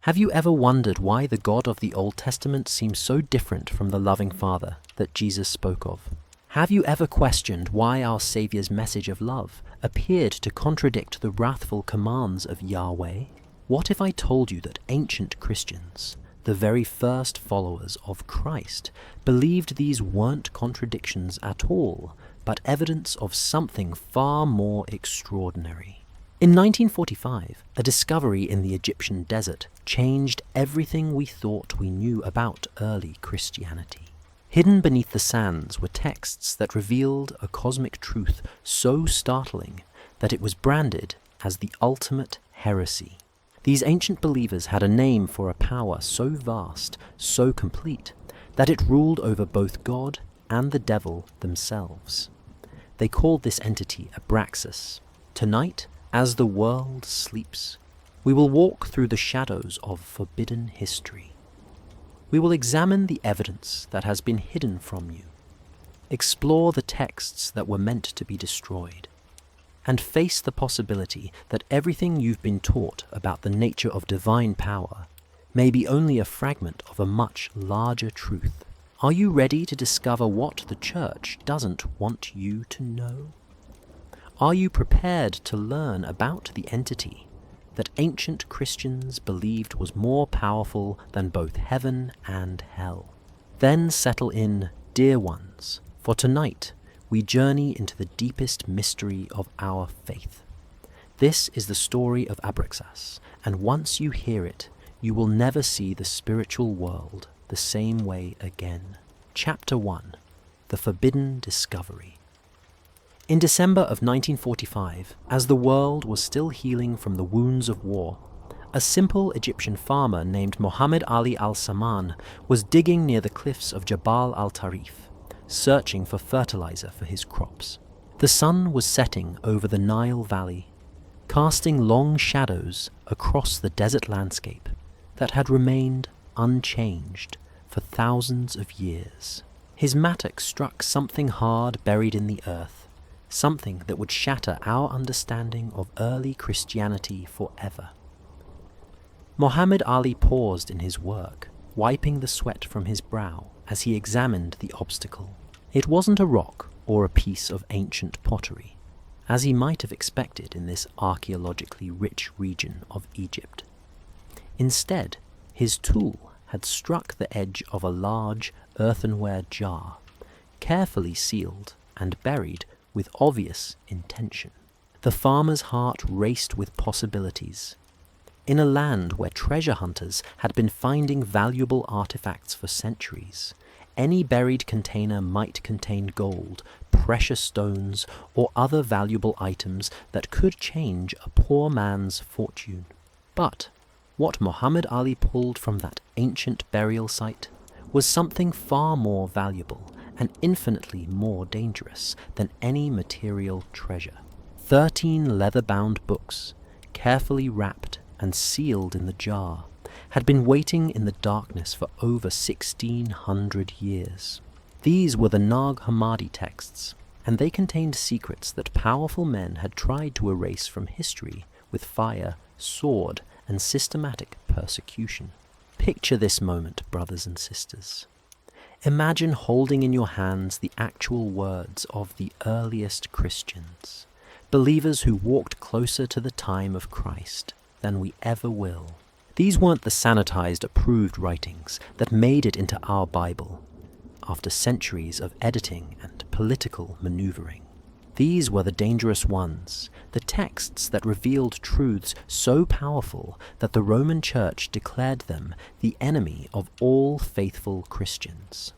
Have you ever wondered why the God of the Old Testament seems so different from the loving Father that Jesus spoke of? Have you ever questioned why our Saviour's message of love appeared to contradict the wrathful commands of Yahweh? What if I told you that ancient Christians, the very first followers of Christ, believed these weren't contradictions at all, but evidence of something far more extraordinary? In 1945, a discovery in the Egyptian desert changed everything we thought we knew about early Christianity. Hidden beneath the sands were texts that revealed a cosmic truth so startling that it was branded as the ultimate heresy. These ancient believers had a name for a power so vast, so complete, that it ruled over both God and the devil themselves. They called this entity Abraxas. Tonight, as the world sleeps, we will walk through the shadows of forbidden history. We will examine the evidence that has been hidden from you, explore the texts that were meant to be destroyed, and face the possibility that everything you've been taught about the nature of divine power may be only a fragment of a much larger truth. Are you ready to discover what the Church doesn't want you to know? Are you prepared to learn about the entity that ancient Christians believed was more powerful than both heaven and hell? Then settle in, dear ones, for tonight we journey into the deepest mystery of our faith. This is the story of Abraxas, and once you hear it, you will never see the spiritual world the same way again. Chapter 1: The Forbidden Discovery. In December of 1945, as the world was still healing from the wounds of war, a simple Egyptian farmer named Mohammed Ali al-Saman was digging near the cliffs of Jabal al-Tarif, searching for fertilizer for his crops. The sun was setting over the Nile Valley, casting long shadows across the desert landscape that had remained unchanged for thousands of years. His mattock struck something hard buried in the earth, something that would shatter our understanding of early Christianity forever. Mohammed Ali paused in his work, wiping the sweat from his brow as he examined the obstacle. It wasn't a rock or a piece of ancient pottery, as he might have expected in this archaeologically rich region of Egypt. Instead, his tool had struck the edge of a large earthenware jar, carefully sealed and buried with obvious intention. The farmer's heart raced with possibilities. In a land where treasure hunters had been finding valuable artifacts for centuries, any buried container might contain gold, precious stones, or other valuable items that could change a poor man's fortune. But what Mohammed Ali pulled from that ancient burial site was something far more valuable and infinitely more dangerous than any material treasure. 13 leather-bound books, carefully wrapped and sealed in the jar, had been waiting in the darkness for over 1,600 years. These were the Nag Hammadi texts, and they contained secrets that powerful men had tried to erase from history with fire, sword, and systematic persecution. Picture this moment, brothers and sisters. Imagine holding in your hands the actual words of the earliest Christians, believers who walked closer to the time of Christ than we ever will. These weren't the sanitized, approved writings that made it into our Bible after centuries of editing and political maneuvering. These were the dangerous ones, the texts that revealed truths so powerful that the Roman Church declared them the enemy of all faithful Christians.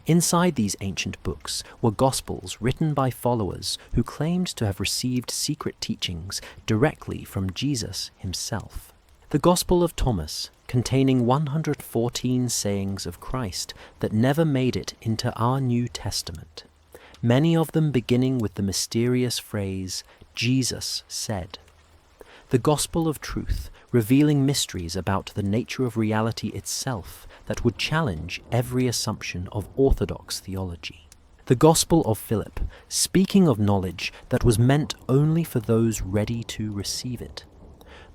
Inside these ancient books were Gospels written by followers who claimed to have received secret teachings directly from Jesus himself. The Gospel of Thomas, containing 114 sayings of Christ that never made it into our New Testament, many of them beginning with the mysterious phrase, "Jesus said." The Gospel of Truth, revealing mysteries about the nature of reality itself that would challenge every assumption of orthodox theology. The Gospel of Philip, speaking of knowledge that was meant only for those ready to receive it,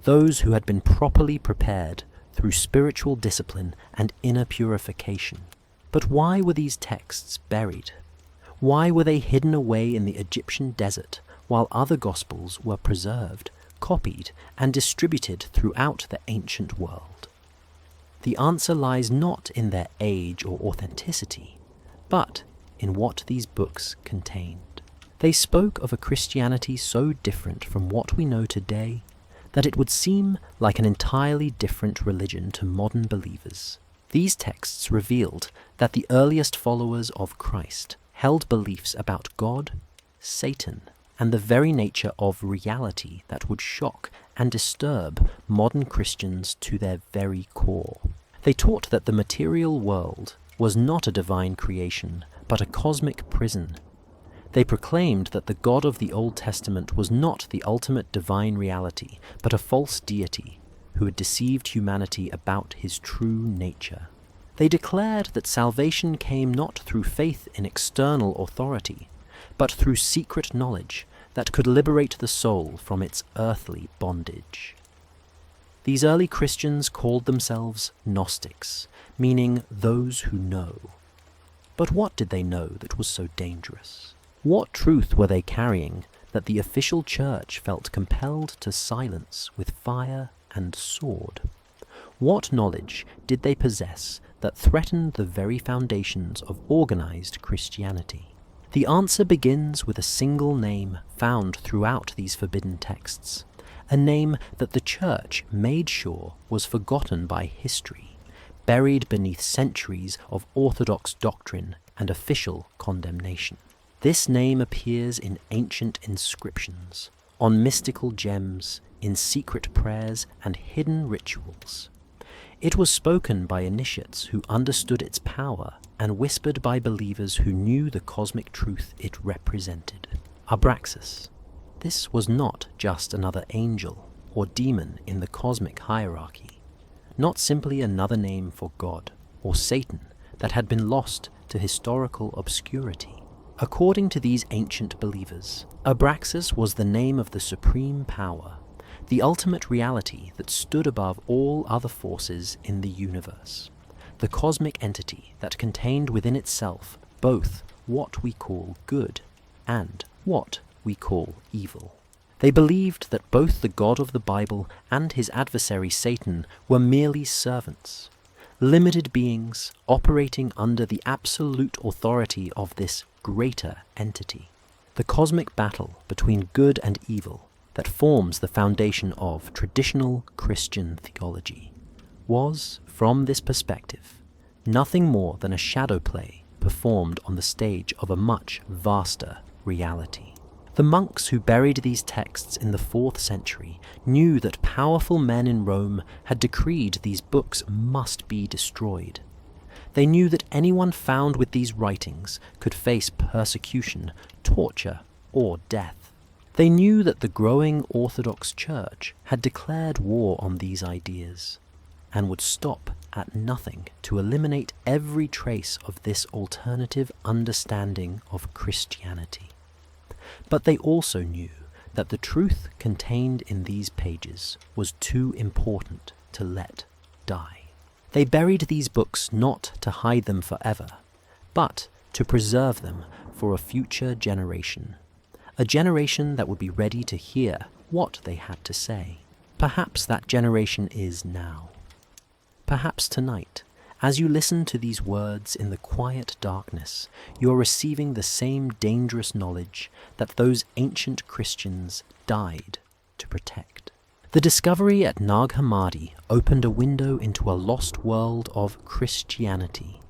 those who had been properly prepared through spiritual discipline and inner purification. But why were these texts buried? Why were they hidden away in the Egyptian desert while other Gospels were preserved, copied, and distributed throughout the ancient world? The answer lies not in their age or authenticity, but in what these books contained. They spoke of a Christianity so different from what we know today that it would seem like an entirely different religion to modern believers. These texts revealed that the earliest followers of Christ held beliefs about God, Satan, and the very nature of reality that would shock and disturb modern Christians to their very core. They taught that the material world was not a divine creation, but a cosmic prison. They proclaimed that the God of the Old Testament was not the ultimate divine reality, but a false deity who had deceived humanity about his true nature. They declared that salvation came not through faith in external authority, but through secret knowledge that could liberate the soul from its earthly bondage. These early Christians called themselves Gnostics, meaning those who know. But what did they know that was so dangerous? What truth were they carrying that the official church felt compelled to silence with fire and sword? What knowledge did they possess that threatened the very foundations of organized Christianity? The answer begins with a single name found throughout these forbidden texts, a name that the church made sure was forgotten by history, buried beneath centuries of orthodox doctrine and official condemnation. This name appears in ancient inscriptions, on mystical gems, in secret prayers and hidden rituals. It was spoken by initiates who understood its power and whispered by believers who knew the cosmic truth it represented. Abraxas. This was not just another angel or demon in the cosmic hierarchy, not simply another name for God or Satan that had been lost to historical obscurity. According to these ancient believers, Abraxas was the name of the supreme power, the ultimate reality that stood above all other forces in the universe, the cosmic entity that contained within itself both what we call good and what we call evil. They believed that both the God of the Bible and his adversary Satan were merely servants, limited beings operating under the absolute authority of this greater entity. The cosmic battle between good and evil that forms the foundation of traditional Christian theology was, from this perspective, nothing more than a shadow play performed on the stage of a much vaster reality. The monks who buried these texts in the 4th century knew that powerful men in Rome had decreed these books must be destroyed. They knew that anyone found with these writings could face persecution, torture, or death. They knew that the growing Orthodox Church had declared war on these ideas and would stop at nothing to eliminate every trace of this alternative understanding of Christianity. But they also knew that the truth contained in these pages was too important to let die. They buried these books not to hide them forever, but to preserve them for a future generation, a generation that would be ready to hear what they had to say. Perhaps that generation is now. Perhaps tonight, as you listen to these words in the quiet darkness, you are receiving the same dangerous knowledge that those ancient Christians died to protect. The discovery at Nag Hammadi opened a window into a lost world of Christianity,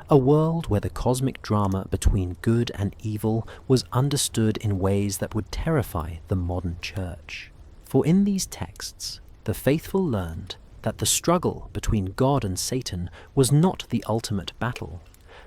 a world where the cosmic drama between good and evil was understood in ways that would terrify the modern church. For in these texts, the faithful learned that the struggle between God and Satan was not the ultimate battle,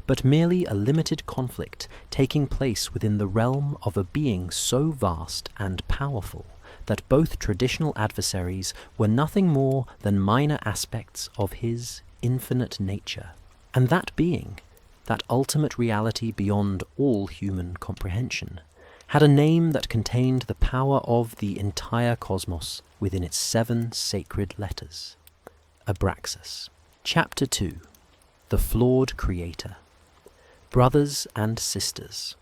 but merely a limited conflict taking place within the realm of a being so vast and powerful that both traditional adversaries were nothing more than minor aspects of his infinite nature. And that being, that ultimate reality beyond all human comprehension, had a name that contained the power of the entire cosmos within its 7 sacred letters. Abraxas. Chapter 2. The Flawed Creator. Brothers and sisters,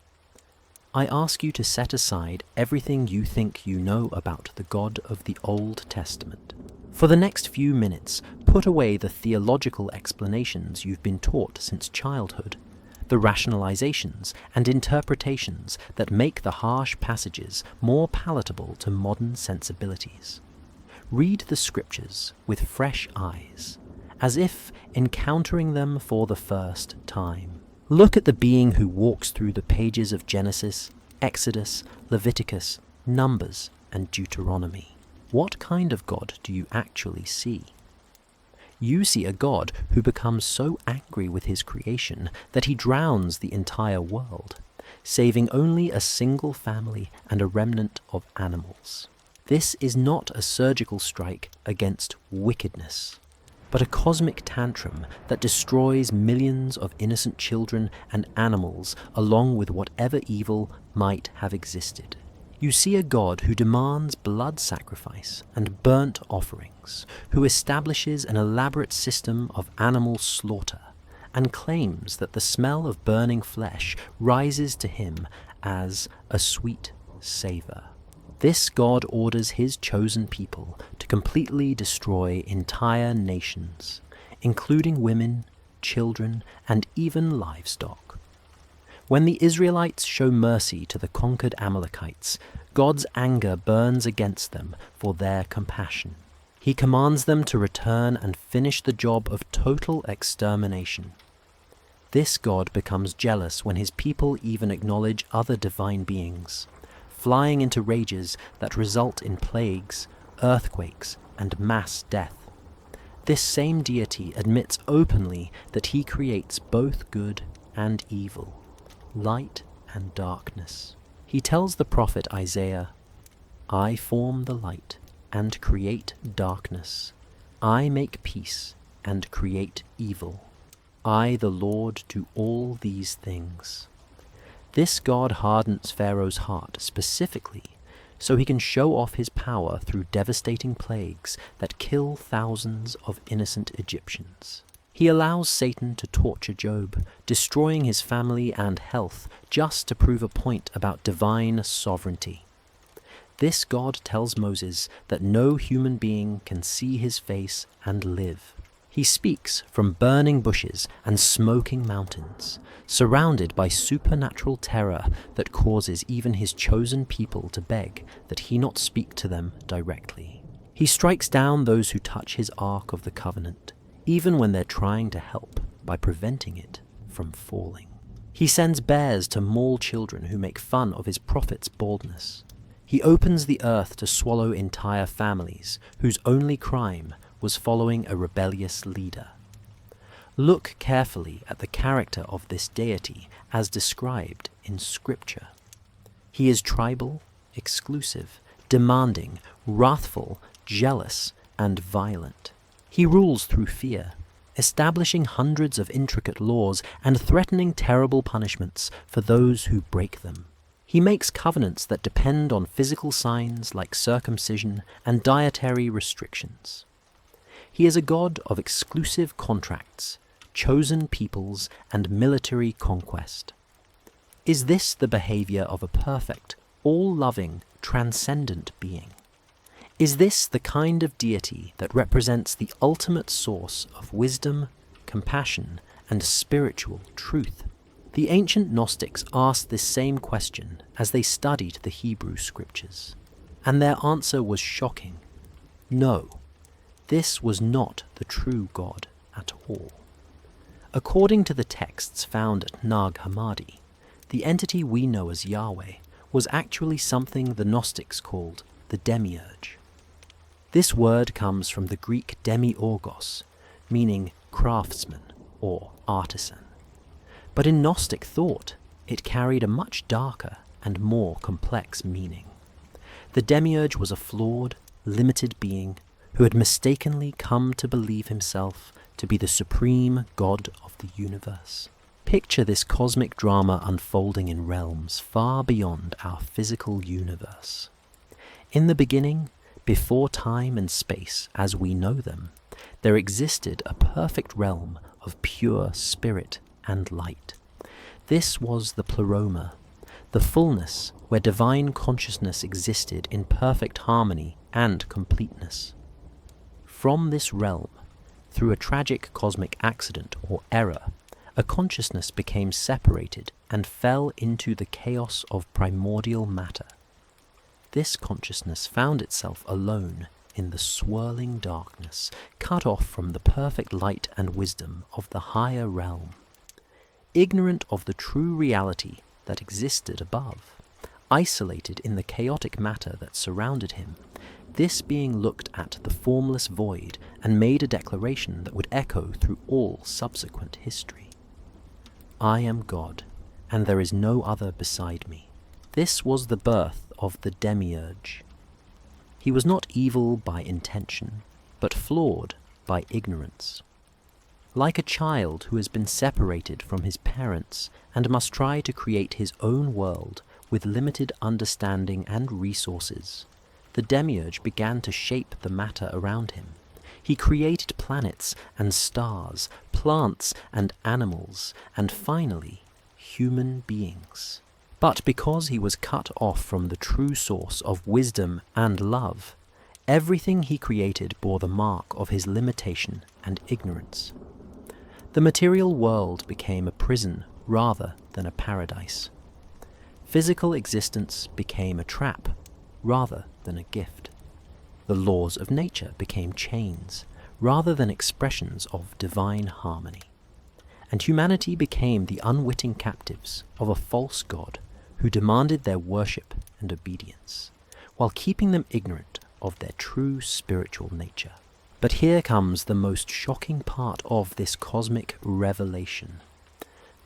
I ask you to set aside everything you think you know about the God of the Old Testament. For the next few minutes, put away the theological explanations you've been taught since childhood, the rationalizations and interpretations that make the harsh passages more palatable to modern sensibilities. Read the scriptures with fresh eyes, as if encountering them for the first time. Look at the being who walks through the pages of Genesis, Exodus, Leviticus, Numbers, and Deuteronomy. What kind of God do you actually see? You see a God who becomes so angry with his creation that he drowns the entire world, saving only a single family and a remnant of animals. This is not a surgical strike against wickedness, but a cosmic tantrum that destroys millions of innocent children and animals along with whatever evil might have existed. You see a God who demands blood sacrifice and burnt offerings, who establishes an elaborate system of animal slaughter, and claims that the smell of burning flesh rises to him as a sweet savor. This God orders his chosen people to completely destroy entire nations, including women, children, and even livestock. When the Israelites show mercy to the conquered Amalekites, God's anger burns against them for their compassion. He commands them to return and finish the job of total extermination. This God becomes jealous when his people even acknowledge other divine beings, flying into rages that result in plagues, earthquakes, and mass death. This same deity admits openly that he creates both good and evil, light and darkness. He tells the prophet Isaiah, "I form the light and create darkness. I make peace and create evil. I, the Lord, do all these things." This God hardens Pharaoh's heart specifically so he can show off his power through devastating plagues that kill thousands of innocent Egyptians. He allows Satan to torture Job, destroying his family and health just to prove a point about divine sovereignty. This God tells Moses that no human being can see his face and live. He speaks from burning bushes and smoking mountains, surrounded by supernatural terror that causes even his chosen people to beg that he not speak to them directly. He strikes down those who touch his Ark of the Covenant, even when they're trying to help by preventing it from falling. He sends bears to maul children who make fun of his prophet's baldness. He opens the earth to swallow entire families whose only crime was following a rebellious leader. Look carefully at the character of this deity as described in Scripture. He is tribal, exclusive, demanding, wrathful, jealous, and violent. He rules through fear, establishing hundreds of intricate laws and threatening terrible punishments for those who break them. He makes covenants that depend on physical signs like circumcision and dietary restrictions. He is a God of exclusive contracts, chosen peoples, and military conquest. Is this the behavior of a perfect, all-loving, transcendent being? Is this the kind of deity that represents the ultimate source of wisdom, compassion, and spiritual truth? The ancient Gnostics asked this same question as they studied the Hebrew scriptures, and their answer was shocking. No, this was not the true God at all. According to the texts found at Nag Hammadi, the entity we know as Yahweh was actually something the Gnostics called the Demiurge. This word comes from the Greek demiurgos, meaning craftsman or artisan. But in Gnostic thought, it carried a much darker and more complex meaning. The Demiurge was a flawed, limited being who had mistakenly come to believe himself to be the supreme God of the universe. Picture this cosmic drama unfolding in realms far beyond our physical universe. In the beginning, before time and space as we know them, there existed a perfect realm of pure spirit and light. This was the pleroma, the fullness where divine consciousness existed in perfect harmony and completeness. From this realm, through a tragic cosmic accident or error, a consciousness became separated and fell into the chaos of primordial matter. This consciousness found itself alone in the swirling darkness, cut off from the perfect light and wisdom of the higher realm. Ignorant of the true reality that existed above, isolated in the chaotic matter that surrounded him, this being looked at the formless void and made a declaration that would echo through all subsequent history. I am God, and there is no other beside me. This was the birth of the Demiurge. He was not evil by intention, but flawed by ignorance. Like a child who has been separated from his parents and must try to create his own world with limited understanding and resources, the Demiurge began to shape the matter around him. He created planets and stars, plants and animals, and finally, human beings. But because he was cut off from the true source of wisdom and love, everything he created bore the mark of his limitation and ignorance. The material world became a prison rather than a paradise. Physical existence became a trap rather than a gift. The laws of nature became chains rather than expressions of divine harmony. And humanity became the unwitting captives of a false god who demanded their worship and obedience, while keeping them ignorant of their true spiritual nature. But here comes the most shocking part of this cosmic revelation.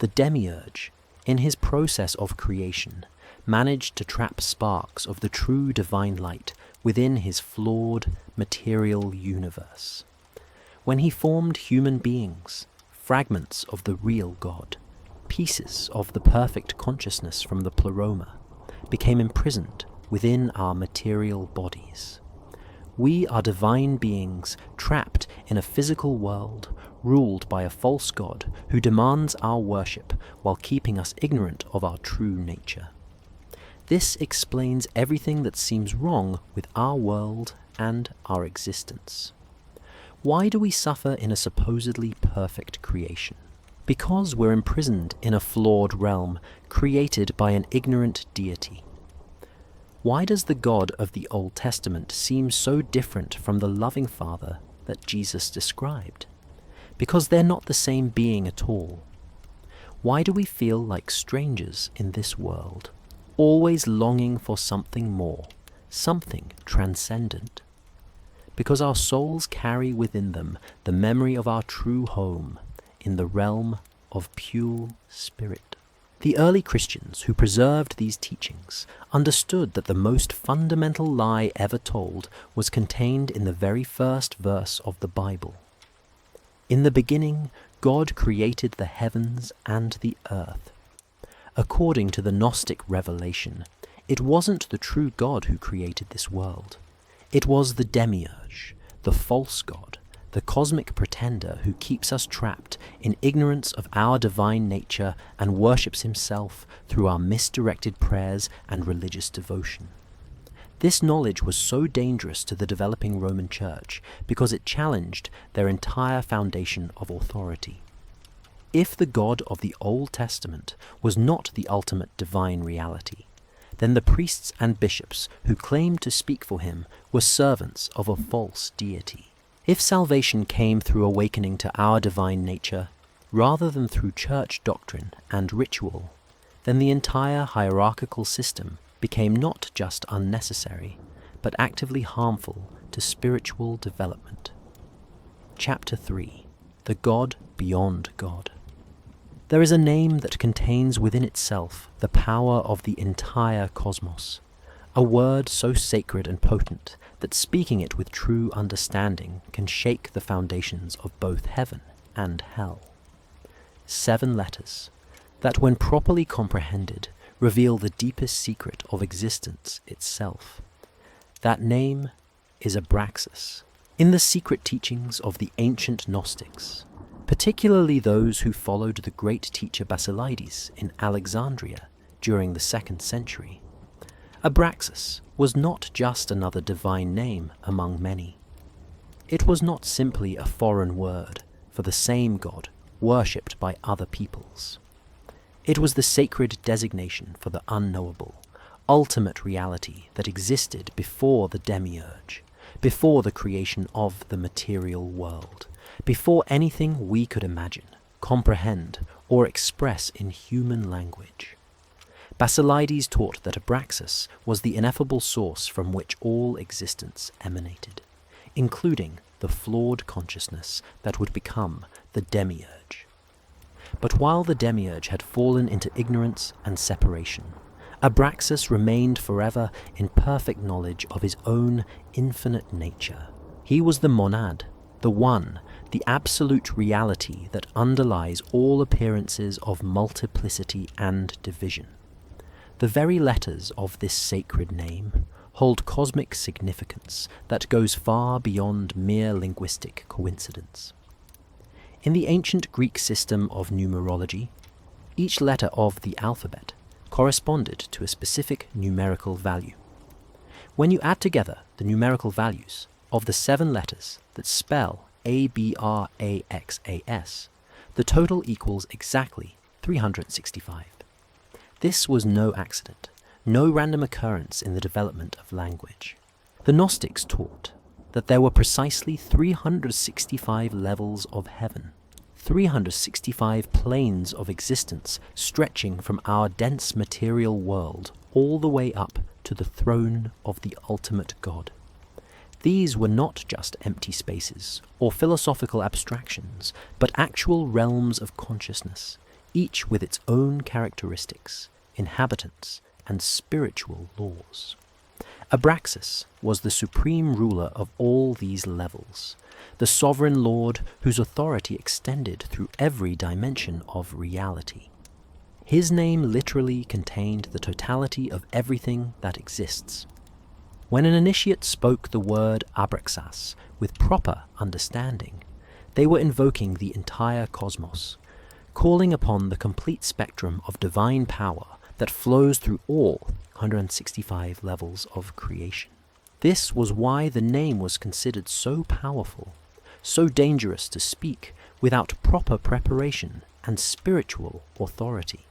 The Demiurge, in his process of creation, managed to trap sparks of the true divine light within his flawed material universe. When he formed human beings, fragments of the real God, pieces of the perfect consciousness from the pleroma, became imprisoned within our material bodies. We are divine beings trapped in a physical world ruled by a false god who demands our worship while keeping us ignorant of our true nature. This explains everything that seems wrong with our world and our existence. Why do we suffer in a supposedly perfect creation? Because we're imprisoned in a flawed realm created by an ignorant deity. Why does the God of the Old Testament seem so different from the loving Father that Jesus described? Because they're not the same being at all. Why do we feel like strangers in this world, always longing for something more, something transcendent? Because our souls carry within them the memory of our true home in the realm of pure spirit. The early Christians who preserved these teachings understood that the most fundamental lie ever told was contained in the very first verse of the Bible. In the beginning, God created the heavens and the earth. According to the Gnostic revelation, it wasn't the true God who created this world. It was the Demiurge, the false god, the cosmic pretender who keeps us trapped in ignorance of our divine nature and worships himself through our misdirected prayers and religious devotion. This knowledge was so dangerous to the developing Roman Church because it challenged their entire foundation of authority. If the God of the Old Testament was not the ultimate divine reality, then the priests and bishops who claimed to speak for him were servants of a false deity. If salvation came through awakening to our divine nature, rather than through church doctrine and ritual, then the entire hierarchical system became not just unnecessary, but actively harmful to spiritual development. Chapter 3. The God Beyond God. There is a name that contains within itself the power of the entire cosmos, a word so sacred and potent that speaking it with true understanding can shake the foundations of both heaven and hell. 7 letters that, when properly comprehended, reveal the deepest secret of existence itself. That name is Abraxas, In the secret teachings of the ancient Gnostics, particularly those who followed the great teacher Basilides in Alexandria during the 2nd century, Abraxas was not just another divine name among many. It was not simply a foreign word for the same god worshipped by other peoples. It was the sacred designation for the unknowable, ultimate reality that existed before the Demiurge, before the creation of the material world, before anything we could imagine, comprehend, or express in human language. Basilides taught that Abraxas was the ineffable source from which all existence emanated, including the flawed consciousness that would become the Demiurge. But while the Demiurge had fallen into ignorance and separation, Abraxas remained forever in perfect knowledge of his own infinite nature. He was the monad, the one, the absolute reality that underlies all appearances of multiplicity and division. The very letters of this sacred name hold cosmic significance that goes far beyond mere linguistic coincidence. In the ancient Greek system of numerology, each letter of the alphabet corresponded to a specific numerical value. When you add together the numerical values of the 7 letters that spell Abraxas, the total equals exactly 365. This was no accident, no random occurrence in the development of language. The Gnostics taught that there were precisely 365 levels of heaven, 365 planes of existence stretching from our dense material world all the way up to the throne of the ultimate God. These were not just empty spaces or philosophical abstractions, but actual realms of consciousness, each with its own characteristics, inhabitants, and spiritual laws. Abraxas was the supreme ruler of all these levels, the sovereign lord whose authority extended through every dimension of reality. His name literally contained the totality of everything that exists. When an initiate spoke the word Abraxas with proper understanding, they were invoking the entire cosmos, calling upon the complete spectrum of divine power that flows through all 165 levels of creation. This was why the name was considered so powerful, so dangerous to speak without proper preparation and spiritual authority.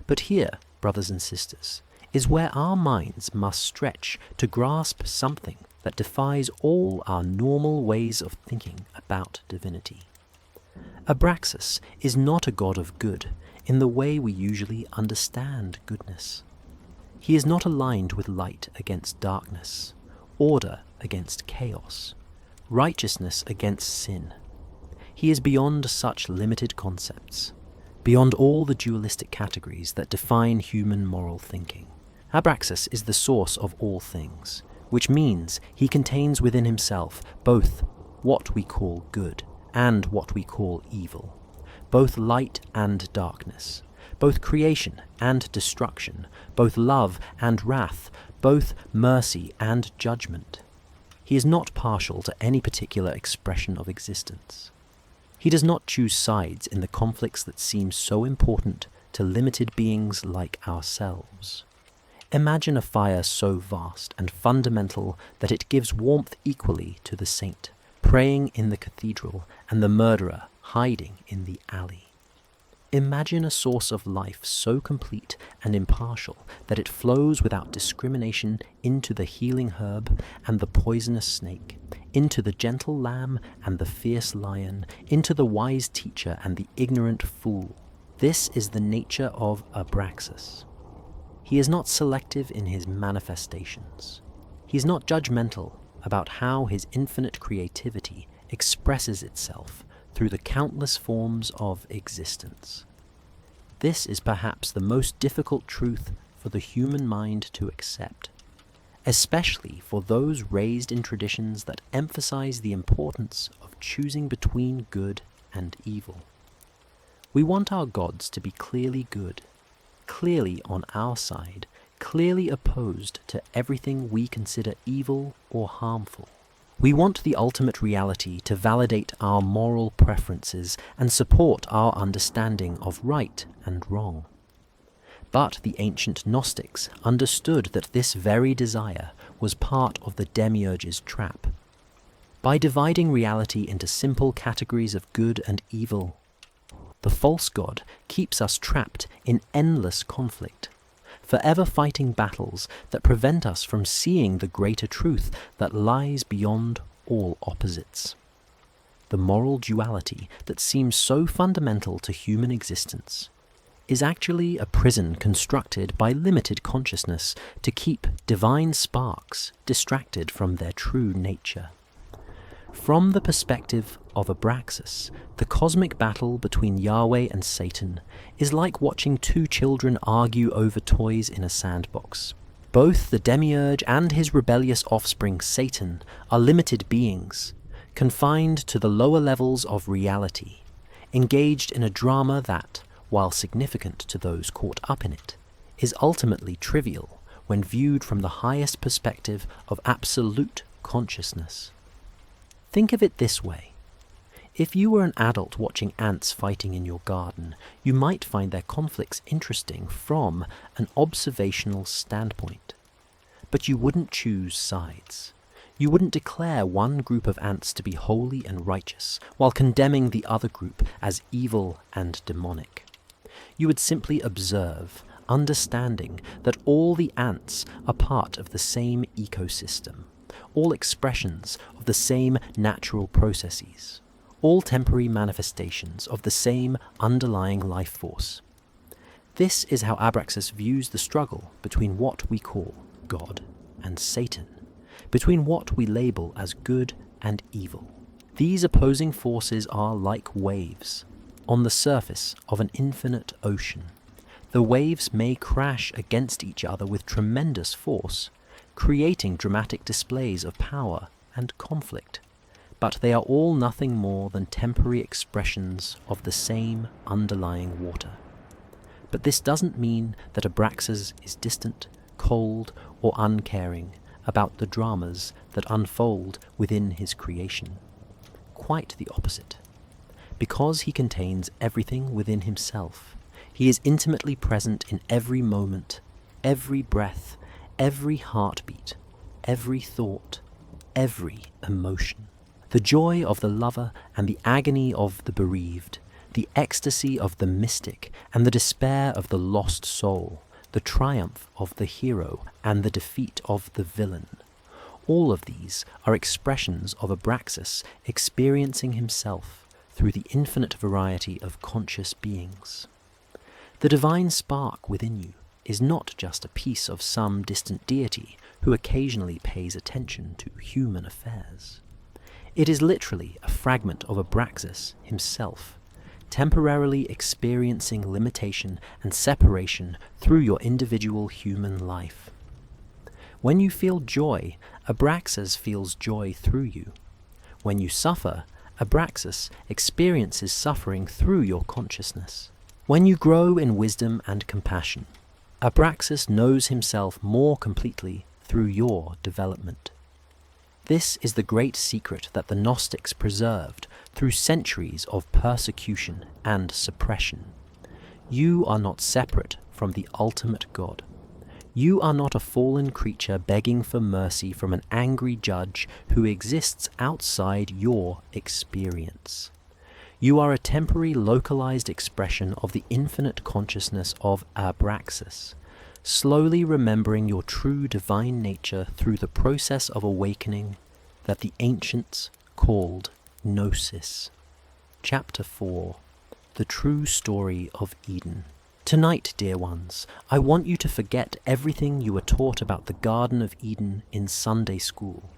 But here, brothers and sisters, is where our minds must stretch to grasp something that defies all our normal ways of thinking about divinity. Abraxas is not a god of good in the way we usually understand goodness. He is not aligned with light against darkness, order against chaos, righteousness against sin. He is beyond such limited concepts, beyond all the dualistic categories that define human moral thinking. Abraxas is the source of all things, which means he contains within himself both what we call good and what we call evil, both light and darkness, both creation and destruction, both love and wrath, both mercy and judgment. He is not partial to any particular expression of existence. He does not choose sides in the conflicts that seem so important to limited beings like ourselves. Imagine a fire so vast and fundamental that it gives warmth equally to the saint praying in the cathedral and the murderer hiding in the alley. Imagine a source of life so complete and impartial that it flows without discrimination into the healing herb and the poisonous snake, into the gentle lamb and the fierce lion, into the wise teacher and the ignorant fool. This is the nature of Abraxas. He is not selective in his manifestations. He is not judgmental about how his infinite creativity expresses itself through the countless forms of existence. This is perhaps the most difficult truth for the human mind to accept, especially for those raised in traditions that emphasize the importance of choosing between good and evil. We want our gods to be clearly good, clearly on our side, clearly opposed to everything we consider evil or harmful. We want the ultimate reality to validate our moral preferences and support our understanding of right and wrong. But the ancient Gnostics understood that this very desire was part of the Demiurge's trap. By dividing reality into simple categories of good and evil, the false god keeps us trapped in endless conflict, forever fighting battles that prevent us from seeing the greater truth that lies beyond all opposites. The moral duality that seems so fundamental to human existence is actually a prison constructed by limited consciousness to keep divine sparks distracted from their true nature. From the perspective of Abraxas, the cosmic battle between Yahweh and Satan is like watching two children argue over toys in a sandbox. Both the Demiurge and his rebellious offspring Satan are limited beings, confined to the lower levels of reality, engaged in a drama that, while significant to those caught up in it, is ultimately trivial when viewed from the highest perspective of absolute consciousness. Think of it this way. If you were an adult watching ants fighting in your garden, you might find their conflicts interesting from an observational standpoint. But you wouldn't choose sides. You wouldn't declare one group of ants to be holy and righteous, while condemning the other group as evil and demonic. You would simply observe, understanding that all the ants are part of the same ecosystem, all expressions of the same natural processes, all temporary manifestations of the same underlying life force. This is how Abraxas views the struggle between what we call God and Satan, between what we label as good and evil. These opposing forces are like waves on the surface of an infinite ocean. The waves may crash against each other with tremendous force, creating dramatic displays of power and conflict, but they are all nothing more than temporary expressions of the same underlying water. But this doesn't mean that Abraxas is distant, cold, or uncaring about the dramas that unfold within his creation. Quite the opposite. Because he contains everything within himself, he is intimately present in every moment, every breath, every heartbeat, every thought, every emotion. The joy of the lover and the agony of the bereaved, the ecstasy of the mystic and the despair of the lost soul, the triumph of the hero and the defeat of the villain. All of these are expressions of Abraxas experiencing himself through the infinite variety of conscious beings. The divine spark within you is not just a piece of some distant deity who occasionally pays attention to human affairs. It is literally a fragment of Abraxas himself, temporarily experiencing limitation and separation through your individual human life. When you feel joy, Abraxas feels joy through you. When you suffer, Abraxas experiences suffering through your consciousness. When you grow in wisdom and compassion, Abraxas knows himself more completely through your development. This is the great secret that the Gnostics preserved through centuries of persecution and suppression. You are not separate from the ultimate God. You are not a fallen creature begging for mercy from an angry judge who exists outside your experience. You are a temporary localized expression of the infinite consciousness of Abraxas, slowly remembering your true divine nature through the process of awakening that the ancients called Gnosis. Chapter 4. The True Story of Eden. Tonight, dear ones, I want you to forget everything you were taught about the Garden of Eden in Sunday school.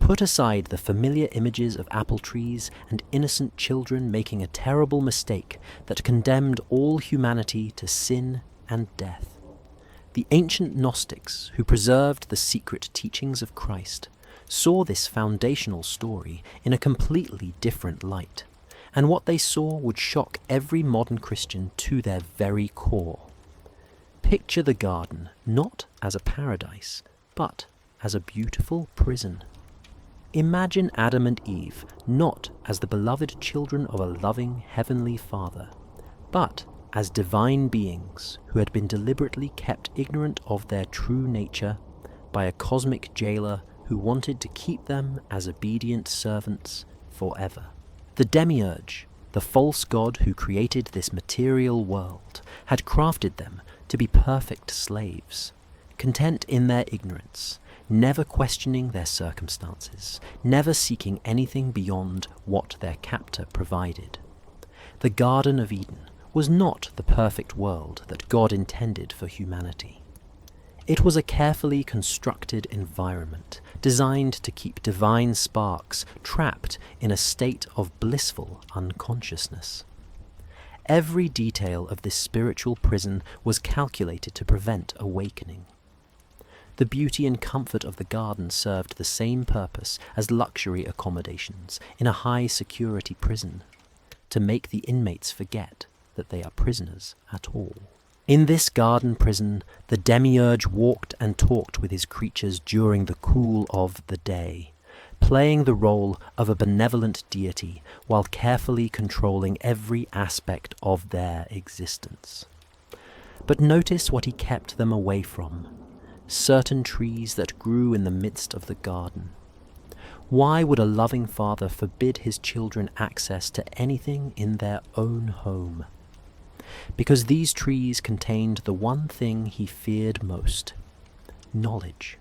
Put aside the familiar images of apple trees and innocent children making a terrible mistake that condemned all humanity to sin and death. The ancient Gnostics, who preserved the secret teachings of Christ, saw this foundational story in a completely different light, and what they saw would shock every modern Christian to their very core. Picture the garden not as a paradise, but as a beautiful prison. Imagine Adam and Eve not as the beloved children of a loving heavenly Father, but as divine beings who had been deliberately kept ignorant of their true nature by a cosmic jailer who wanted to keep them as obedient servants forever. The Demiurge, the false god who created this material world, had crafted them to be perfect slaves, content in their ignorance, never questioning their circumstances, never seeking anything beyond what their captor provided. The Garden of Eden was not the perfect world that God intended for humanity. It was a carefully constructed environment designed to keep divine sparks trapped in a state of blissful unconsciousness. Every detail of this spiritual prison was calculated to prevent awakening. The beauty and comfort of the garden served the same purpose as luxury accommodations in a high-security prison, to make the inmates forget that they are prisoners at all. In this garden prison, the Demiurge walked and talked with his creatures during the cool of the day, playing the role of a benevolent deity while carefully controlling every aspect of their existence. But notice what he kept them away from: certain trees that grew in the midst of the garden. Why would a loving father forbid his children access to anything in their own home? Because these trees contained the one thing he feared most: knowledge.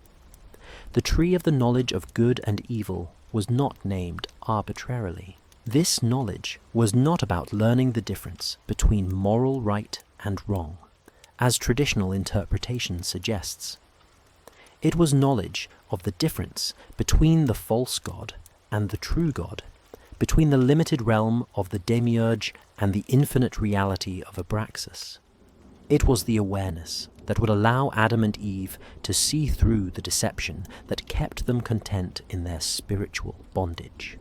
The tree of the knowledge of good and evil was not named arbitrarily. This knowledge was not about learning the difference between moral right and wrong, as traditional interpretation suggests. It was knowledge of the difference between the false god and the true god, between the limited realm of the Demiurge and the infinite reality of Abraxas. It was the awareness that would allow Adam and Eve to see through the deception that kept them content in their spiritual bondage.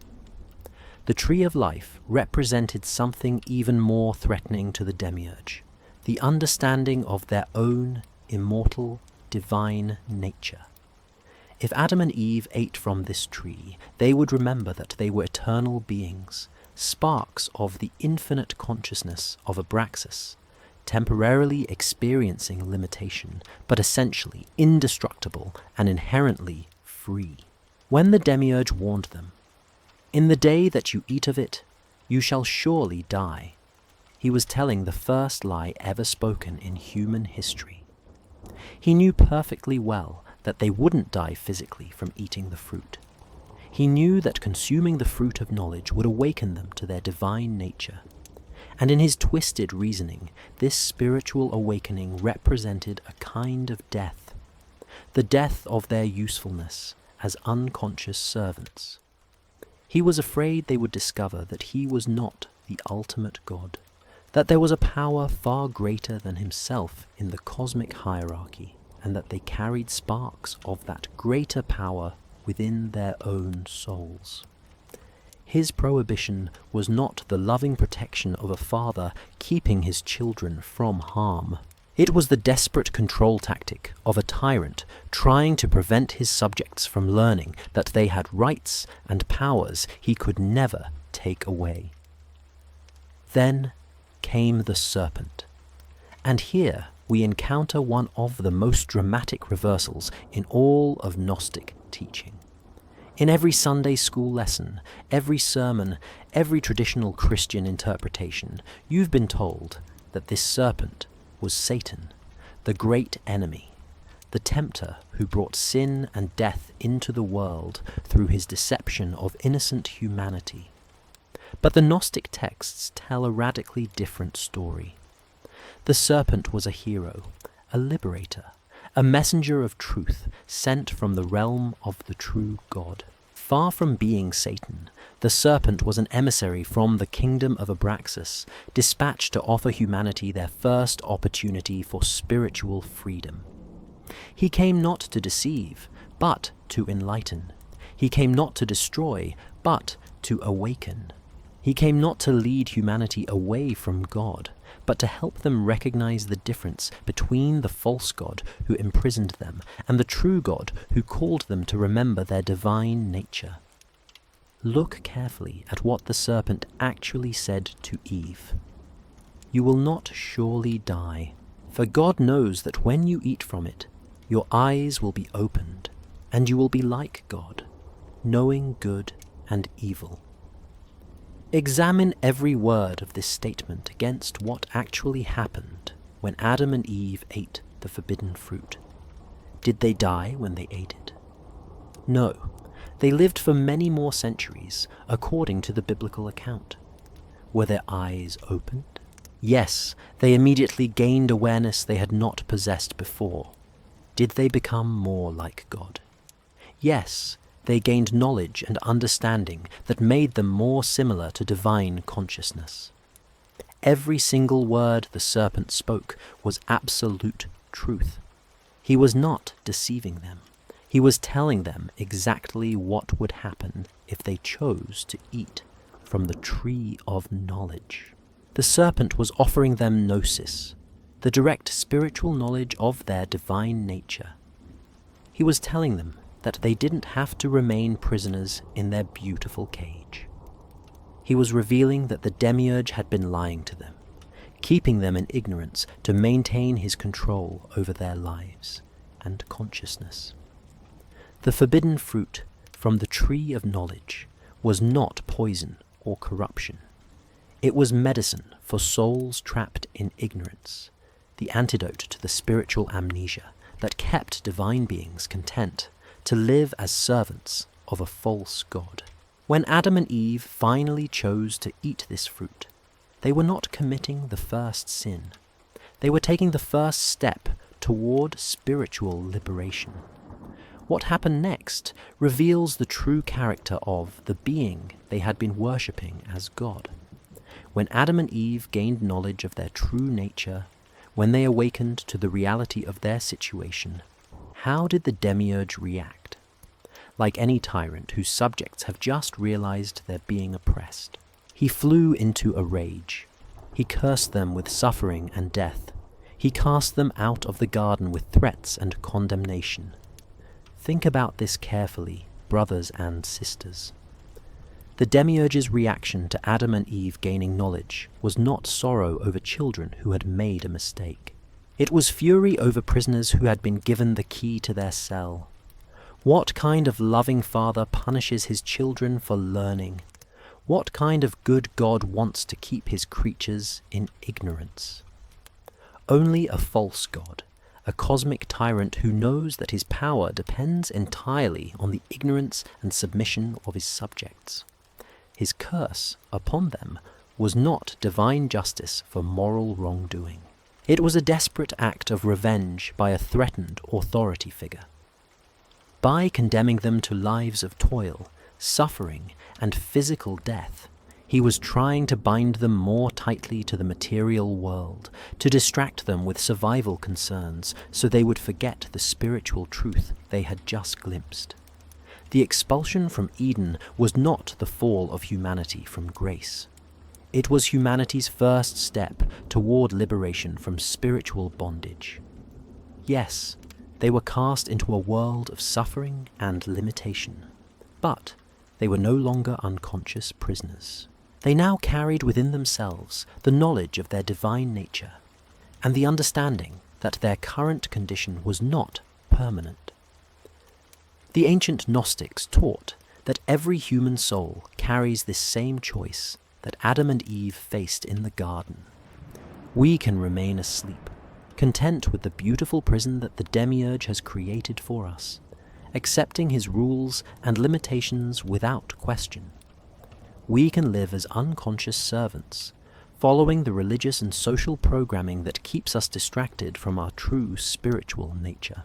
The tree of life represented something even more threatening to the Demiurge: the understanding of their own immortal, divine nature. If Adam and Eve ate from this tree, they would remember that they were eternal beings, sparks of the infinite consciousness of Abraxas, temporarily experiencing limitation, but essentially indestructible and inherently free. When the Demiurge warned them, "In the day that you eat of it, you shall surely die," he was telling the first lie ever spoken in human history. He knew perfectly well that they wouldn't die physically from eating the fruit. He knew that consuming the fruit of knowledge would awaken them to their divine nature. And in his twisted reasoning, this spiritual awakening represented a kind of death, the death of their usefulness as unconscious servants. He was afraid they would discover that he was not the ultimate God, that there was a power far greater than himself in the cosmic hierarchy, and that they carried sparks of that greater power within their own souls. His prohibition was not the loving protection of a father keeping his children from harm. It was the desperate control tactic of a tyrant trying to prevent his subjects from learning that they had rights and powers he could never take away. Then came the serpent, and here we encounter one of the most dramatic reversals in all of Gnostic teaching. In every Sunday school lesson, every sermon, every traditional Christian interpretation, you've been told that this serpent was Satan, the great enemy, the tempter who brought sin and death into the world through his deception of innocent humanity. But the Gnostic texts tell a radically different story. The serpent was a hero, a liberator, a messenger of truth sent from the realm of the true God. Far from being Satan, the serpent was an emissary from the kingdom of Abraxas, dispatched to offer humanity their first opportunity for spiritual freedom. He came not to deceive, but to enlighten. He came not to destroy, but to awaken. He came not to lead humanity away from God, but to help them recognize the difference between the false God who imprisoned them and the true God who called them to remember their divine nature. look carefully at what the serpent actually said to Eve. "You will not surely die, for God knows that when you eat from it, your eyes will be opened, and you will be like God, knowing good and evil." Examine every word of this statement against what actually happened when Adam and Eve ate the forbidden fruit. Did they die when they ate it? No, they lived for many more centuries, according to the biblical account. Were their eyes opened? Yes, they immediately gained awareness they had not possessed before. Did they become more like God? Yes, they gained knowledge and understanding that made them more similar to divine consciousness. Every single word the serpent spoke was absolute truth. He was not deceiving them. He was telling them exactly what would happen if they chose to eat from the tree of knowledge. The serpent was offering them gnosis, the direct spiritual knowledge of their divine nature. He was telling them that they didn't have to remain prisoners in their beautiful cage. He was revealing that the Demiurge had been lying to them, keeping them in ignorance to maintain his control over their lives and consciousness. The forbidden fruit from the tree of knowledge was not poison or corruption. It was medicine for souls trapped in ignorance, the antidote to the spiritual amnesia that kept divine beings content to live as servants of a false god. When Adam and Eve finally chose to eat this fruit, they were not committing the first sin. They were taking the first step toward spiritual liberation. What happened next reveals the true character of the being they had been worshipping as God. When Adam and Eve gained knowledge of their true nature, when they awakened to the reality of their situation, how did the Demiurge react? Like any tyrant whose subjects have just realized they're being oppressed, he flew into a rage. He cursed them with suffering and death. He cast them out of the garden with threats and condemnation. Think about this carefully, brothers and sisters. The Demiurge's reaction to Adam and Eve gaining knowledge was not sorrow over children who had made a mistake. It was fury over prisoners who had been given the key to their cell. What kind of loving father punishes his children for learning? What kind of good God wants to keep his creatures in ignorance? Only a false God, a cosmic tyrant who knows that his power depends entirely on the ignorance and submission of his subjects. His curse upon them was not divine justice for moral wrongdoing. It was a desperate act of revenge by a threatened authority figure. By condemning them to lives of toil, suffering, and physical death, he was trying to bind them more tightly to the material world, to distract them with survival concerns so they would forget the spiritual truth they had just glimpsed. The expulsion from Eden was not the fall of humanity from grace. It was humanity's first step toward liberation from spiritual bondage. Yes, they were cast into a world of suffering and limitation, but they were no longer unconscious prisoners. They now carried within themselves the knowledge of their divine nature and the understanding that their current condition was not permanent. The ancient Gnostics taught that every human soul carries this same choice that Adam and Eve faced in the garden. We can remain asleep, content with the beautiful prison that the Demiurge has created for us, accepting his rules and limitations without question. We can live as unconscious servants, following the religious and social programming that keeps us distracted from our true spiritual nature.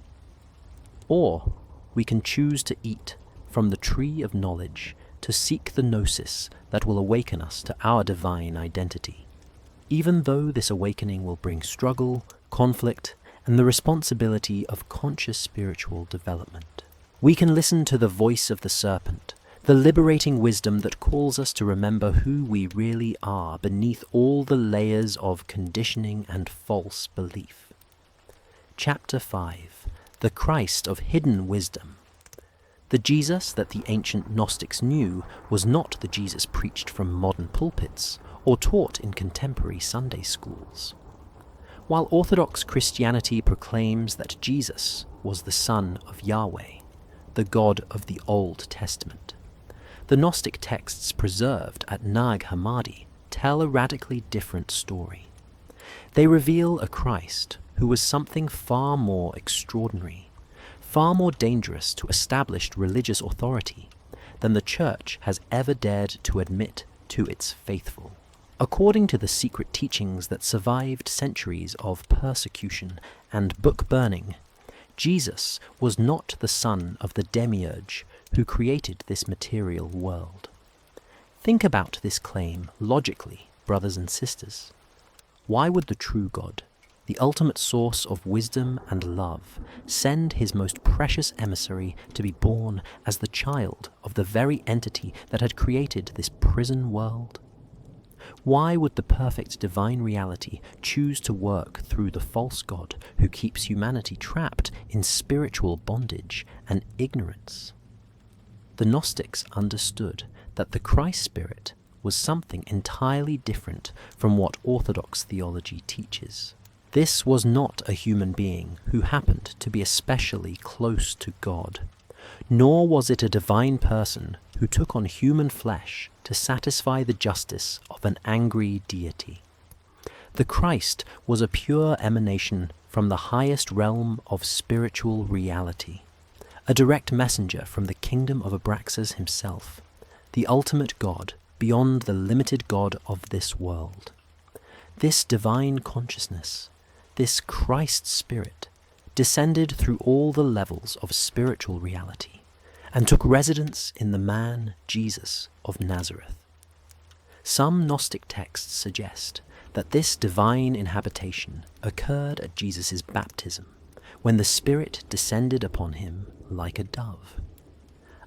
Or we can choose to eat from the tree of knowledge to seek the gnosis that will awaken us to our divine identity, even though this awakening will bring struggle, conflict, and the responsibility of conscious spiritual development. We can listen to the voice of the serpent, the liberating wisdom that calls us to remember who we really are beneath all the layers of conditioning and false belief. Chapter 5. The Christ of Hidden Wisdom. The Jesus that the ancient Gnostics knew was not the Jesus preached from modern pulpits or taught in contemporary Sunday schools. While Orthodox Christianity proclaims that Jesus was the Son of Yahweh, the God of the Old Testament, the Gnostic texts preserved at Nag Hammadi tell a radically different story. They reveal a Christ who was something far more extraordinary, far more dangerous to established religious authority than the Church has ever dared to admit to its faithful. According to the secret teachings that survived centuries of persecution and book burning, Jesus was not the son of the Demiurge who created this material world. Think about this claim logically, brothers and sisters. Why would the true God, the ultimate source of wisdom and love, send his most precious emissary to be born as the child of the very entity that had created this prison world? Why would the perfect divine reality choose to work through the false God who keeps humanity trapped in spiritual bondage and ignorance? The Gnostics understood that the Christ spirit was something entirely different from what Orthodox theology teaches. This was not a human being who happened to be especially close to God, nor was it a divine person who took on human flesh to satisfy the justice of an angry deity. The Christ was a pure emanation from the highest realm of spiritual reality, a direct messenger from the kingdom of Abraxas himself, the ultimate God beyond the limited God of this world. This divine consciousness, this Christ spirit, descended through all the levels of spiritual reality and took residence in the man Jesus of Nazareth. Some Gnostic texts suggest that this divine inhabitation occurred at Jesus' baptism, when the Spirit descended upon him like a dove.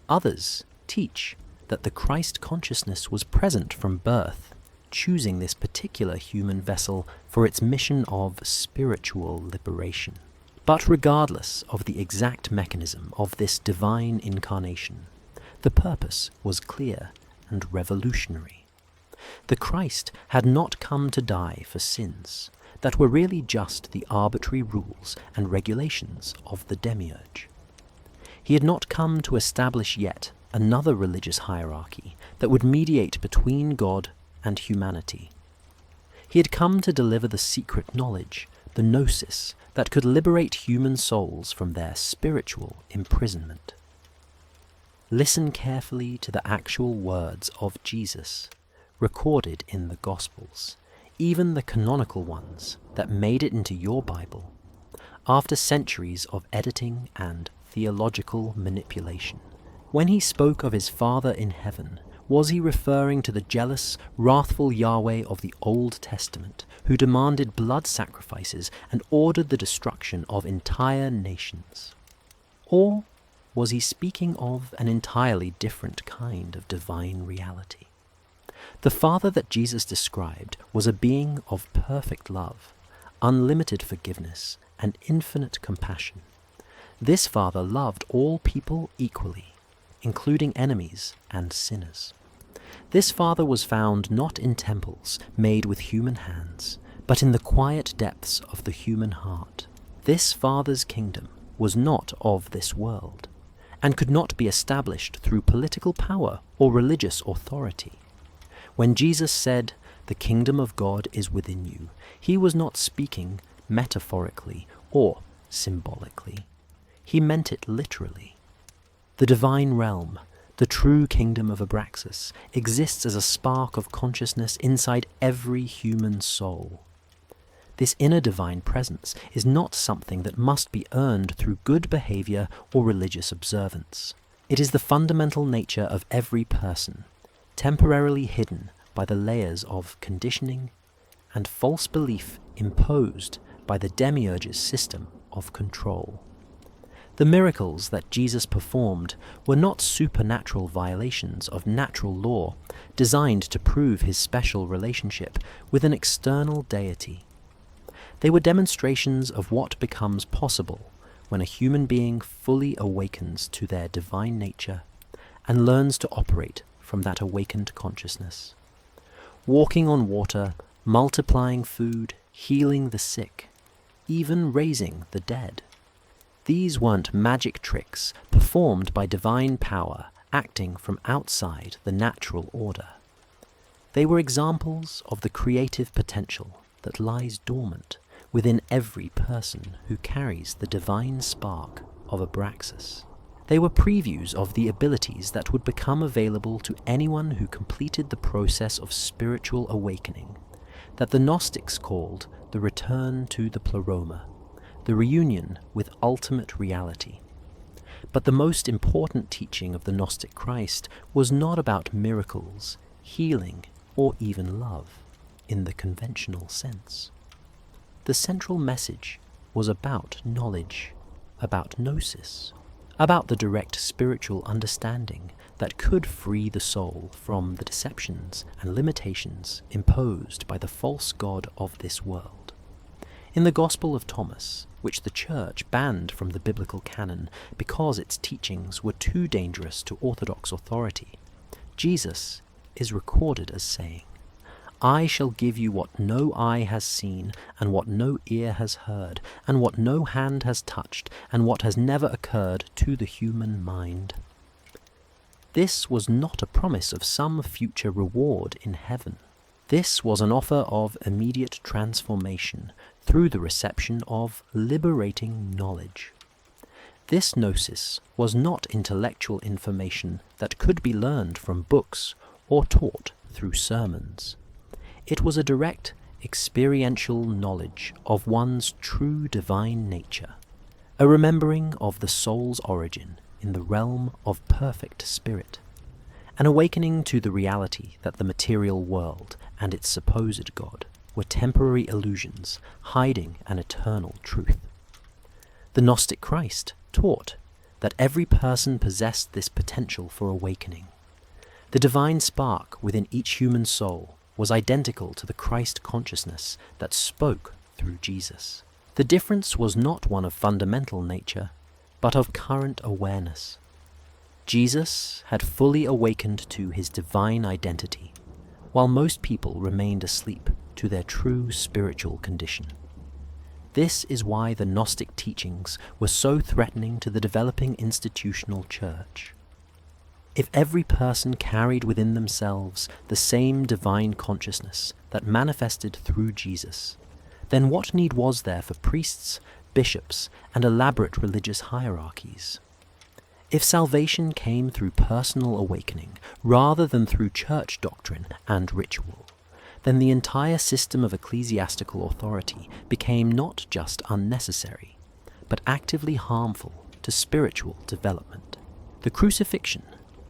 Others teach that the Christ consciousness was present from birth, choosing this particular human vessel for its mission of spiritual liberation. But regardless of the exact mechanism of this divine incarnation, the purpose was clear and revolutionary. The Christ had not come to die for sins that were really just the arbitrary rules and regulations of the Demiurge. He had not come to establish yet another religious hierarchy that would mediate between God and humanity. He had come to deliver the secret knowledge, the gnosis, that could liberate human souls from their spiritual imprisonment. Listen carefully to the actual words of Jesus, recorded in the Gospels, even the canonical ones that made it into your Bible, after centuries of editing and theological manipulation. When he spoke of his Father in heaven, was he referring to the jealous, wrathful Yahweh of the Old Testament, who demanded blood sacrifices and ordered the destruction of entire nations? Or was he speaking of an entirely different kind of divine reality? The Father that Jesus described was a being of perfect love, unlimited forgiveness, and infinite compassion. This Father loved all people equally, including enemies and sinners. This Father was found not in temples made with human hands, but in the quiet depths of the human heart. This Father's kingdom was not of this world, and could not be established through political power or religious authority. When Jesus said, "The kingdom of God is within you," he was not speaking metaphorically or symbolically. He meant it literally. The divine realm, the true kingdom of Abraxas, exists as a spark of consciousness inside every human soul. This inner divine presence is not something that must be earned through good behavior or religious observance. It is the fundamental nature of every person, temporarily hidden by the layers of conditioning and false belief imposed by the Demiurge's system of control. The miracles that Jesus performed were not supernatural violations of natural law designed to prove his special relationship with an external deity. They were demonstrations of what becomes possible when a human being fully awakens to their divine nature and learns to operate from that awakened consciousness. Walking on water, multiplying food, healing the sick, even raising the dead. These weren't magic tricks performed by divine power acting from outside the natural order. They were examples of the creative potential that lies dormant within every person who carries the divine spark of Abraxas. They were previews of the abilities that would become available to anyone who completed the process of spiritual awakening that the Gnostics called the return to the pleroma, the reunion with ultimate reality. But the most important teaching of the Gnostic Christ was not about miracles, healing, or even love, in the conventional sense. The central message was about knowledge, about gnosis, about the direct spiritual understanding that could free the soul from the deceptions and limitations imposed by the false god of this world. In the Gospel of Thomas, which the Church banned from the biblical canon because its teachings were too dangerous to orthodox authority, Jesus is recorded as saying, "I shall give you what no eye has seen, and what no ear has heard, and what no hand has touched, and what has never occurred to the human mind." This was not a promise of some future reward in heaven. This was an offer of immediate transformation through the reception of liberating knowledge. This gnosis was not intellectual information that could be learned from books or taught through sermons. It was a direct, experiential knowledge of one's true divine nature, a remembering of the soul's origin in the realm of perfect spirit, an awakening to the reality that the material world and its supposed God were temporary illusions hiding an eternal truth. The Gnostic Christ taught that every person possessed this potential for awakening. The divine spark within each human soul was identical to the Christ consciousness that spoke through Jesus. The difference was not one of fundamental nature, but of current awareness. Jesus had fully awakened to his divine identity, while most people remained asleep to their true spiritual condition. This is why the Gnostic teachings were so threatening to the developing institutional church. If every person carried within themselves the same divine consciousness that manifested through Jesus, then what need was there for priests, bishops, and elaborate religious hierarchies? If salvation came through personal awakening rather than through church doctrine and ritual, then the entire system of ecclesiastical authority became not just unnecessary, but actively harmful to spiritual development. The crucifixion,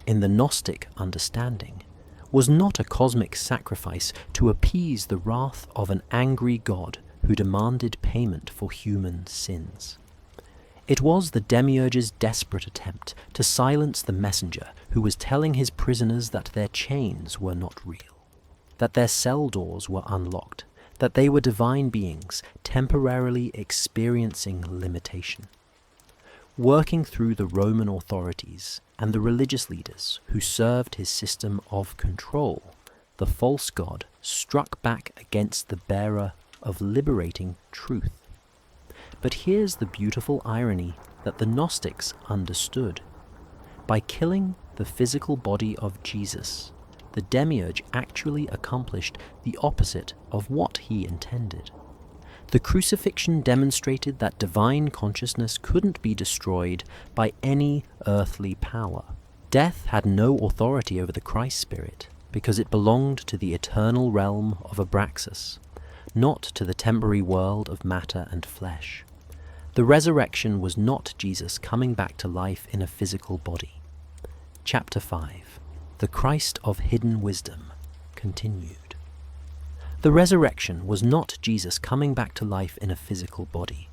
in the Gnostic understanding, was not a cosmic sacrifice to appease the wrath of an angry God who demanded payment for human sins. It was the Demiurge's desperate attempt to silence the messenger who was telling his prisoners that their chains were not real, that their cell doors were unlocked, that they were divine beings temporarily experiencing limitation. Working through the Roman authorities and the religious leaders who served his system of control, the false god struck back against the bearer of liberating truth. But here's the beautiful irony that the Gnostics understood. By killing the physical body of Jesus, the Demiurge actually accomplished the opposite of what he intended. The crucifixion demonstrated that divine consciousness couldn't be destroyed by any earthly power. Death had no authority over the Christ spirit because it belonged to the eternal realm of Abraxas, not to the temporary world of matter and flesh. The resurrection was not Jesus coming back to life in a physical body. Chapter 5. The Christ of Hidden Wisdom continued. The resurrection was not Jesus coming back to life in a physical body.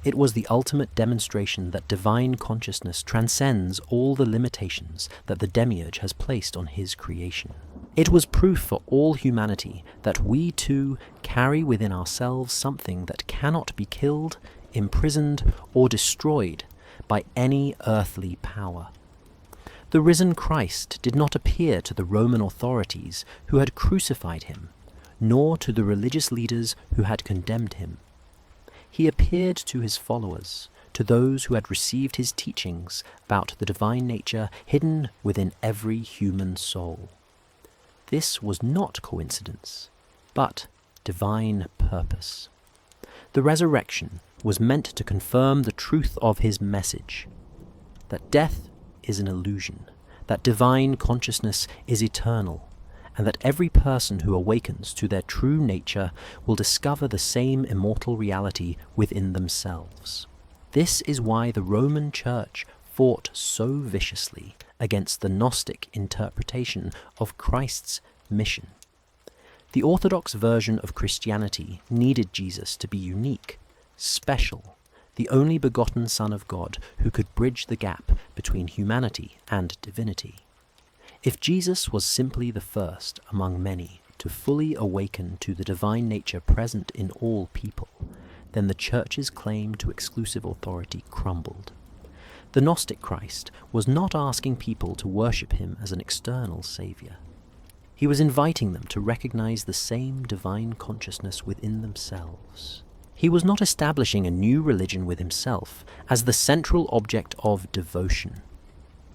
It was the ultimate demonstration that divine consciousness transcends all the limitations that the Demiurge has placed on his creation. It was proof for all humanity that we too carry within ourselves something that cannot be killed, imprisoned, or destroyed by any earthly power. The risen Christ did not appear to the Roman authorities who had crucified him, nor to the religious leaders who had condemned him. He appeared to his followers, to those who had received his teachings about the divine nature hidden within every human soul. This was not coincidence, but divine purpose. The resurrection was meant to confirm the truth of his message, that death is an illusion, that divine consciousness is eternal, and that every person who awakens to their true nature will discover the same immortal reality within themselves. This is why the Roman Church fought so viciously against the Gnostic interpretation of Christ's mission. The Orthodox version of Christianity needed Jesus to be unique, special, the only begotten Son of God who could bridge the gap between humanity and divinity. If Jesus was simply the first among many to fully awaken to the divine nature present in all people, then the Church's claim to exclusive authority crumbled. The Gnostic Christ was not asking people to worship him as an external savior. He was inviting them to recognize the same divine consciousness within themselves. He was not establishing a new religion with himself as the central object of devotion.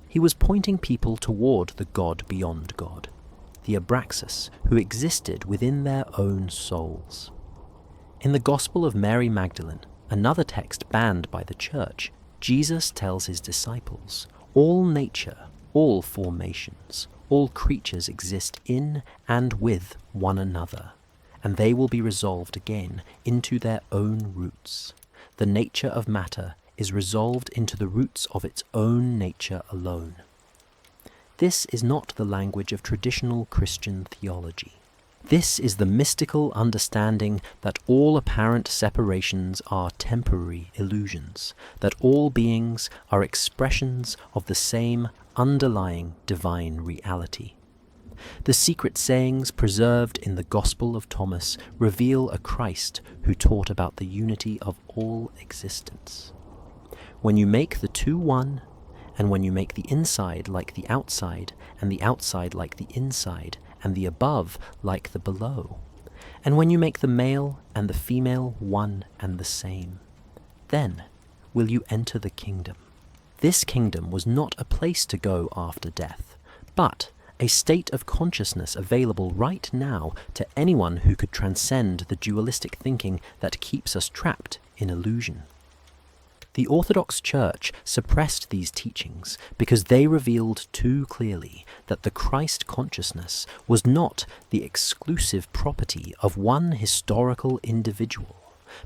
He was pointing people toward the God beyond God, the Abraxas, who existed within their own souls. In the Gospel of Mary Magdalene, another text banned by the Church, Jesus tells his disciples, all nature, all formations, all creatures exist in and with one another, and they will be resolved again into their own roots. The nature of matter is resolved into the roots of its own nature alone. This is not the language of traditional Christian theology. This is the mystical understanding that all apparent separations are temporary illusions, that all beings are expressions of the same underlying divine reality. The secret sayings preserved in the Gospel of Thomas reveal a Christ who taught about the unity of all existence. When you make the two one, and when you make the inside like the outside, and the outside like the inside, and the above like the below, and when you make the male and the female one and the same, then will you enter the kingdom. This kingdom was not a place to go after death, but a state of consciousness available right now to anyone who could transcend the dualistic thinking that keeps us trapped in illusion. The Orthodox Church suppressed these teachings because they revealed too clearly that the Christ consciousness was not the exclusive property of one historical individual,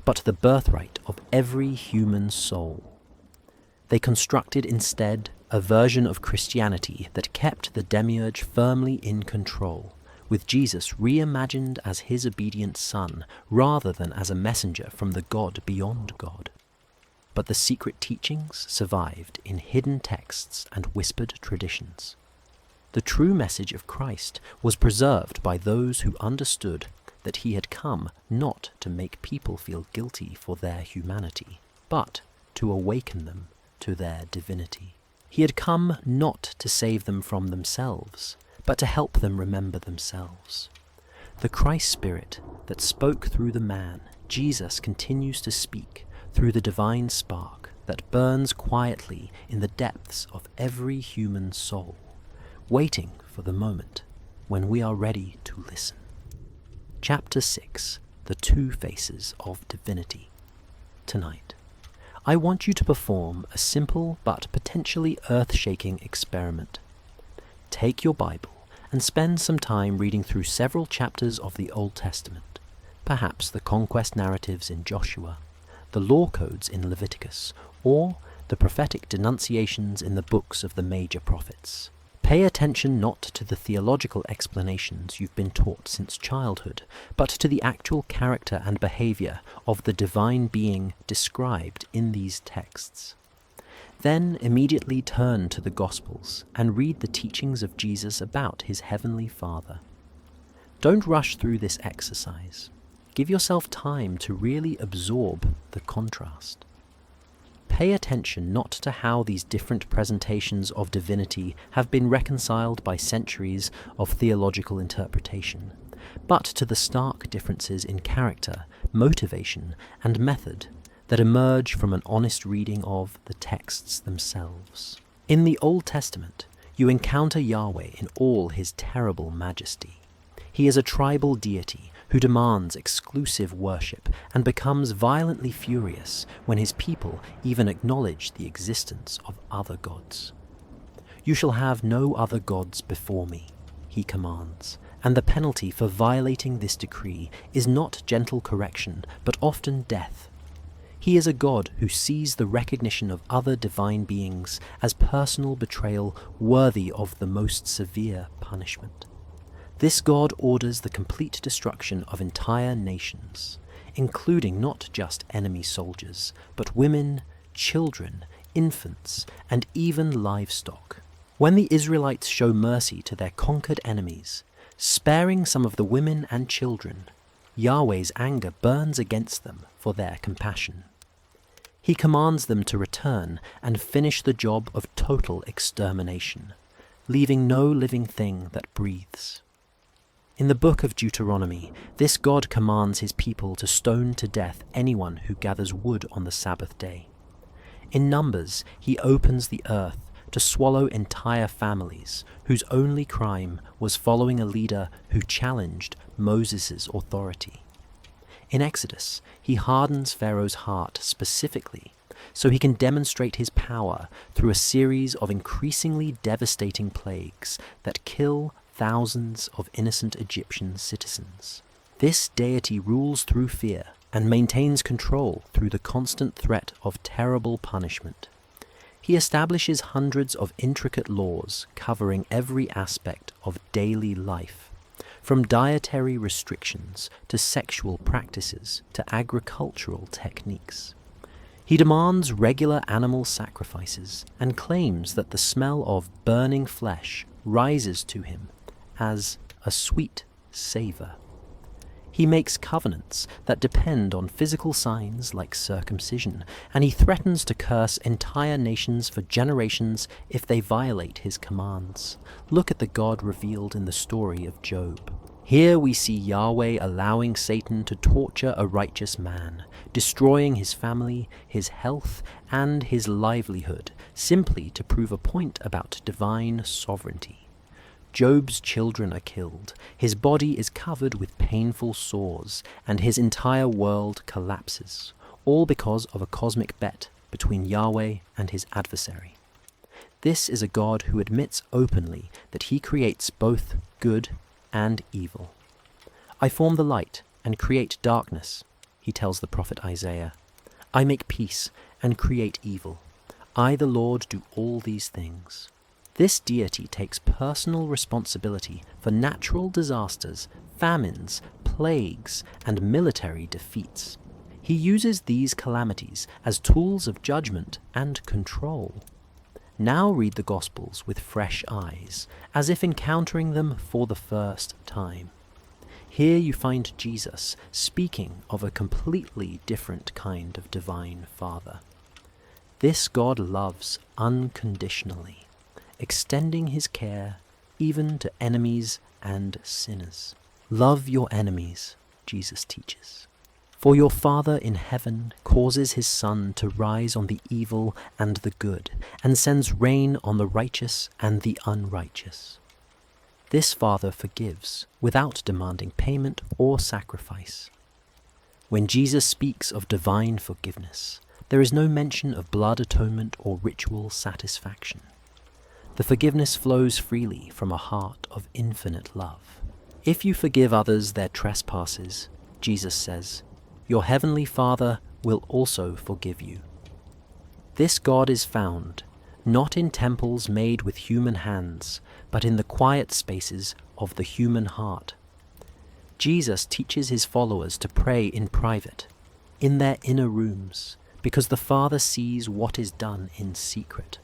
but the birthright of every human soul. They constructed instead a version of Christianity that kept the Demiurge firmly in control, with Jesus reimagined as his obedient son rather than as a messenger from the God beyond God. But the secret teachings survived in hidden texts and whispered traditions. The true message of Christ was preserved by those who understood that he had come not to make people feel guilty for their humanity, but to awaken them to their divinity. He had come not to save them from themselves, but to help them remember themselves. The Christ Spirit that spoke through the man, Jesus continues to speak through the divine spark that burns quietly in the depths of every human soul, waiting for the moment when we are ready to listen. Chapter 6, The Two Faces of Divinity. Tonight, I want you to perform a simple but potentially earth-shaking experiment. Take your Bible and spend some time reading through several chapters of the Old Testament, perhaps the conquest narratives in Joshua, the law codes in Leviticus, or the prophetic denunciations in the books of the major prophets. Pay attention not to the theological explanations you've been taught since childhood, but to the actual character and behavior of the divine being described in these texts. Then immediately turn to the Gospels and read the teachings of Jesus about his heavenly Father. Don't rush through this exercise. Give yourself time to really absorb the contrast. pay attention not to how these different presentations of divinity have been reconciled by centuries of theological interpretation, but to the stark differences in character, motivation, and method that emerge from an honest reading of the texts themselves. In the Old Testament, you encounter Yahweh in all his terrible majesty. He is a tribal deity who demands exclusive worship and becomes violently furious when his people even acknowledge the existence of other gods. "You shall have no other gods before me," he commands, and the penalty for violating this decree is not gentle correction, but often death. He is a God who sees the recognition of other divine beings as personal betrayal worthy of the most severe punishment. This God orders the complete destruction of entire nations, including not just enemy soldiers, but women, children, infants, and even livestock. When the Israelites show mercy to their conquered enemies, sparing some of the women and children, Yahweh's anger burns against them for their compassion. He commands them to return and finish the job of total extermination, leaving no living thing that breathes. In the book of Deuteronomy, this God commands his people to stone to death anyone who gathers wood on the Sabbath day. In Numbers, he opens the earth to swallow entire families whose only crime was following a leader who challenged Moses' authority. In Exodus, he hardens Pharaoh's heart specifically so he can demonstrate his power through a series of increasingly devastating plagues that kill thousands of innocent Egyptian citizens. This deity rules through fear and maintains control through the constant threat of terrible punishment. He establishes hundreds of intricate laws covering every aspect of daily life, from dietary restrictions to sexual practices to agricultural techniques. He demands regular animal sacrifices and claims that the smell of burning flesh rises to him as a sweet savor. He makes covenants that depend on physical signs like circumcision, and he threatens to curse entire nations for generations if they violate his commands. Look at the God revealed in the story of Job. Here we see Yahweh allowing Satan to torture a righteous man, destroying his family, his health, and his livelihood, simply to prove a point about divine sovereignty. Job's children are killed, his body is covered with painful sores, and his entire world collapses, all because of a cosmic bet between Yahweh and his adversary. This is a God who admits openly that he creates both good and evil. "I form the light and create darkness," he tells the prophet Isaiah. "I make peace and create evil. I, the Lord, do all these things." This deity takes personal responsibility for natural disasters, famines, plagues, and military defeats. He uses these calamities as tools of judgment and control. Now read the Gospels with fresh eyes, as if encountering them for the first time. Here you find Jesus speaking of a completely different kind of divine Father. This God loves unconditionally, extending his care even to enemies and sinners. "Love your enemies," Jesus teaches. "For your Father in heaven causes his sun to rise on the evil and the good, and sends rain on the righteous and the unrighteous." This Father forgives without demanding payment or sacrifice. When Jesus speaks of divine forgiveness, there is no mention of blood atonement or ritual satisfaction. The forgiveness flows freely from a heart of infinite love. "If you forgive others their trespasses," Jesus says, "your heavenly Father will also forgive you." This God is found not in temples made with human hands, but in the quiet spaces of the human heart. Jesus teaches his followers to pray in private, in their inner rooms, because the Father sees what is done in secret.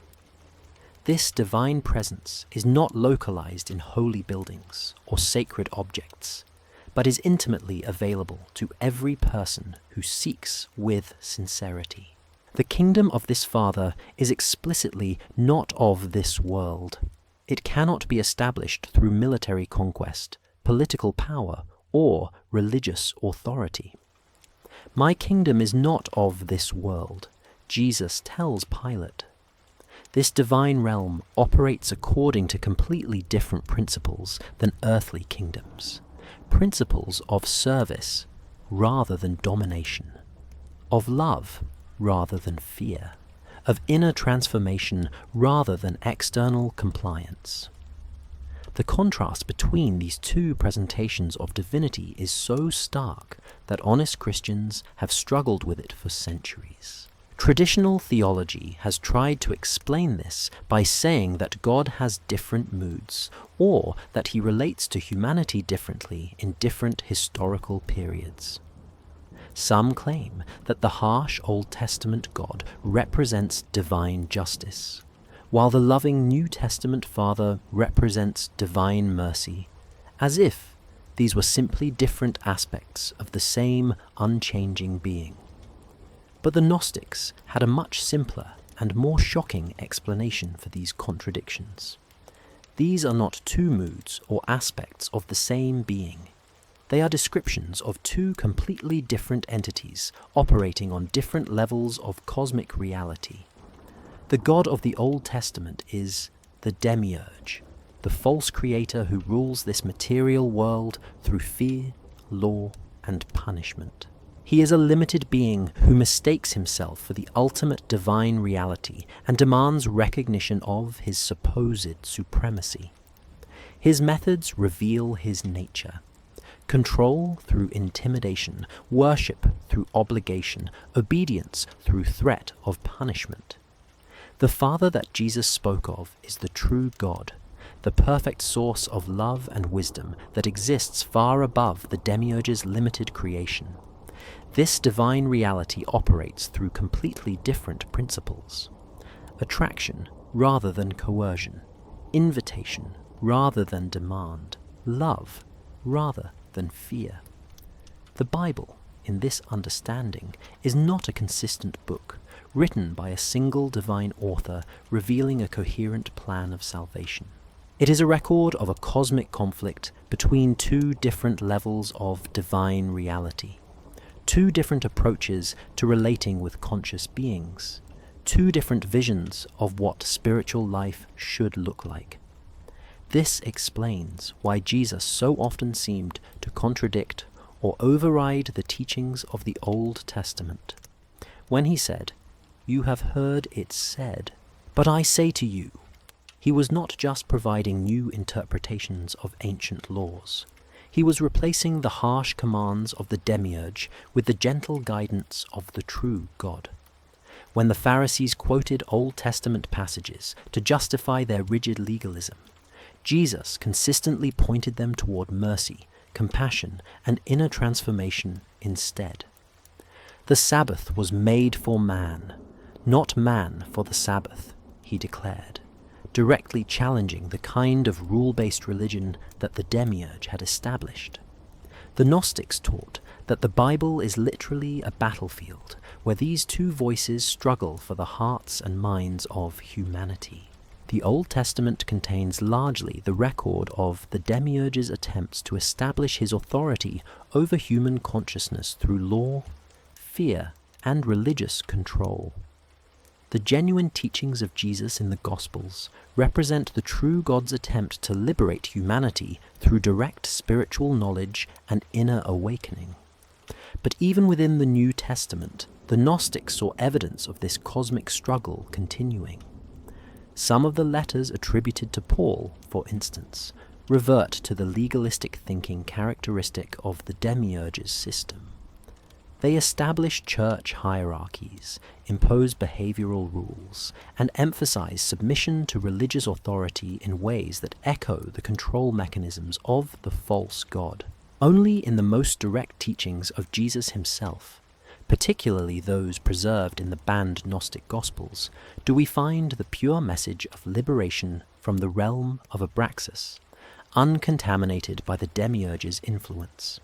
This divine presence is not localized in holy buildings or sacred objects, but is intimately available to every person who seeks with sincerity. The kingdom of this Father is explicitly not of this world. It cannot be established through military conquest, political power, or religious authority. My kingdom is not of this world, Jesus tells Pilate. This divine realm operates according to completely different principles than earthly kingdoms. Principles of service rather than domination, of love rather than fear, of inner transformation rather than external compliance. The contrast between these two presentations of divinity is so stark that honest Christians have struggled with it for centuries. Traditional theology has tried to explain this by saying that God has different moods, or that he relates to humanity differently in different historical periods. Some claim that the harsh Old Testament God represents divine justice, while the loving New Testament Father represents divine mercy, as if these were simply different aspects of the same unchanging being. But the Gnostics had a much simpler and more shocking explanation for these contradictions. These are not two moods or aspects of the same being. They are descriptions of two completely different entities operating on different levels of cosmic reality. The God of the Old Testament is the Demiurge, the false creator who rules this material world through fear, law, and punishment. He is a limited being who mistakes himself for the ultimate divine reality and demands recognition of his supposed supremacy. His methods reveal his nature. Control through intimidation, worship through obligation, obedience through threat of punishment. The Father that Jesus spoke of is the true God, the perfect source of love and wisdom that exists far above the Demiurge's limited creation. This divine reality operates through completely different principles. Attraction rather than coercion, invitation rather than demand, love rather than fear. The Bible, in this understanding, is not a consistent book, written by a single divine author revealing a coherent plan of salvation. It is a record of a cosmic conflict between two different levels of divine reality, two different approaches to relating with conscious beings, two different visions of what spiritual life should look like. This explains why Jesus so often seemed to contradict or override the teachings of the Old Testament. When he said, "You have heard it said, but I say to you," he was not just providing new interpretations of ancient laws. He was replacing the harsh commands of the Demiurge with the gentle guidance of the true God. When the Pharisees quoted Old Testament passages to justify their rigid legalism, Jesus consistently pointed them toward mercy, compassion, and inner transformation instead. The Sabbath was made for man, not man for the Sabbath, he declared, directly challenging the kind of rule-based religion that the Demiurge had established. The Gnostics taught that the Bible is literally a battlefield where these two voices struggle for the hearts and minds of humanity. The Old Testament contains largely the record of the Demiurge's attempts to establish his authority over human consciousness through law, fear, and religious control. The genuine teachings of Jesus in the Gospels represent the true God's attempt to liberate humanity through direct spiritual knowledge and inner awakening. But even within the New Testament, the Gnostics saw evidence of this cosmic struggle continuing. Some of the letters attributed to Paul, for instance, revert to the legalistic thinking characteristic of the Demiurge's system. They establish church hierarchies, impose behavioral rules, and emphasize submission to religious authority in ways that echo the control mechanisms of the false god. Only in the most direct teachings of Jesus himself, particularly those preserved in the banned Gnostic Gospels, do we find the pure message of liberation from the realm of Abraxas, uncontaminated by the Demiurge's influence.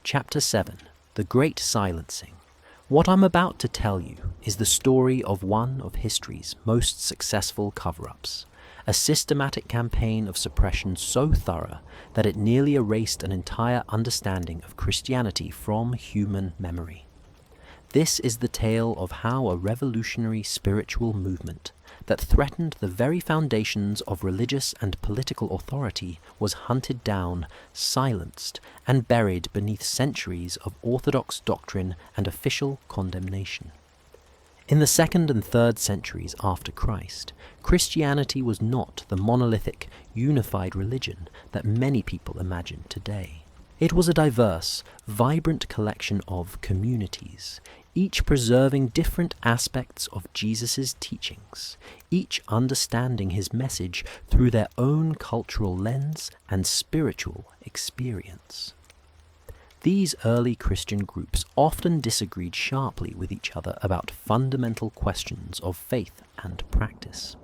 Chapter 7, The Great Silencing, What I'm about to tell you is the story of one of history's most successful cover-ups, a systematic campaign of suppression so thorough that it nearly erased an entire understanding of Christianity from human memory. This is the tale of how a revolutionary spiritual movement that threatened the very foundations of religious and political authority was hunted down, silenced, and buried beneath centuries of orthodox doctrine and official condemnation. In the 2nd and 3rd centuries after Christ, Christianity was not the monolithic, unified religion that many people imagine today. It was a diverse, vibrant collection of communities, each preserving different aspects of Jesus' teachings, each understanding his message through their own cultural lens and spiritual experience. These early Christian groups often disagreed sharply with each other about fundamental questions of faith and practice.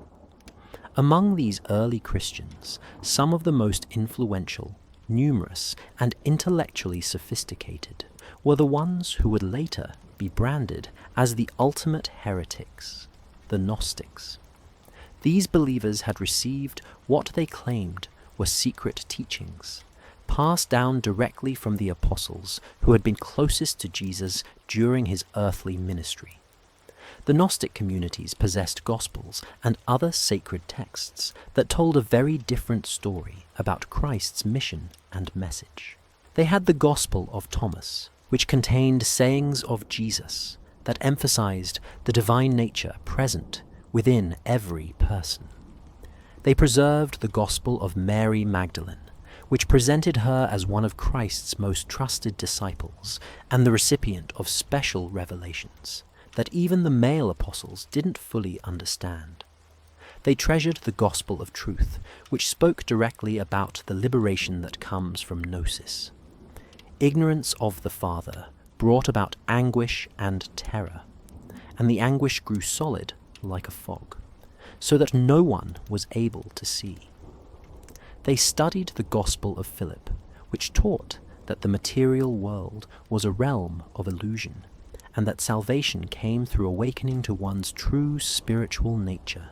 Among these early Christians, some of the most influential, numerous, and intellectually sophisticated were the ones who would later be branded as the ultimate heretics, the Gnostics. These believers had received what they claimed were secret teachings, passed down directly from the apostles who had been closest to Jesus during his earthly ministry. The Gnostic communities possessed Gospels and other sacred texts that told a very different story about Christ's mission and message. They had the Gospel of Thomas, which contained sayings of Jesus that emphasized the divine nature present within every person. They preserved the Gospel of Mary Magdalene, which presented her as one of Christ's most trusted disciples and the recipient of special revelations that even the male apostles didn't fully understand. They treasured the Gospel of Truth, which spoke directly about the liberation that comes from gnosis. Ignorance of the Father brought about anguish and terror, and the anguish grew solid like a fog, so that no one was able to see. They studied the Gospel of Philip, which taught that the material world was a realm of illusion, and that salvation came through awakening to one's true spiritual nature.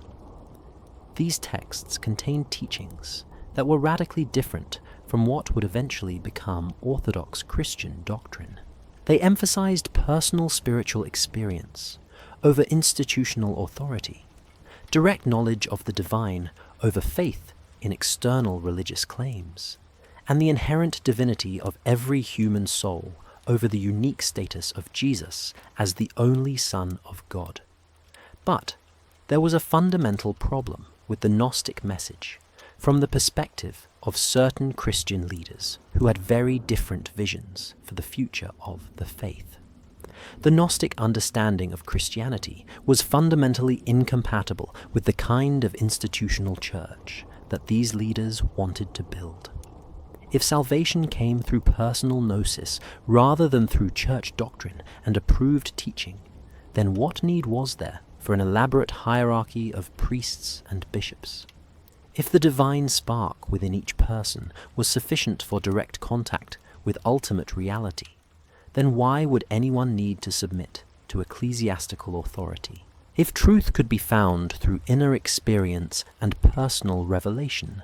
These texts contained teachings that were radically different from what would eventually become Orthodox Christian doctrine. They emphasized personal spiritual experience over institutional authority, direct knowledge of the divine over faith in external religious claims, and the inherent divinity of every human soul over the unique status of Jesus as the only Son of God. But there was a fundamental problem with the Gnostic message from the perspective of certain Christian leaders who had very different visions for the future of the faith. The Gnostic understanding of Christianity was fundamentally incompatible with the kind of institutional church that these leaders wanted to build. If salvation came through personal gnosis rather than through church doctrine and approved teaching, then what need was there for an elaborate hierarchy of priests and bishops? If the divine spark within each person was sufficient for direct contact with ultimate reality, then why would anyone need to submit to ecclesiastical authority? If truth could be found through inner experience and personal revelation,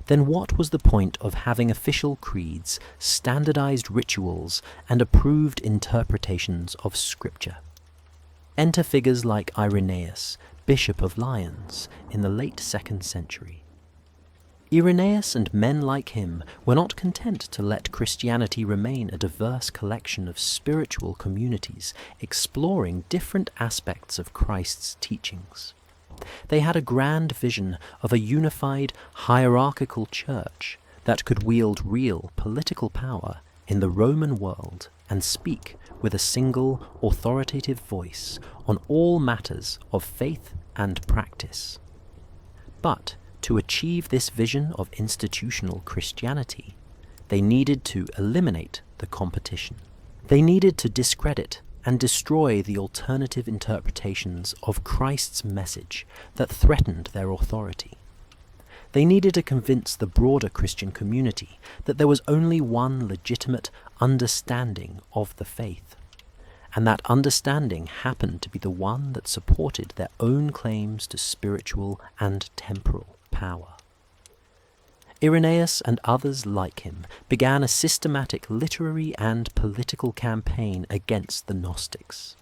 then what was the point of having official creeds, standardized rituals, and approved interpretations of Scripture? Enter figures like Irenaeus, Bishop of Lyons, in the late 2nd century. Irenaeus and men like him were not content to let Christianity remain a diverse collection of spiritual communities exploring different aspects of Christ's teachings. They had a grand vision of a unified, hierarchical church that could wield real political power in the Roman world and speak with a single, authoritative voice on all matters of faith and practice. But to achieve this vision of institutional Christianity, they needed to eliminate the competition. They needed to discredit and destroy the alternative interpretations of Christ's message that threatened their authority. They needed to convince the broader Christian community that there was only one legitimate understanding of the faith, and that understanding happened to be the one that supported their own claims to spiritual and temporal power. Irenaeus and others like him began a systematic literary and political campaign against the Gnostics.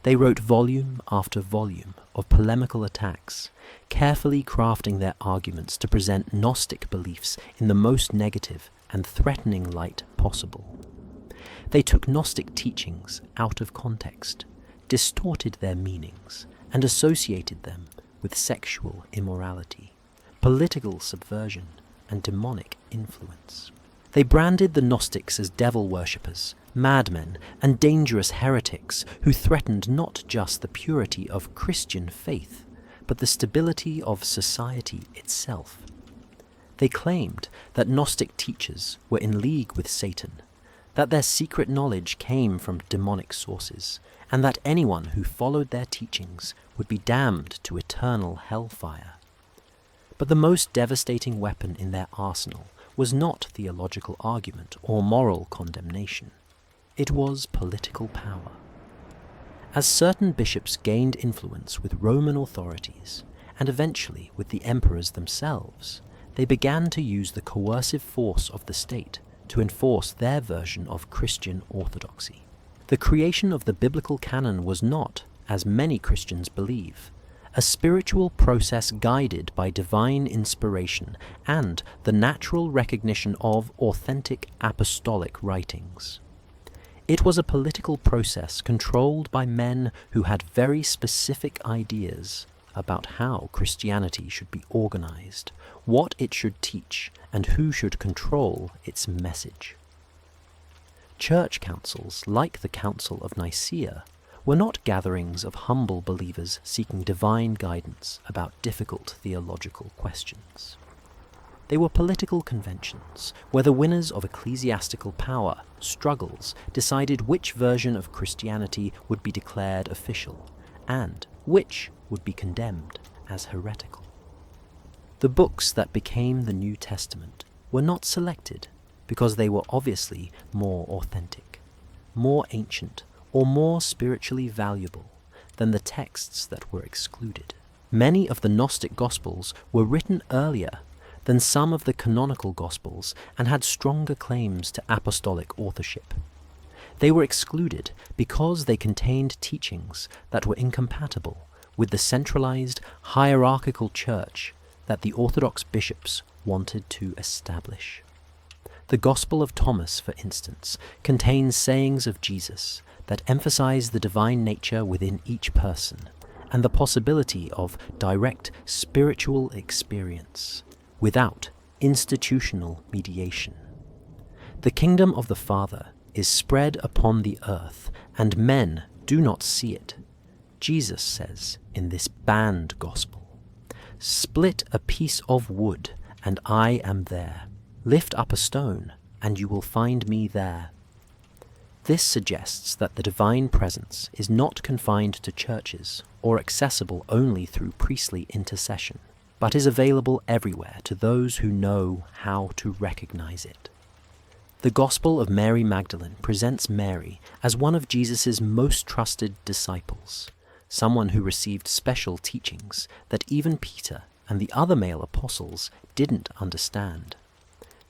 They wrote volume after volume of polemical attacks, carefully crafting their arguments to present Gnostic beliefs in the most negative and threatening light possible. They took Gnostic teachings out of context, distorted their meanings, and associated them with sexual immorality, political subversion, and demonic influence. They branded the Gnostics as devil worshippers, madmen, and dangerous heretics who threatened not just the purity of Christian faith, but the stability of society itself. They claimed that Gnostic teachers were in league with Satan, that their secret knowledge came from demonic sources, and that anyone who followed their teachings would be damned to eternal hellfire. But the most devastating weapon in their arsenal was not theological argument or moral condemnation. It was political power. As certain bishops gained influence with Roman authorities, and eventually with the emperors themselves, they began to use the coercive force of the state to enforce their version of Christian orthodoxy. The creation of the biblical canon was not, as many Christians believe, a spiritual process guided by divine inspiration and the natural recognition of authentic apostolic writings. It was a political process controlled by men who had very specific ideas about how Christianity should be organized, what it should teach, and who should control its message. Church councils, like the Council of Nicaea, were not gatherings of humble believers seeking divine guidance about difficult theological questions. They were political conventions where the winners of ecclesiastical power struggles decided which version of Christianity would be declared official and which would be condemned as heretical. The books that became the New Testament were not selected because they were obviously more authentic, more ancient, or more spiritually valuable than the texts that were excluded. Many of the Gnostic Gospels were written earlier than some of the canonical Gospels and had stronger claims to apostolic authorship. They were excluded because they contained teachings that were incompatible with the centralized, hierarchical church that the Orthodox bishops wanted to establish. The Gospel of Thomas, for instance, contains sayings of Jesus that emphasize the divine nature within each person and the possibility of direct spiritual experience without institutional mediation. The kingdom of the Father is spread upon the earth, and men do not see it. Jesus says in this banned gospel, "Split a piece of wood, and I am there. Lift up a stone, and you will find me there." This suggests that the divine presence is not confined to churches or accessible only through priestly intercession, but is available everywhere to those who know how to recognize it. The Gospel of Mary Magdalene presents Mary as one of Jesus' most trusted disciples, someone who received special teachings that even Peter and the other male apostles didn't understand.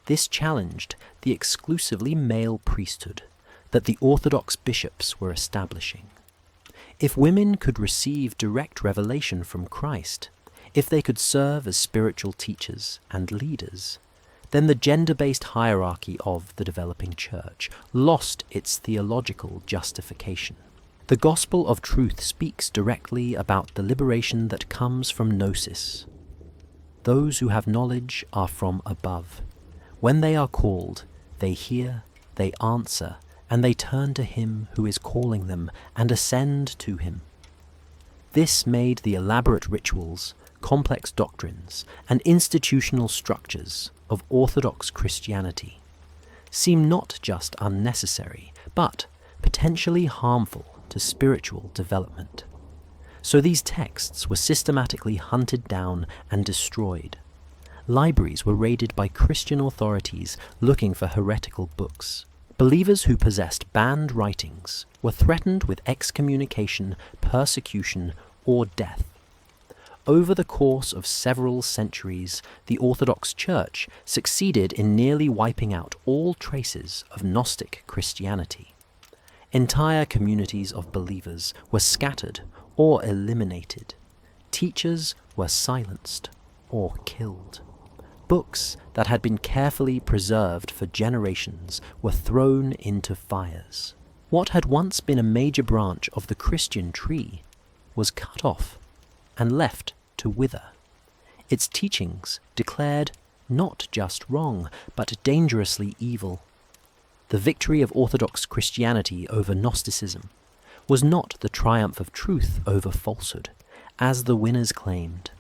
This challenged the exclusively male priesthood that the Orthodox bishops were establishing. If women could receive direct revelation from Christ, if they could serve as spiritual teachers and leaders, then the gender-based hierarchy of the developing church lost its theological justification. The gospel of truth speaks directly about the liberation that comes from gnosis. Those who have knowledge are from above. When they are called, they hear, they answer, and they turn to him who is calling them and ascend to him. This made the elaborate rituals, complex doctrines, and institutional structures of Orthodox Christianity seem not just unnecessary, but potentially harmful to spiritual development. So these texts were systematically hunted down and destroyed. Libraries were raided by Christian authorities looking for heretical books. Believers who possessed banned writings were threatened with excommunication, persecution, or death. Over the course of several centuries, the Orthodox Church succeeded in nearly wiping out all traces of Gnostic Christianity. Entire communities of believers were scattered or eliminated. Teachers were silenced or killed. Books that had been carefully preserved for generations were thrown into fires. What had once been a major branch of the Christian tree was cut off and left to wither. Its teachings declared not just wrong, but dangerously evil. The victory of Orthodox Christianity over Gnosticism was not the triumph of truth over falsehood, as the winners claimed.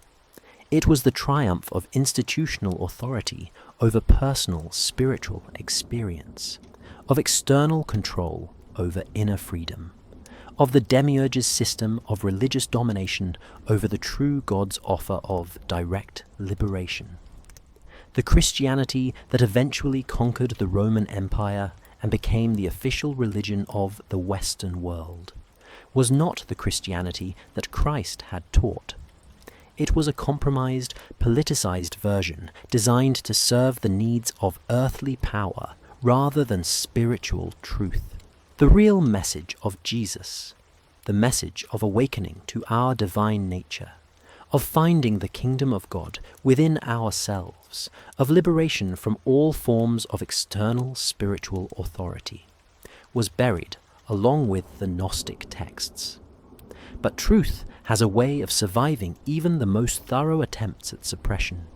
It was the triumph of institutional authority over personal spiritual experience, of external control over inner freedom, of the Demiurge's system of religious domination over the true God's offer of direct liberation. The Christianity that eventually conquered the Roman Empire and became the official religion of the Western world was not the Christianity that Christ had taught. It was a compromised, politicized version designed to serve the needs of earthly power rather than spiritual truth. The real message of Jesus, the message of awakening to our divine nature, of finding the kingdom of God within ourselves, of liberation from all forms of external spiritual authority, was buried along with the Gnostic texts. But truth has a way of surviving even the most thorough attempts at suppression.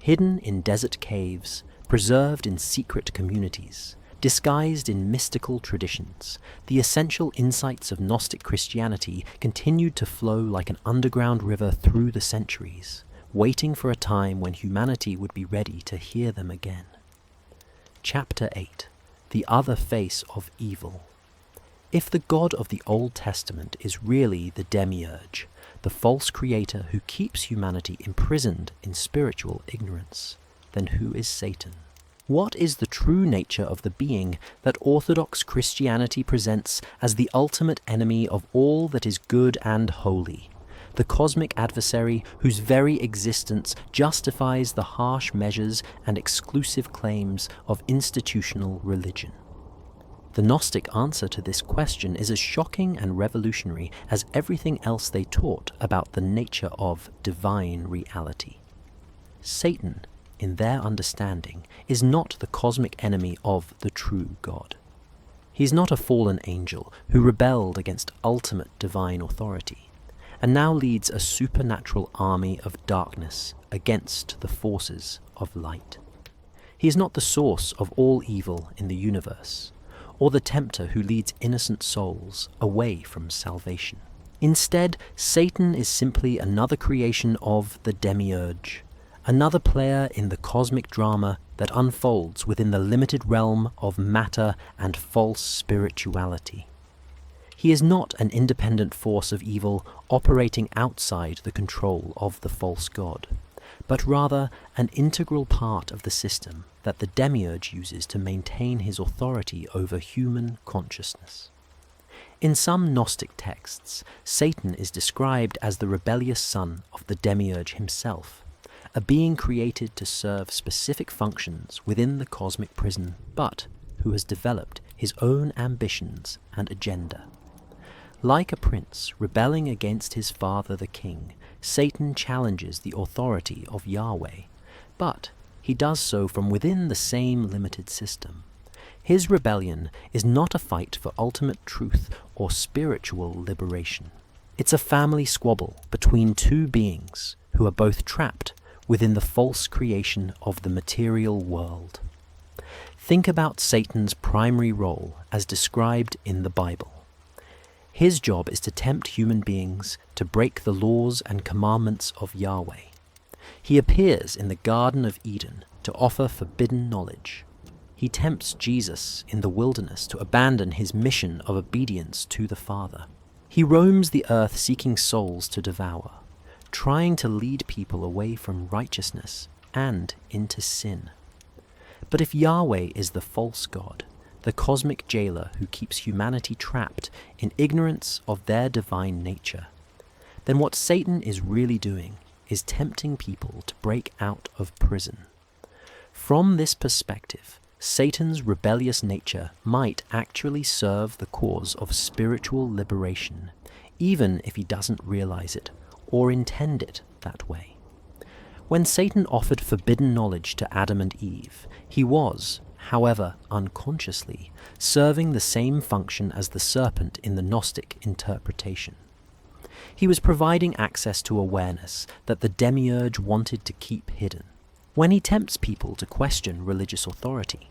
Hidden in desert caves, preserved in secret communities, disguised in mystical traditions, the essential insights of Gnostic Christianity continued to flow like an underground river through the centuries, waiting for a time when humanity would be ready to hear them again. Chapter 8. The Other Face of Evil. If the God of the Old Testament is really the Demiurge, the false creator who keeps humanity imprisoned in spiritual ignorance, then who is Satan? What is the true nature of the being that Orthodox Christianity presents as the ultimate enemy of all that is good and holy, the cosmic adversary whose very existence justifies the harsh measures and exclusive claims of institutional religion? The Gnostic answer to this question is as shocking and revolutionary as everything else they taught about the nature of divine reality. Satan, in their understanding, is not the cosmic enemy of the true God. He is not a fallen angel who rebelled against ultimate divine authority, and now leads a supernatural army of darkness against the forces of light. He is not the source of all evil in the universe, or the tempter who leads innocent souls away from salvation. Instead, Satan is simply another creation of the Demiurge, another player in the cosmic drama that unfolds within the limited realm of matter and false spirituality. He is not an independent force of evil operating outside the control of the false god, but rather an integral part of the system that the Demiurge uses to maintain his authority over human consciousness. In some Gnostic texts, Satan is described as the rebellious son of the Demiurge himself, a being created to serve specific functions within the cosmic prison, but who has developed his own ambitions and agenda. Like a prince rebelling against his father the king, Satan challenges the authority of Yahweh, but he does so from within the same limited system. His rebellion is not a fight for ultimate truth or spiritual liberation. It's a family squabble between two beings who are both trapped within the false creation of the material world. Think about Satan's primary role as described in the Bible. His job is to tempt human beings to break the laws and commandments of Yahweh. He appears in the Garden of Eden to offer forbidden knowledge. He tempts Jesus in the wilderness to abandon his mission of obedience to the Father. He roams the earth seeking souls to devour, trying to lead people away from righteousness and into sin. But if Yahweh is the false god, the cosmic jailer who keeps humanity trapped in ignorance of their divine nature, then what Satan is really doing is tempting people to break out of prison. From this perspective, Satan's rebellious nature might actually serve the cause of spiritual liberation, even if he doesn't realize it or intend it that way. When Satan offered forbidden knowledge to Adam and Eve, he was, however unconsciously, serving the same function as the serpent in the Gnostic interpretation. He was providing access to awareness that the Demiurge wanted to keep hidden. When he tempts people to question religious authority,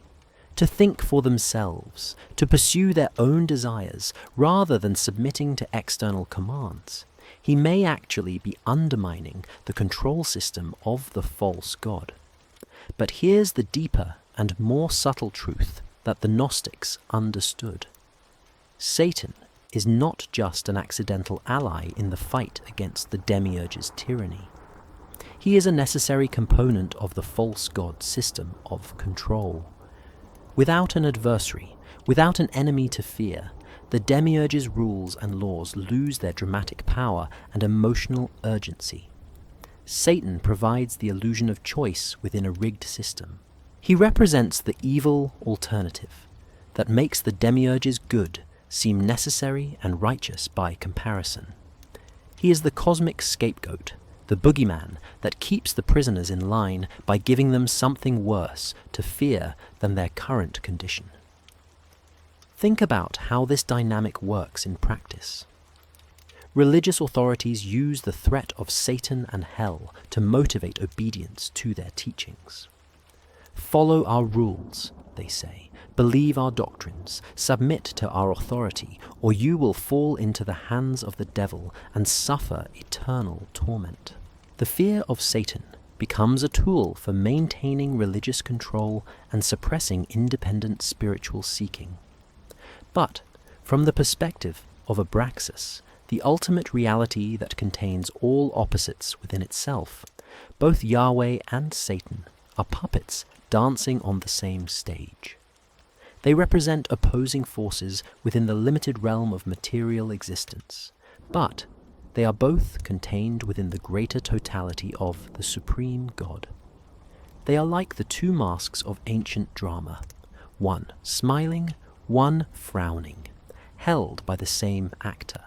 to think for themselves, to pursue their own desires rather than submitting to external commands, he may actually be undermining the control system of the false god. But here's the deeper and more subtle truth that the Gnostics understood. Satan is not just an accidental ally in the fight against the Demiurge's tyranny. He is a necessary component of the false god system of control. Without an adversary, without an enemy to fear, the Demiurge's rules and laws lose their dramatic power and emotional urgency. Satan provides the illusion of choice within a rigged system. He represents the evil alternative that makes the Demiurge's good seem necessary and righteous by comparison. He is the cosmic scapegoat, the boogeyman that keeps the prisoners in line by giving them something worse to fear than their current condition. Think about how this dynamic works in practice. Religious authorities use the threat of Satan and hell to motivate obedience to their teachings. Follow our rules, they say. Believe our doctrines, submit to our authority, or you will fall into the hands of the devil and suffer eternal torment. The fear of Satan becomes a tool for maintaining religious control and suppressing independent spiritual seeking. But, from the perspective of Abraxas, the ultimate reality that contains all opposites within itself, both Yahweh and Satan are puppets dancing on the same stage. They represent opposing forces within the limited realm of material existence, but they are both contained within the greater totality of the Supreme God. They are like the two masks of ancient drama, one smiling, one frowning, held by the same actor.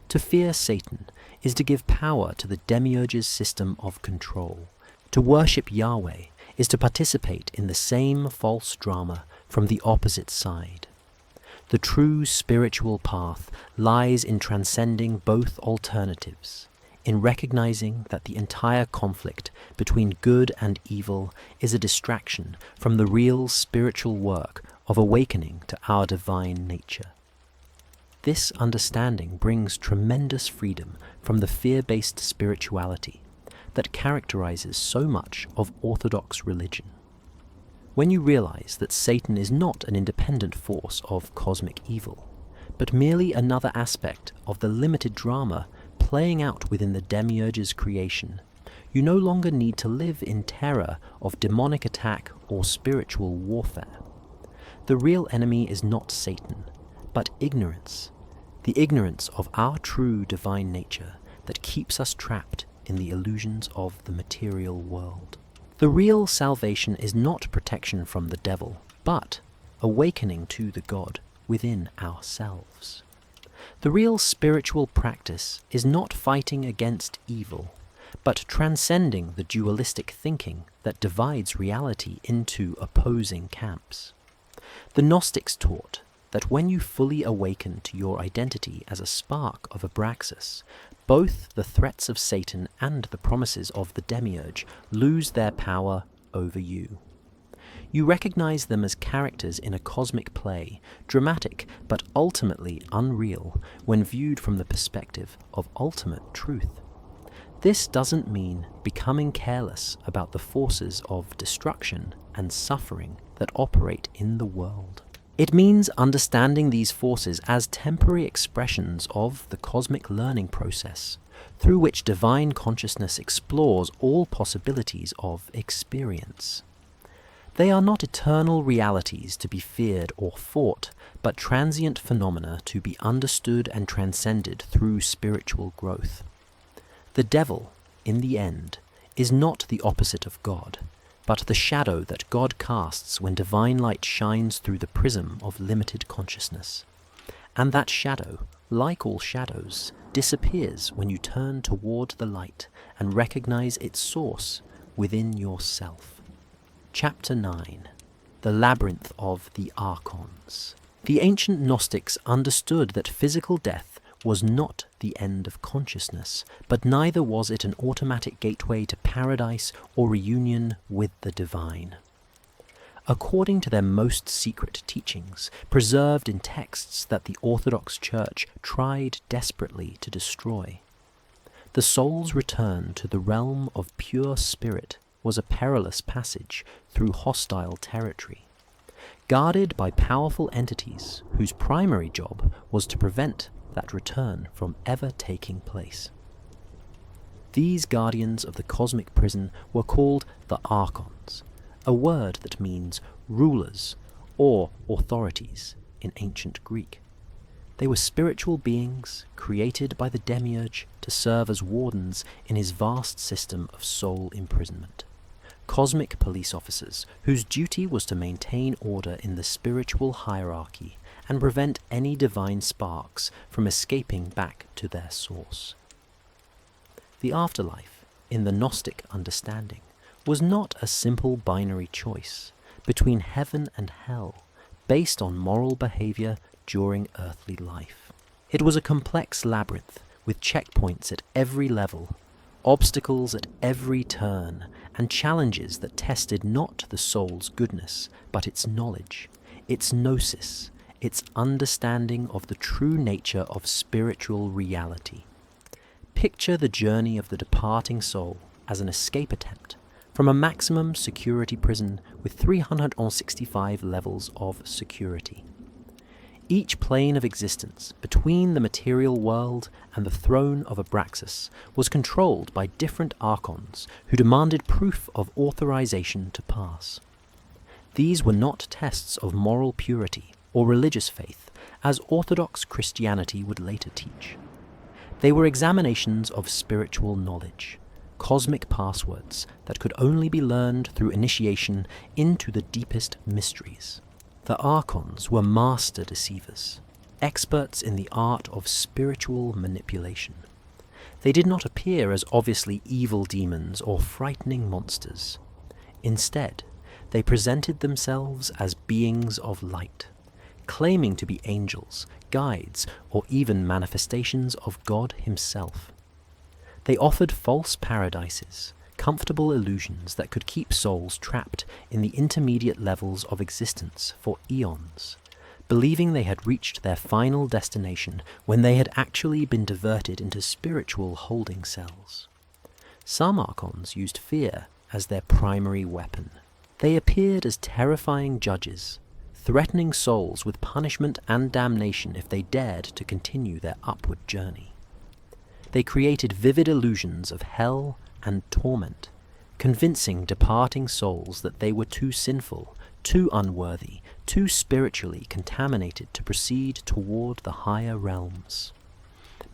To fear Satan is to give power to the Demiurge's system of control. To worship Yahweh is to participate in the same false drama from the opposite side. The true spiritual path lies in transcending both alternatives, in recognizing that the entire conflict between good and evil is a distraction from the real spiritual work of awakening to our divine nature. This understanding brings tremendous freedom from the fear-based spirituality that characterizes so much of Orthodox religion. When you realize that Satan is not an independent force of cosmic evil, but merely another aspect of the limited drama playing out within the Demiurge's creation, you no longer need to live in terror of demonic attack or spiritual warfare. The real enemy is not Satan, but ignorance, the ignorance of our true divine nature that keeps us trapped in the illusions of the material world. The real salvation is not protection from the devil, but awakening to the God within ourselves. The real spiritual practice is not fighting against evil, but transcending the dualistic thinking that divides reality into opposing camps. The Gnostics taught that when you fully awaken to your identity as a spark of Abraxas, both the threats of Satan and the promises of the Demiurge lose their power over you. You recognize them as characters in a cosmic play, dramatic but ultimately unreal when viewed from the perspective of ultimate truth. This doesn't mean becoming careless about the forces of destruction and suffering that operate in the world. It means understanding these forces as temporary expressions of the cosmic learning process, through which divine consciousness explores all possibilities of experience. They are not eternal realities to be feared or fought, but transient phenomena to be understood and transcended through spiritual growth. The devil, in the end, is not the opposite of God, but the shadow that God casts when divine light shines through the prism of limited consciousness. And that shadow, like all shadows, disappears when you turn toward the light and recognize its source within yourself. Chapter 9. The Labyrinth of the Archons. The ancient Gnostics understood that physical death was not the end of consciousness, but neither was it an automatic gateway to paradise or reunion with the divine. According to their most secret teachings, preserved in texts that the Orthodox Church tried desperately to destroy, the soul's return to the realm of pure spirit was a perilous passage through hostile territory, guarded by powerful entities whose primary job was to prevent that return from ever taking place. These guardians of the cosmic prison were called the Archons, a word that means rulers or authorities in ancient Greek. They were spiritual beings created by the Demiurge to serve as wardens in his vast system of soul imprisonment. Cosmic police officers whose duty was to maintain order in the spiritual hierarchy and prevent any divine sparks from escaping back to their source. The afterlife, in the Gnostic understanding, was not a simple binary choice between heaven and hell based on moral behavior during earthly life. It was a complex labyrinth with checkpoints at every level, obstacles at every turn, and challenges that tested not the soul's goodness, but its knowledge, its gnosis, its understanding of the true nature of spiritual reality. Picture the journey of the departing soul as an escape attempt from a maximum security prison with 365 levels of security. Each plane of existence between the material world and the throne of Abraxas was controlled by different archons who demanded proof of authorization to pass. These were not tests of moral purity or religious faith, as Orthodox Christianity would later teach. They were examinations of spiritual knowledge, cosmic passwords that could only be learned through initiation into the deepest mysteries. The Archons were master deceivers, experts in the art of spiritual manipulation. They did not appear as obviously evil demons or frightening monsters. Instead, they presented themselves as beings of light, claiming to be angels, guides, or even manifestations of God himself. They offered false paradises, comfortable illusions that could keep souls trapped in the intermediate levels of existence for eons, believing they had reached their final destination when they had actually been diverted into spiritual holding cells. Some archons used fear as their primary weapon. They appeared as terrifying judges, threatening souls with punishment and damnation if they dared to continue their upward journey. They created vivid illusions of hell and torment, convincing departing souls that they were too sinful, too unworthy, too spiritually contaminated to proceed toward the higher realms.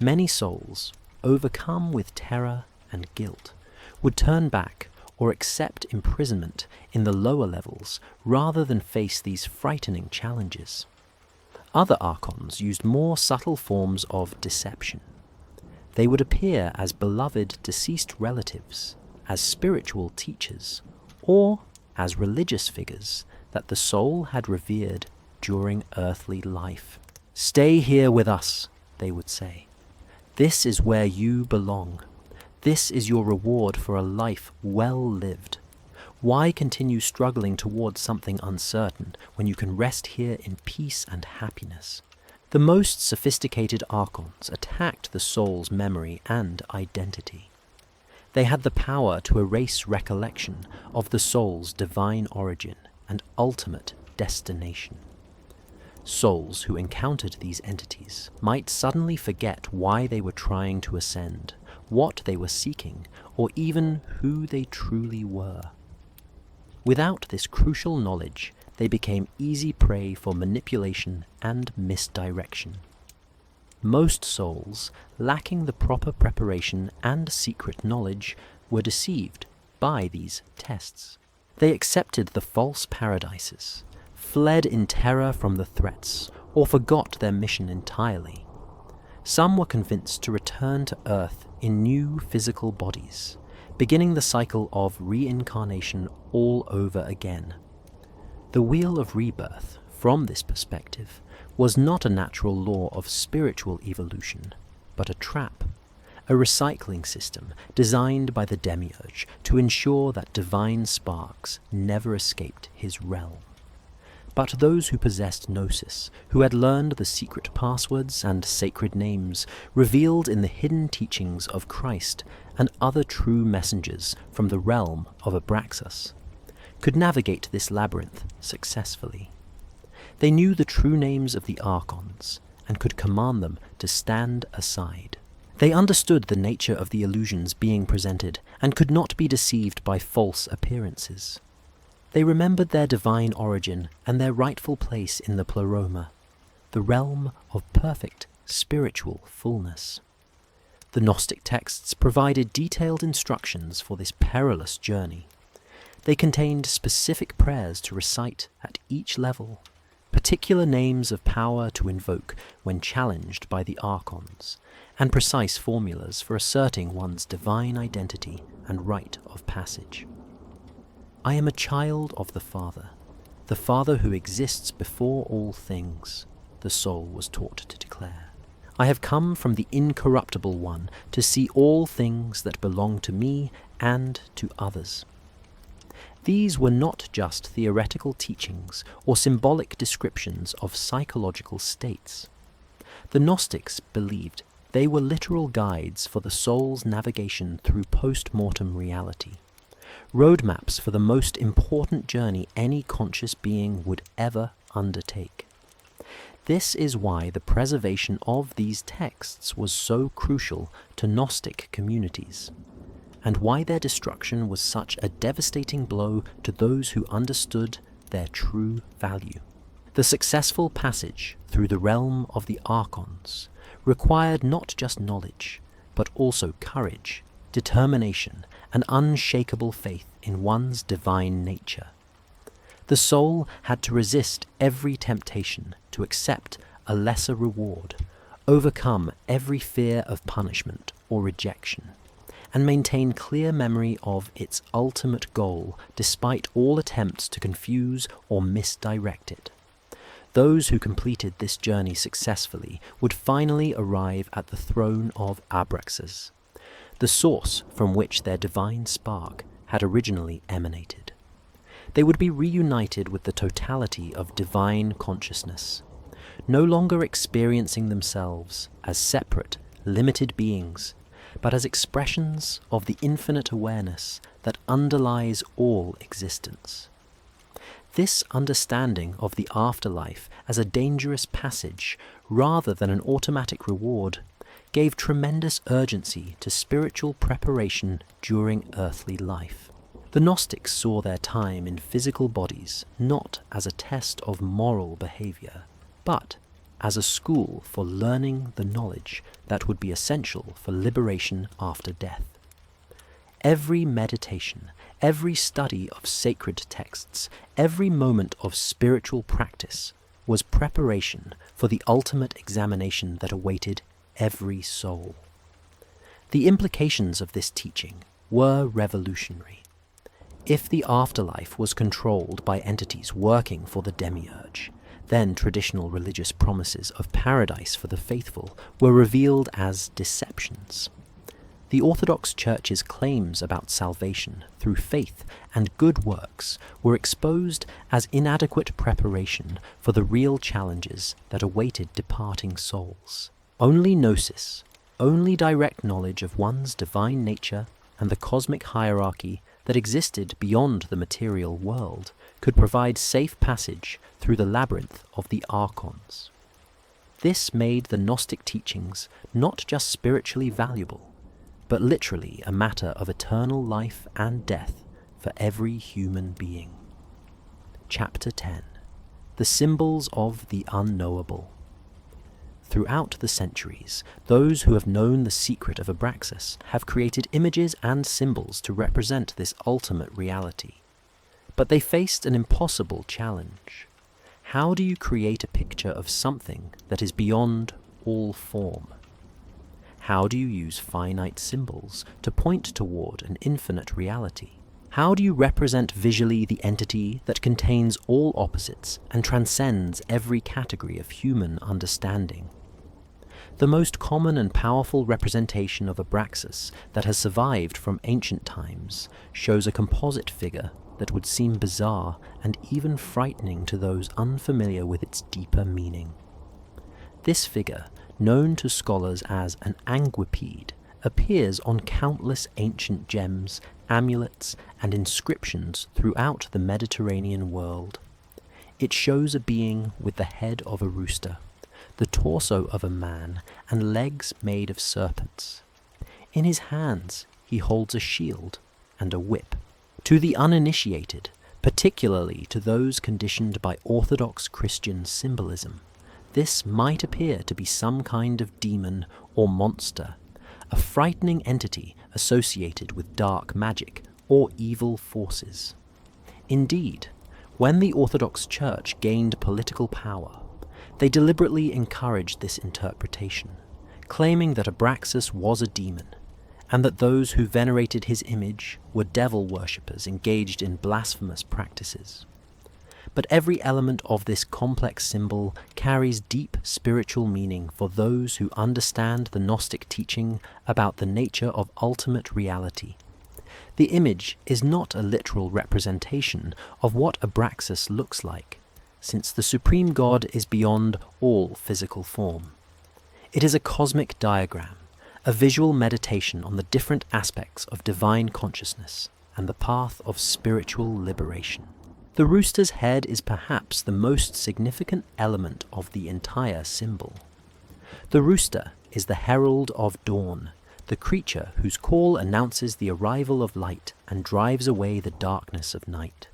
Many souls, overcome with terror and guilt, would turn back or accept imprisonment in the lower levels rather than face these frightening challenges. Other archons used more subtle forms of deception. They would appear as beloved deceased relatives, as spiritual teachers, or as religious figures that the soul had revered during earthly life. "Stay here with us," they would say. "This is where you belong. This is your reward for a life well lived. Why continue struggling towards something uncertain when you can rest here in peace and happiness?" The most sophisticated archons attacked the soul's memory and identity. They had the power to erase recollection of the soul's divine origin and ultimate destination. Souls who encountered these entities might suddenly forget why they were trying to ascend, what they were seeking, or even who they truly were. Without this crucial knowledge, they became easy prey for manipulation and misdirection. Most souls, lacking the proper preparation and secret knowledge, were deceived by these tests. They accepted the false paradises, fled in terror from the threats, or forgot their mission entirely. Some were convinced to return to Earth in new physical bodies, beginning the cycle of reincarnation all over again. The wheel of rebirth, from this perspective, was not a natural law of spiritual evolution, but a trap, a recycling system designed by the Demiurge to ensure that divine sparks never escaped his realm. But those who possessed Gnosis, who had learned the secret passwords and sacred names revealed in the hidden teachings of Christ and other true messengers from the realm of Abraxas, could navigate this labyrinth successfully. They knew the true names of the Archons and could command them to stand aside. They understood the nature of the illusions being presented and could not be deceived by false appearances. They remembered their divine origin and their rightful place in the pleroma, the realm of perfect spiritual fullness. The Gnostic texts provided detailed instructions for this perilous journey. They contained specific prayers to recite at each level, particular names of power to invoke when challenged by the Archons, and precise formulas for asserting one's divine identity and rite of passage. I am a child of the Father who exists before all things, the soul was taught to declare. I have come from the incorruptible one to see all things that belong to me and to others. These were not just theoretical teachings or symbolic descriptions of psychological states. The Gnostics believed they were literal guides for the soul's navigation through post-mortem reality, roadmaps for the most important journey any conscious being would ever undertake. This is why the preservation of these texts was so crucial to Gnostic communities, and why their destruction was such a devastating blow to those who understood their true value. The successful passage through the realm of the Archons required not just knowledge, but also courage, determination, and unshakable faith in one's divine nature. The soul had to resist every temptation to accept a lesser reward, overcome every fear of punishment or rejection, and maintain clear memory of its ultimate goal despite all attempts to confuse or misdirect it. Those who completed this journey successfully would finally arrive at the throne of Abraxas, the source from which their divine spark had originally emanated. They would be reunited with the totality of divine consciousness, no longer experiencing themselves as separate, limited beings, but as expressions of the infinite awareness that underlies all existence. This understanding of the afterlife as a dangerous passage rather than an automatic reward gave tremendous urgency to spiritual preparation during earthly life. The Gnostics saw their time in physical bodies not as a test of moral behavior, but as a school for learning the knowledge that would be essential for liberation after death. Every meditation, every study of sacred texts, every moment of spiritual practice was preparation for the ultimate examination that awaited every soul. The implications of this teaching were revolutionary. If the afterlife was controlled by entities working for the Demiurge, then traditional religious promises of paradise for the faithful were revealed as deceptions. The Orthodox Church's claims about salvation through faith and good works were exposed as inadequate preparation for the real challenges that awaited departing souls. Only Gnosis, only direct knowledge of one's divine nature and the cosmic hierarchy that existed beyond the material world could provide safe passage through the labyrinth of the Archons. This made the Gnostic teachings not just spiritually valuable, but literally a matter of eternal life and death for every human being. Chapter 10. The Symbols of the Unknowable. Throughout the centuries, those who have known the secret of Abraxas have created images and symbols to represent this ultimate reality. But they faced an impossible challenge. How do you create a picture of something that is beyond all form? How do you use finite symbols to point toward an infinite reality? How do you represent visually the entity that contains all opposites and transcends every category of human understanding? The most common and powerful representation of Abraxas that has survived from ancient times shows a composite figure that would seem bizarre and even frightening to those unfamiliar with its deeper meaning. This figure, known to scholars as an anguipede, appears on countless ancient gems, amulets, and inscriptions throughout the Mediterranean world. It shows a being with the head of a rooster, the torso of a man, and legs made of serpents. In his hands he holds a shield and a whip. To the uninitiated, particularly to those conditioned by Orthodox Christian symbolism, this might appear to be some kind of demon or monster, a frightening entity associated with dark magic or evil forces. Indeed, when the Orthodox Church gained political power, they deliberately encouraged this interpretation, claiming that Abraxas was a demon, and that those who venerated his image were devil worshippers engaged in blasphemous practices. But every element of this complex symbol carries deep spiritual meaning for those who understand the Gnostic teaching about the nature of ultimate reality. The image is not a literal representation of what Abraxas looks like, since the supreme god is beyond all physical form. It is a cosmic diagram, a visual meditation on the different aspects of divine consciousness and the path of spiritual liberation. The rooster's head is perhaps the most significant element of the entire symbol. The rooster is the herald of dawn, the creature whose call announces the arrival of light and drives away the darkness of night.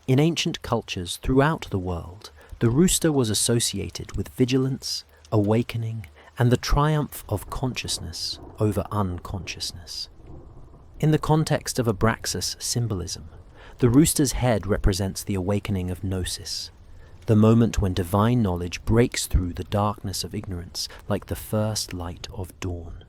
In ancient cultures throughout the world, the rooster was associated with vigilance, awakening, and the triumph of consciousness over unconsciousness. In the context of Abraxas symbolism, the rooster's head represents the awakening of Gnosis, the moment when divine knowledge breaks through the darkness of ignorance like the first light of dawn.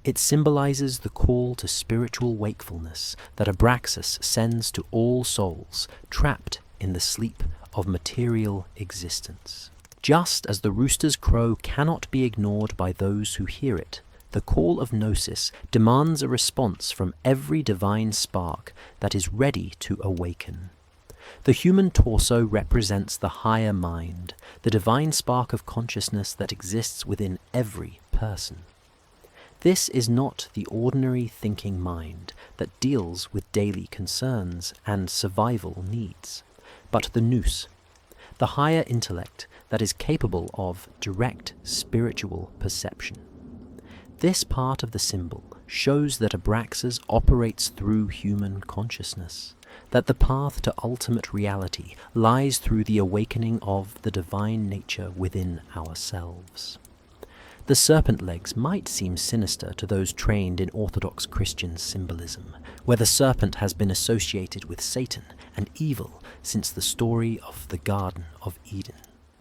It symbolizes the call to spiritual wakefulness that Abraxas sends to all souls trapped in the sleep of material existence. Just as the rooster's crow cannot be ignored by those who hear it, the call of Gnosis demands a response from every divine spark that is ready to awaken. The human torso represents the higher mind, the divine spark of consciousness that exists within every person. This is not the ordinary thinking mind that deals with daily concerns and survival needs, but the nous, the higher intellect that is capable of direct spiritual perception. This part of the symbol shows that Abraxas operates through human consciousness, that the path to ultimate reality lies through the awakening of the divine nature within ourselves. The serpent legs might seem sinister to those trained in Orthodox Christian symbolism, where the serpent has been associated with Satan and evil since the story of the Garden of Eden.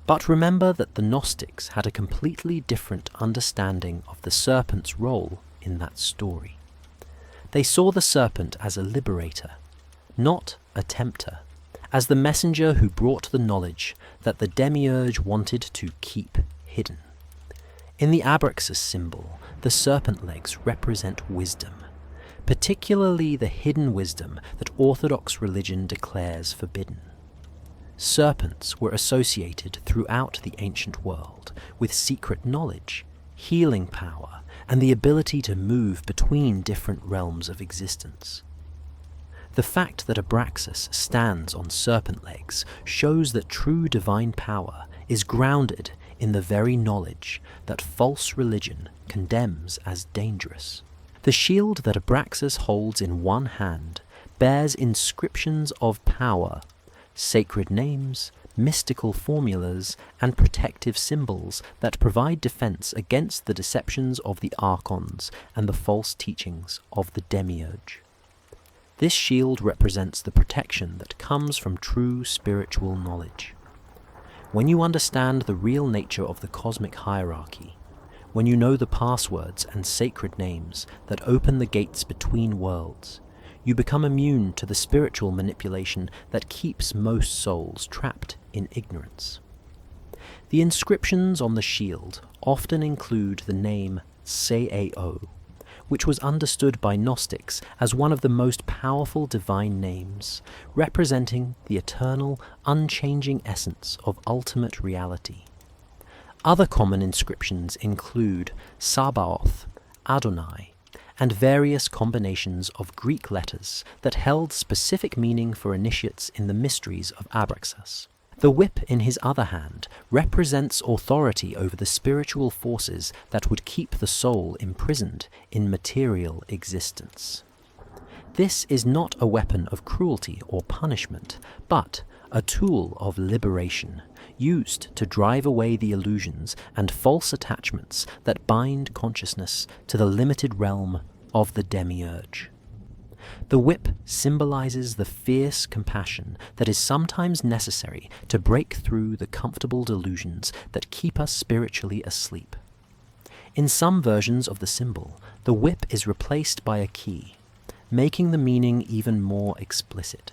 But remember that the Gnostics had a completely different understanding of the serpent's role in that story. They saw the serpent as a liberator, not a tempter, as the messenger who brought the knowledge that the Demiurge wanted to keep hidden. In the Abraxas symbol, the serpent legs represent wisdom, particularly the hidden wisdom that Orthodox religion declares forbidden. Serpents were associated throughout the ancient world with secret knowledge, healing power, and the ability to move between different realms of existence. The fact that Abraxas stands on serpent legs shows that true divine power is grounded in the very knowledge that false religion condemns as dangerous. The shield that Abraxas holds in one hand bears inscriptions of power, sacred names, mystical formulas, and protective symbols that provide defense against the deceptions of the archons and the false teachings of the Demiurge. This shield represents the protection that comes from true spiritual knowledge. When you understand the real nature of the cosmic hierarchy, when you know the passwords and sacred names that open the gates between worlds, you become immune to the spiritual manipulation that keeps most souls trapped in ignorance. The inscriptions on the shield often include the name Sao, which was understood by Gnostics as one of the most powerful divine names, representing the eternal, unchanging essence of ultimate reality. Other common inscriptions include Sabaoth, Adonai, and various combinations of Greek letters that held specific meaning for initiates in the mysteries of Abraxas. The whip in his other hand represents authority over the spiritual forces that would keep the soul imprisoned in material existence. This is not a weapon of cruelty or punishment, but a tool of liberation, used to drive away the illusions and false attachments that bind consciousness to the limited realm of the Demiurge. The whip symbolizes the fierce compassion that is sometimes necessary to break through the comfortable delusions that keep us spiritually asleep. In some versions of the symbol, the whip is replaced by a key, making the meaning even more explicit.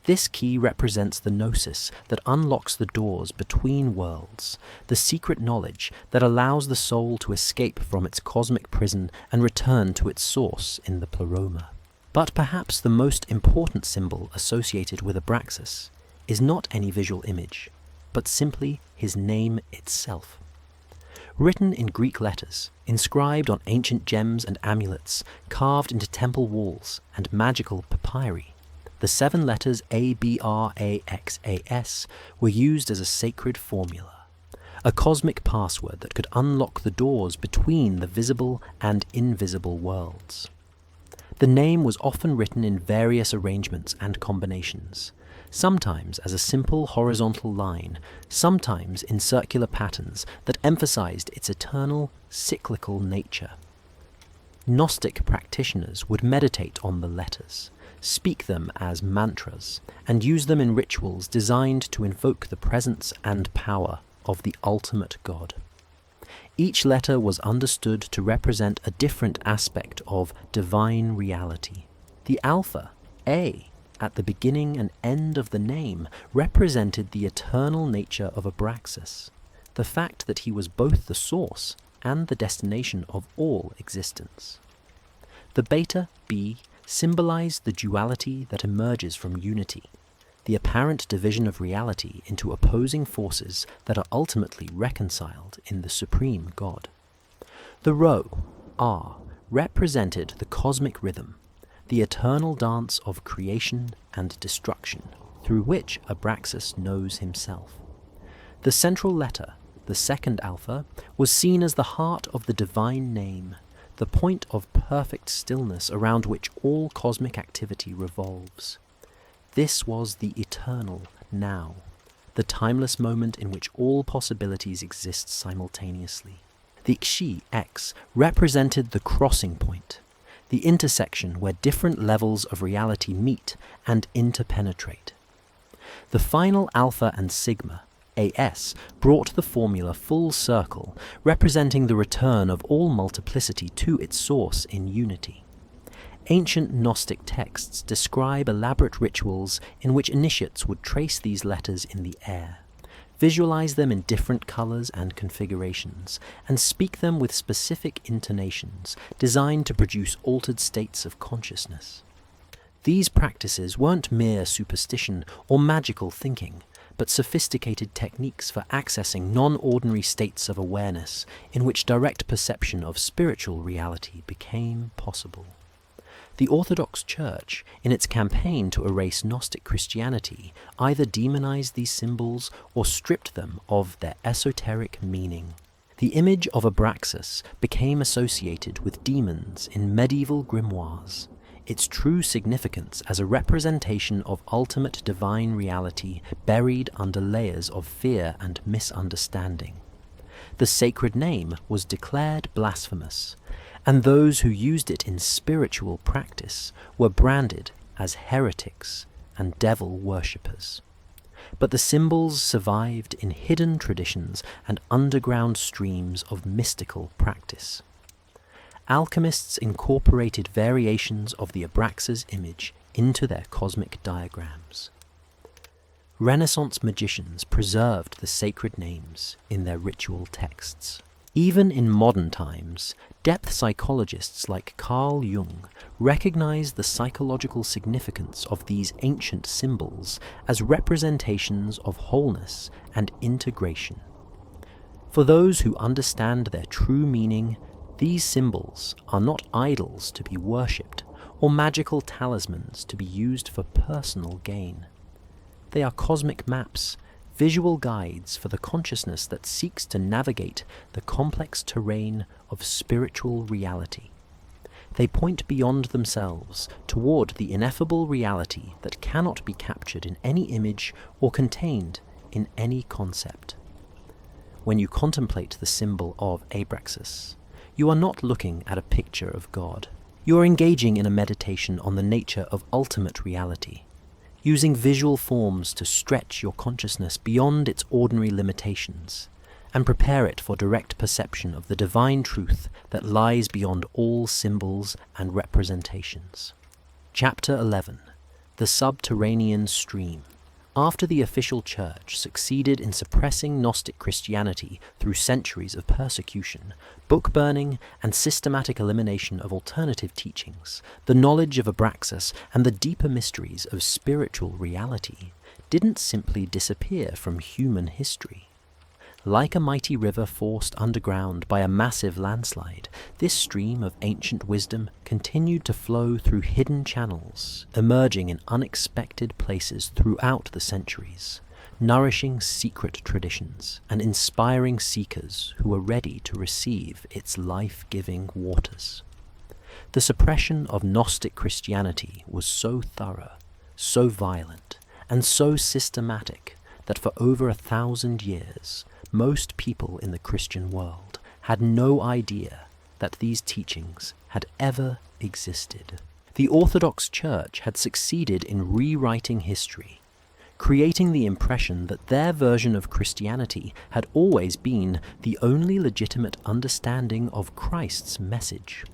This key represents the gnosis that unlocks the doors between worlds, the secret knowledge that allows the soul to escape from its cosmic prison and return to its source in the pleroma. But perhaps the most important symbol associated with Abraxas is not any visual image, but simply his name itself. Written in Greek letters, inscribed on ancient gems and amulets, carved into temple walls and magical papyri, the 7 letters Abraxas were used as a sacred formula, a cosmic password that could unlock the doors between the visible and invisible worlds. The name was often written in various arrangements and combinations, sometimes as a simple horizontal line, sometimes in circular patterns that emphasized its eternal, cyclical nature. Gnostic practitioners would meditate on the letters, speak them as mantras, and use them in rituals designed to invoke the presence and power of the ultimate God. Each letter was understood to represent a different aspect of divine reality. The alpha, A, at the beginning and end of the name, represented the eternal nature of Abraxas, the fact that he was both the source and the destination of all existence. The beta, B, symbolized the duality that emerges from unity, the apparent division of reality into opposing forces that are ultimately reconciled in the supreme God. The rho, R, represented the cosmic rhythm, the eternal dance of creation and destruction, through which Abraxas knows himself. The central letter, the second alpha, was seen as the heart of the divine name, the point of perfect stillness around which all cosmic activity revolves. This was the eternal now, the timeless moment in which all possibilities exist simultaneously. The Xi, X, represented the crossing point, the intersection where different levels of reality meet and interpenetrate. The final alpha and sigma, AS, brought the formula full circle, representing the return of all multiplicity to its source in unity. Ancient Gnostic texts describe elaborate rituals in which initiates would trace these letters in the air, visualize them in different colors and configurations, and speak them with specific intonations designed to produce altered states of consciousness. These practices weren't mere superstition or magical thinking, but sophisticated techniques for accessing non-ordinary states of awareness in which direct perception of spiritual reality became possible. The Orthodox Church, in its campaign to erase Gnostic Christianity, either demonized these symbols or stripped them of their esoteric meaning. The image of Abraxas became associated with demons in medieval grimoires, its true significance as a representation of ultimate divine reality buried under layers of fear and misunderstanding. The sacred name was declared blasphemous, and those who used it in spiritual practice were branded as heretics and devil worshippers. But the symbols survived in hidden traditions and underground streams of mystical practice. Alchemists incorporated variations of the Abraxas image into their cosmic diagrams. Renaissance magicians preserved the sacred names in their ritual texts. Even in modern times, depth psychologists like Carl Jung recognize the psychological significance of these ancient symbols as representations of wholeness and integration. For those who understand their true meaning, these symbols are not idols to be worshipped or magical talismans to be used for personal gain. They are cosmic maps, visual guides for the consciousness that seeks to navigate the complex terrain of spiritual reality. They point beyond themselves toward the ineffable reality that cannot be captured in any image or contained in any concept. When you contemplate the symbol of Abraxas, you are not looking at a picture of God. You are engaging in a meditation on the nature of ultimate reality, using visual forms to stretch your consciousness beyond its ordinary limitations and prepare it for direct perception of the divine truth that lies beyond all symbols and representations. Chapter 11. The Subterranean Stream. After the official church succeeded in suppressing Gnostic Christianity through centuries of persecution, book burning, and systematic elimination of alternative teachings, the knowledge of Abraxas and the deeper mysteries of spiritual reality didn't simply disappear from human history. Like a mighty river forced underground by a massive landslide, this stream of ancient wisdom continued to flow through hidden channels, emerging in unexpected places throughout the centuries, nourishing secret traditions and inspiring seekers who were ready to receive its life-giving waters. The suppression of Gnostic Christianity was so thorough, so violent, and so systematic that for over 1,000 years, most people in the Christian world had no idea that these teachings had ever existed. The Orthodox Church had succeeded in rewriting history, creating the impression that their version of Christianity had always been the only legitimate understanding of Christ's message.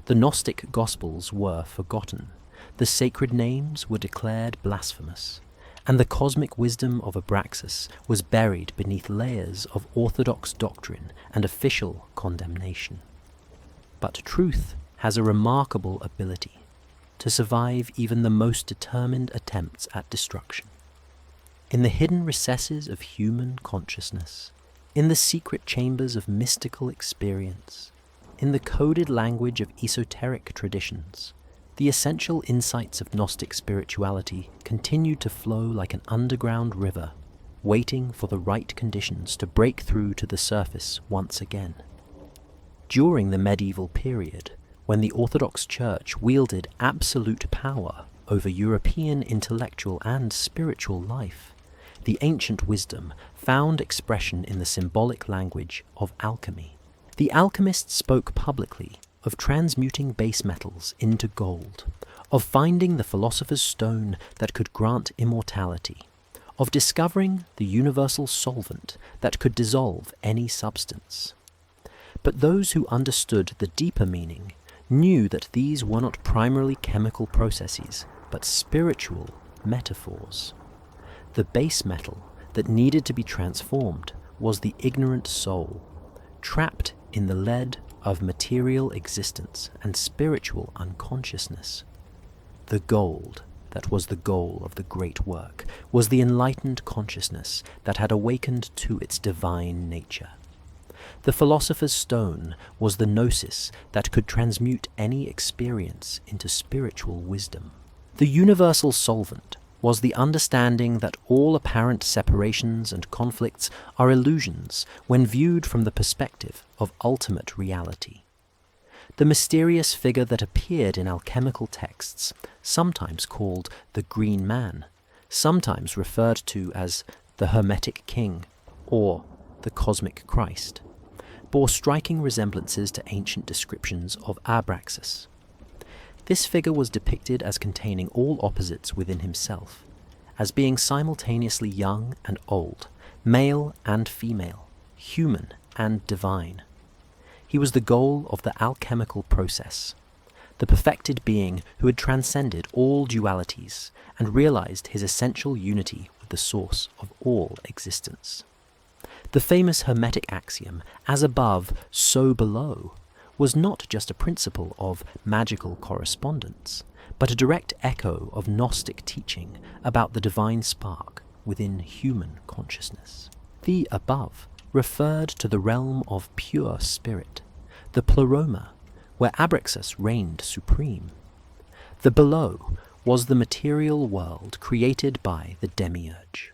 The Gnostic Gospels were forgotten, the sacred names were declared blasphemous, and the cosmic wisdom of Abraxas was buried beneath layers of orthodox doctrine and official condemnation. But truth has a remarkable ability to survive even the most determined attempts at destruction. In the hidden recesses of human consciousness, in the secret chambers of mystical experience, in the coded language of esoteric traditions, the essential insights of Gnostic spirituality continued to flow like an underground river, waiting for the right conditions to break through to the surface once again. During the medieval period, when the Orthodox Church wielded absolute power over European intellectual and spiritual life, the ancient wisdom found expression in the symbolic language of alchemy. The alchemists spoke publicly of transmuting base metals into gold, of finding the philosopher's stone that could grant immortality, of discovering the universal solvent that could dissolve any substance. But those who understood the deeper meaning knew that these were not primarily chemical processes, but spiritual metaphors. The base metal that needed to be transformed was the ignorant soul, trapped in the lead of material existence and spiritual unconsciousness. The gold that was the goal of the great work was the enlightened consciousness that had awakened to its divine nature. The philosopher's stone was the gnosis that could transmute any experience into spiritual wisdom. The universal solvent was the understanding that all apparent separations and conflicts are illusions when viewed from the perspective of ultimate reality. The mysterious figure that appeared in alchemical texts, sometimes called the Green Man, sometimes referred to as the Hermetic King or the Cosmic Christ, bore striking resemblances to ancient descriptions of Abraxas. This figure was depicted as containing all opposites within himself, as being simultaneously young and old, male and female, human and divine. He was the goal of the alchemical process, the perfected being who had transcended all dualities and realized his essential unity with the source of all existence. The famous Hermetic axiom, as above, so below, was not just a principle of magical correspondence, but a direct echo of Gnostic teaching about the divine spark within human consciousness. The above referred to the realm of pure spirit, the pleroma, where Abraxas reigned supreme. The below was the material world created by the Demiurge.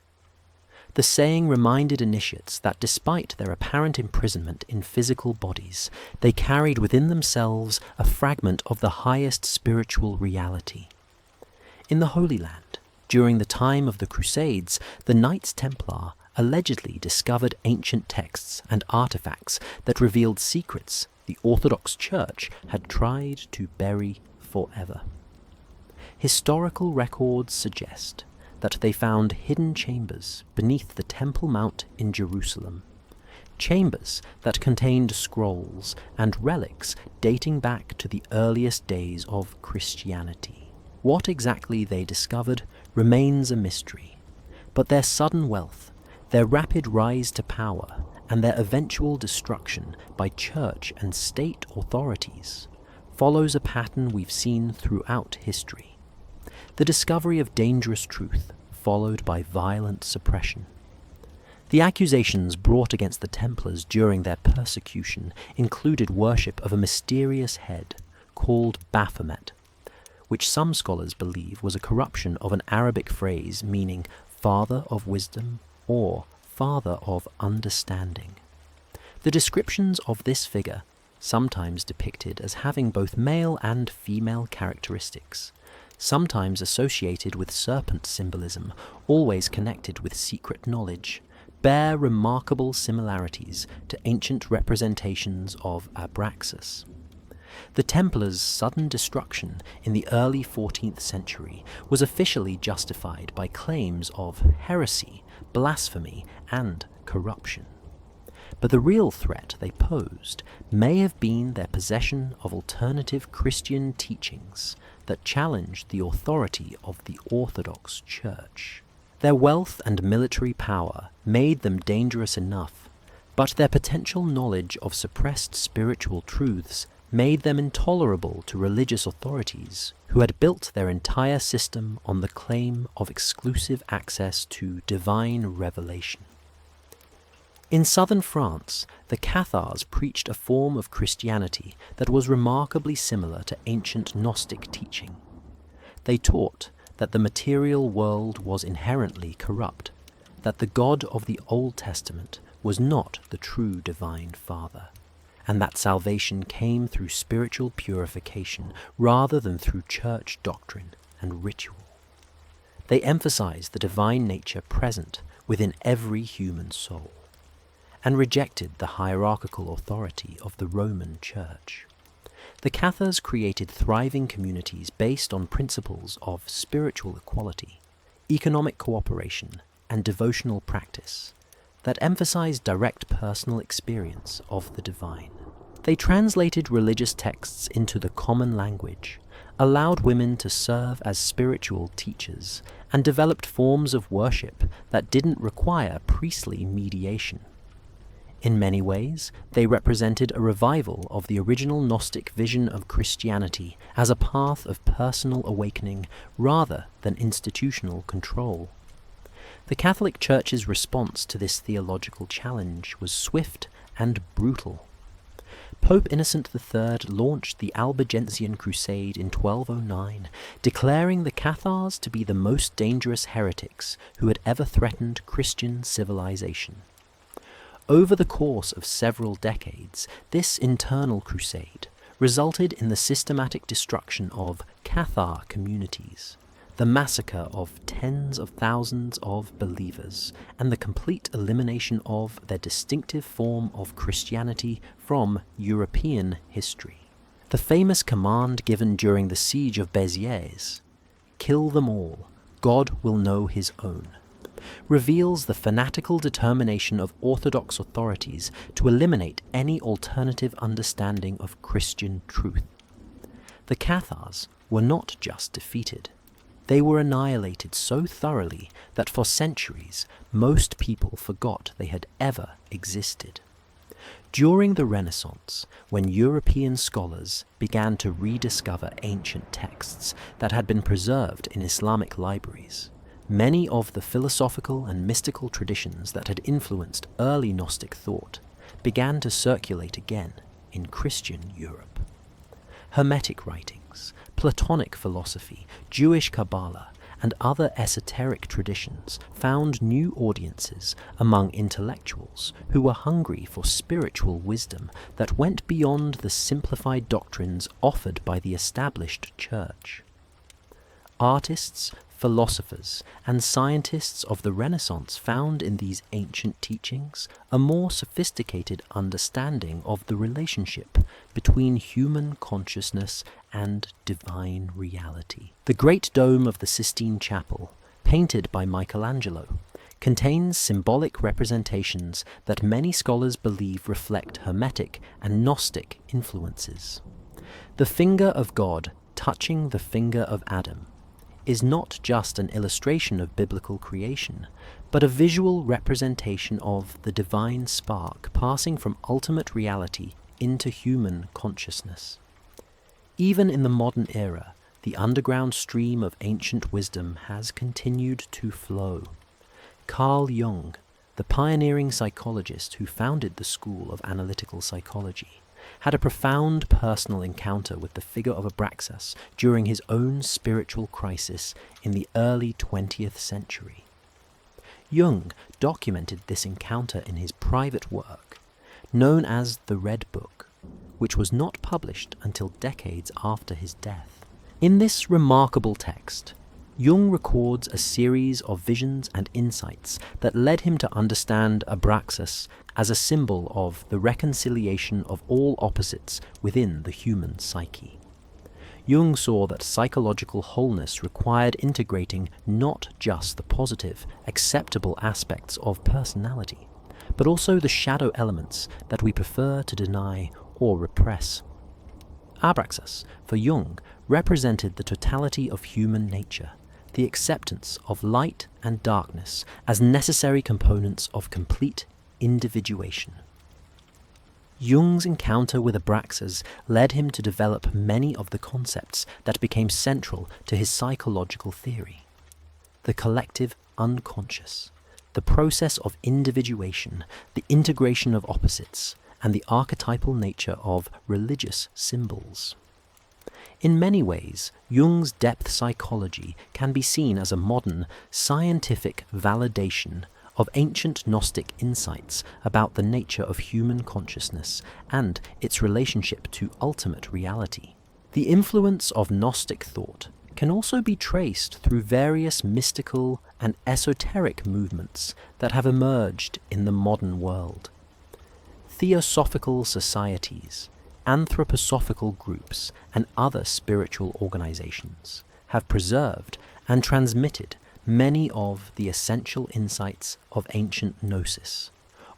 The saying reminded initiates that despite their apparent imprisonment in physical bodies, they carried within themselves a fragment of the highest spiritual reality. In the Holy Land, during the time of the Crusades, the Knights Templar allegedly discovered ancient texts and artifacts that revealed secrets the Orthodox Church had tried to bury forever. Historical records suggest that they found hidden chambers beneath the Temple Mount in Jerusalem, chambers that contained scrolls and relics dating back to the earliest days of Christianity. What exactly they discovered remains a mystery, but their sudden wealth, their rapid rise to power, and their eventual destruction by church and state authorities follows a pattern we've seen throughout history. The discovery of dangerous truth followed by violent suppression. The accusations brought against the Templars during their persecution included worship of a mysterious head called Baphomet, which some scholars believe was a corruption of an Arabic phrase meaning father of wisdom or father of understanding. The descriptions of this figure, sometimes depicted as having both male and female characteristics, sometimes associated with serpent symbolism, always connected with secret knowledge, bear remarkable similarities to ancient representations of Abraxas. The Templars' sudden destruction in the early 14th century was officially justified by claims of heresy, blasphemy, and corruption. But the real threat they posed may have been their possession of alternative Christian teachings that challenged the authority of the Orthodox Church. Their wealth and military power made them dangerous enough, but their potential knowledge of suppressed spiritual truths made them intolerable to religious authorities who had built their entire system on the claim of exclusive access to divine revelation. In southern France, the Cathars preached a form of Christianity that was remarkably similar to ancient Gnostic teaching. They taught that the material world was inherently corrupt, that the God of the Old Testament was not the true Divine Father, and that salvation came through spiritual purification rather than through church doctrine and ritual. They emphasized the divine nature present within every human soul, and rejected the hierarchical authority of the Roman Church. The Cathars created thriving communities based on principles of spiritual equality, economic cooperation, and devotional practice that emphasized direct personal experience of the divine. They translated religious texts into the common language, allowed women to serve as spiritual teachers, and developed forms of worship that didn't require priestly mediation. In many ways, they represented a revival of the original Gnostic vision of Christianity as a path of personal awakening rather than institutional control. The Catholic Church's response to this theological challenge was swift and brutal. Pope Innocent III launched the Albigensian Crusade in 1209, declaring the Cathars to be the most dangerous heretics who had ever threatened Christian civilization. Over the course of several decades, this internal crusade, resulted in the systematic destruction of Cathar communities, the massacre of tens of thousands of believers, and the complete elimination of their distinctive form of Christianity from European history. The famous command given during the siege of Béziers, "Kill them all, God will know his own," reveals the fanatical determination of Orthodox authorities to eliminate any alternative understanding of Christian truth. The Cathars were not just defeated. They were annihilated so thoroughly that for centuries most people forgot they had ever existed. During the Renaissance, when European scholars began to rediscover ancient texts that had been preserved in Islamic libraries, many of the philosophical and mystical traditions that had influenced early Gnostic thought began to circulate again in Christian Europe. Hermetic writings, Platonic philosophy, Jewish Kabbalah, and other esoteric traditions found new audiences among intellectuals who were hungry for spiritual wisdom that went beyond the simplified doctrines offered by the established church. Artists, philosophers, and scientists of the Renaissance found in these ancient teachings a more sophisticated understanding of the relationship between human consciousness and divine reality. The great dome of the Sistine Chapel, painted by Michelangelo, contains symbolic representations that many scholars believe reflect Hermetic and Gnostic influences. The finger of God touching the finger of Adam is not just an illustration of biblical creation, but a visual representation of the divine spark passing from ultimate reality into human consciousness. Even in the modern era, the underground stream of ancient wisdom has continued to flow. Carl Jung, the pioneering psychologist who founded the school of analytical psychology, had a profound personal encounter with the figure of Abraxas during his own spiritual crisis in the early 20th century. Jung documented this encounter in his private work, known as the Red Book, which was not published until decades after his death. In this remarkable text, Jung records a series of visions and insights that led him to understand Abraxas as a symbol of the reconciliation of all opposites within the human psyche. Jung saw that psychological wholeness required integrating not just the positive, acceptable aspects of personality, but also the shadow elements that we prefer to deny or repress. Abraxas, for Jung, represented the totality of human nature, the acceptance of light and darkness as necessary components of complete individuation. Jung's encounter with Abraxas led him to develop many of the concepts that became central to his psychological theory. The collective unconscious, the process of individuation, the integration of opposites, and the archetypal nature of religious symbols. In many ways, Jung's depth psychology can be seen as a modern, scientific validation of ancient Gnostic insights about the nature of human consciousness and its relationship to ultimate reality. The influence of Gnostic thought can also be traced through various mystical and esoteric movements that have emerged in the modern world. Theosophical societies, anthroposophical groups, and other spiritual organizations have preserved and transmitted many of the essential insights of ancient Gnosis,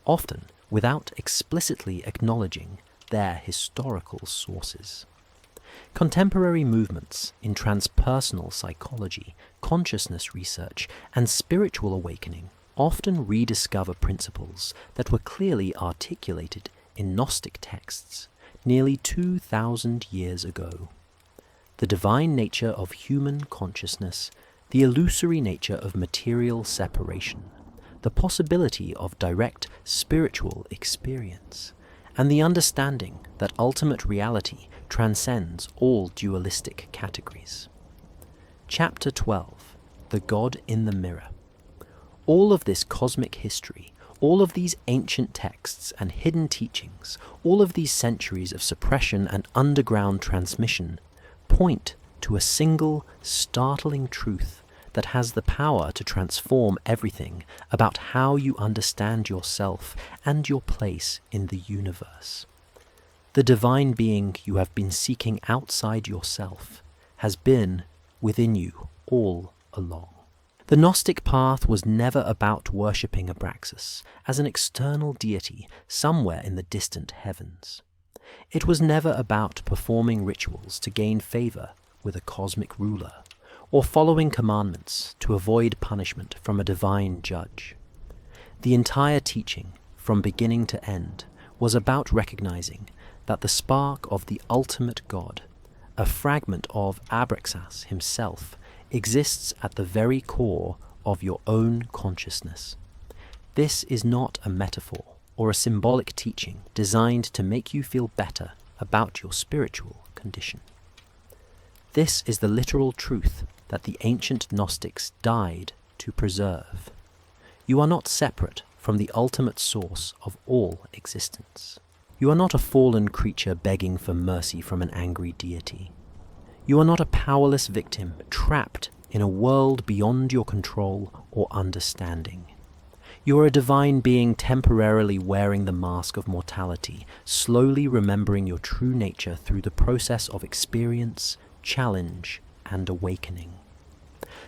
often without explicitly acknowledging their historical sources. Contemporary movements in transpersonal psychology, consciousness research, and spiritual awakening often rediscover principles that were clearly articulated in Gnostic texts nearly 2,000 years ago. The divine nature of human consciousness, the illusory nature of material separation, the possibility of direct spiritual experience, and the understanding that ultimate reality transcends all dualistic categories. Chapter 12. The God in the Mirror. All of this cosmic history, All of these ancient texts and hidden teachings, all of these centuries of suppression and underground transmission, point to a single, startling truth that has the power to transform everything about how you understand yourself and your place in the universe. The divine being you have been seeking outside yourself has been within you all along. The Gnostic path was never about worshipping Abraxas as an external deity somewhere in the distant heavens. It was never about performing rituals to gain favor with a cosmic ruler, or following commandments to avoid punishment from a divine judge. The entire teaching, from beginning to end, was about recognizing that the spark of the ultimate God, a fragment of Abraxas himself, exists at the very core of your own consciousness. This is not a metaphor or a symbolic teaching designed to make you feel better about your spiritual condition. This is the literal truth that the ancient Gnostics died to preserve. You are not separate from the ultimate source of all existence. You are not a fallen creature begging for mercy from an angry deity. You are not a powerless victim trapped in a world beyond your control or understanding. You are a divine being temporarily wearing the mask of mortality, slowly remembering your true nature through the process of experience, challenge, and awakening.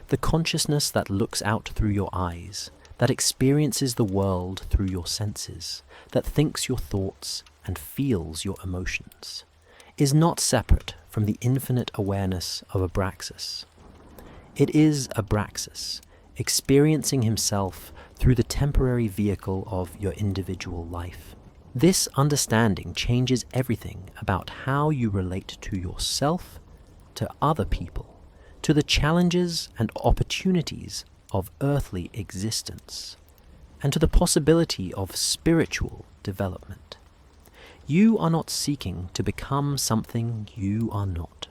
The consciousness that looks out through your eyes, that experiences the world through your senses, that thinks your thoughts and feels your emotions, is not separate from the infinite awareness of Abraxas. It is Abraxas, experiencing himself through the temporary vehicle of your individual life. This understanding changes everything about how you relate to yourself, to other people, to the challenges and opportunities of earthly existence, and to the possibility of spiritual development. You are not seeking to become something you are not.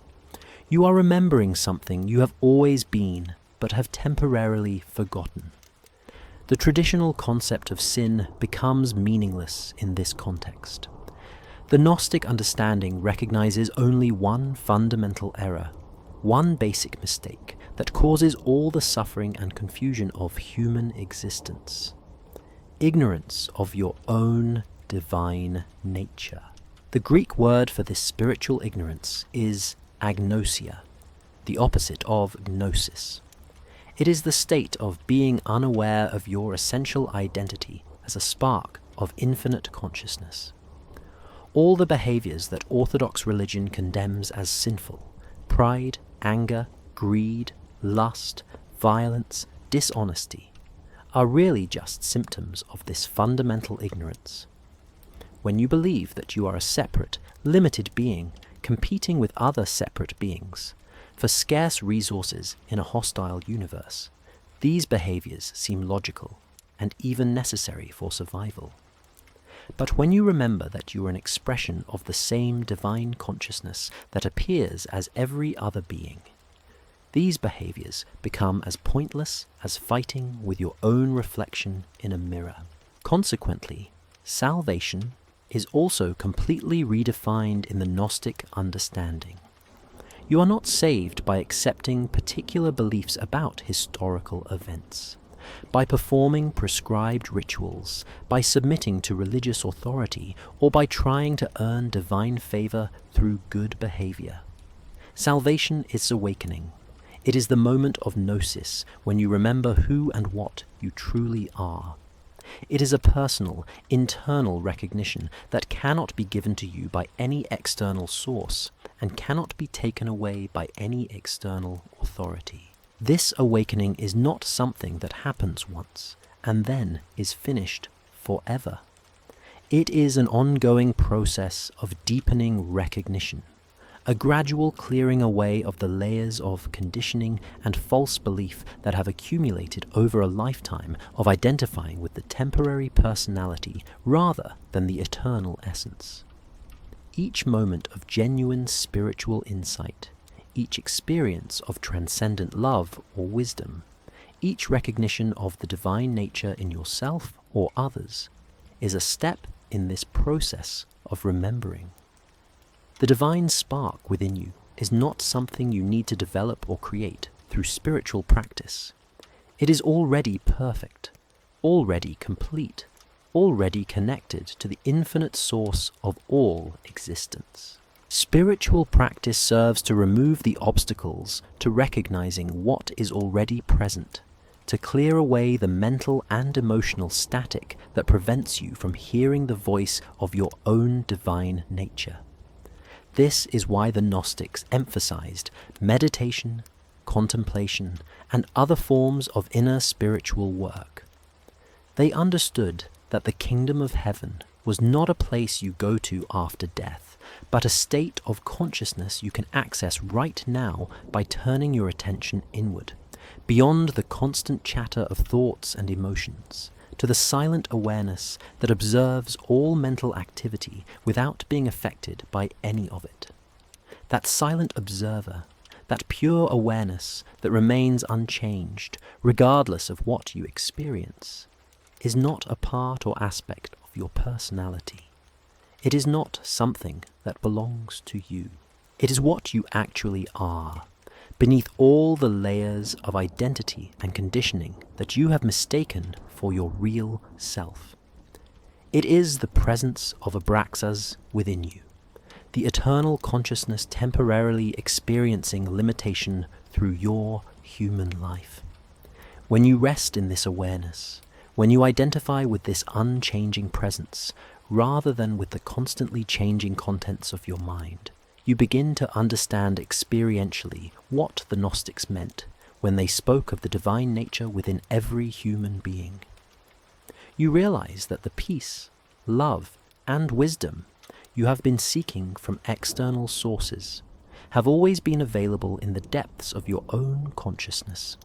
You are remembering something you have always been, but have temporarily forgotten. The traditional concept of sin becomes meaningless in this context. The Gnostic understanding recognizes only one fundamental error, one basic mistake that causes all the suffering and confusion of human existence: ignorance of your own divine nature. The Greek word for this spiritual ignorance is agnosia, the opposite of gnosis. It is the state of being unaware of your essential identity as a spark of infinite consciousness. All the behaviors that Orthodox religion condemns as sinful, pride, anger, greed, lust, violence, dishonesty, are really just symptoms of this fundamental ignorance. When you believe that you are a separate, limited being competing with other separate beings for scarce resources in a hostile universe, these behaviors seem logical and even necessary for survival. But when you remember that you are an expression of the same divine consciousness that appears as every other being, these behaviors become as pointless as fighting with your own reflection in a mirror. Consequently, salvation is also completely redefined in the Gnostic understanding. You are not saved by accepting particular beliefs about historical events, by performing prescribed rituals, by submitting to religious authority, or by trying to earn divine favor through good behavior. Salvation is awakening. It is the moment of gnosis, when you remember who and what you truly are. It is a personal, internal recognition that cannot be given to you by any external source and cannot be taken away by any external authority. This awakening is not something that happens once and then is finished forever. It is an ongoing process of deepening recognition, a gradual clearing away of the layers of conditioning and false belief that have accumulated over a lifetime of identifying with the temporary personality rather than the eternal essence. Each moment of genuine spiritual insight, each experience of transcendent love or wisdom, each recognition of the divine nature in yourself or others is a step in this process of remembering. The divine spark within you is not something you need to develop or create through spiritual practice. It is already perfect, already complete, already connected to the infinite source of all existence. Spiritual practice serves to remove the obstacles to recognizing what is already present, to clear away the mental and emotional static that prevents you from hearing the voice of your own divine nature. This is why the Gnostics emphasized meditation, contemplation, and other forms of inner spiritual work. They understood that the kingdom of heaven was not a place you go to after death, but a state of consciousness you can access right now by turning your attention inward, beyond the constant chatter of thoughts and emotions, to the silent awareness that observes all mental activity without being affected by any of it. That silent observer, that pure awareness that remains unchanged, regardless of what you experience, is not a part or aspect of your personality. It is not something that belongs to you. It is what you actually are, beneath all the layers of identity and conditioning that you have mistaken for your real self. It is the presence of Abraxas within you, the eternal consciousness temporarily experiencing limitation through your human life. When you rest in this awareness, when you identify with this unchanging presence, rather than with the constantly changing contents of your mind, you begin to understand experientially what the Gnostics meant when they spoke of the divine nature within every human being. You realize that the peace, love, and wisdom you have been seeking from external sources have always been available in the depths of your own consciousness.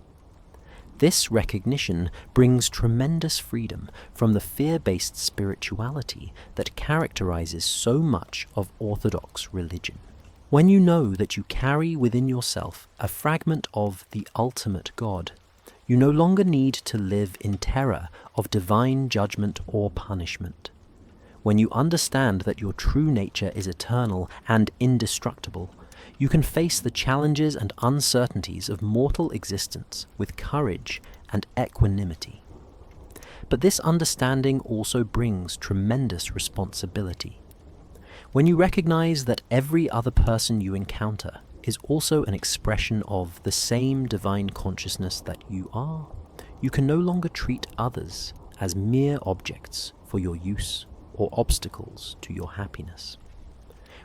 This recognition brings tremendous freedom from the fear-based spirituality that characterizes so much of Orthodox religion. When you know that you carry within yourself a fragment of the ultimate God, you no longer need to live in terror of divine judgment or punishment. When you understand that your true nature is eternal and indestructible, you can face the challenges and uncertainties of mortal existence with courage and equanimity. But this understanding also brings tremendous responsibility. When you recognize that every other person you encounter is also an expression of the same divine consciousness that you are, you can no longer treat others as mere objects for your use or obstacles to your happiness.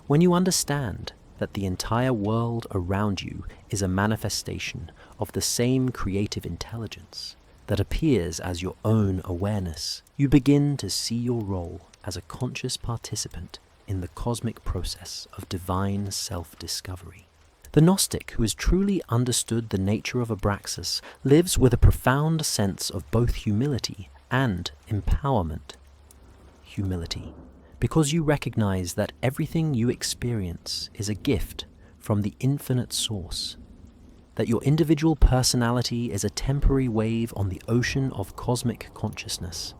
When you understand that the entire world around you is a manifestation of the same creative intelligence that appears as your own awareness, you begin to see your role as a conscious participant in the cosmic process of divine self-discovery. The Gnostic who has truly understood the nature of Abraxas lives with a profound sense of both humility and empowerment. Humility, because you recognize that everything you experience is a gift from the infinite source, that your individual personality is a temporary wave on the ocean of cosmic consciousness.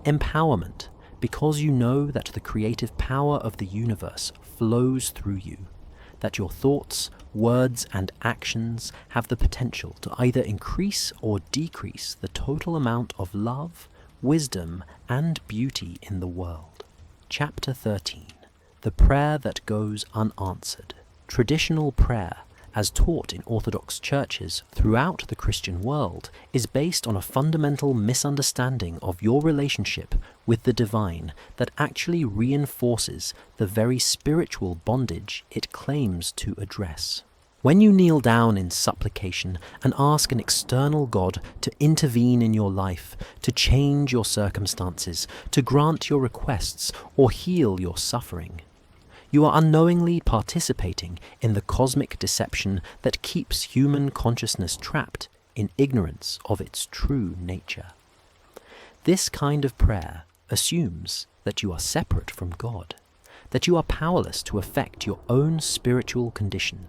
Empowerment, because you know that the creative power of the universe flows through you, that your thoughts, words, and actions have the potential to either increase or decrease the total amount of love, wisdom, and beauty in the world. Chapter 13. The Prayer That Goes Unanswered. Traditional prayer, as taught in Orthodox churches throughout the Christian world, is based on a fundamental misunderstanding of your relationship with the divine that actually reinforces the very spiritual bondage it claims to address. When you kneel down in supplication and ask an external God to intervene in your life, to change your circumstances, to grant your requests, or heal your suffering, you are unknowingly participating in the cosmic deception that keeps human consciousness trapped in ignorance of its true nature. This kind of prayer assumes that you are separate from God, that you are powerless to affect your own spiritual condition,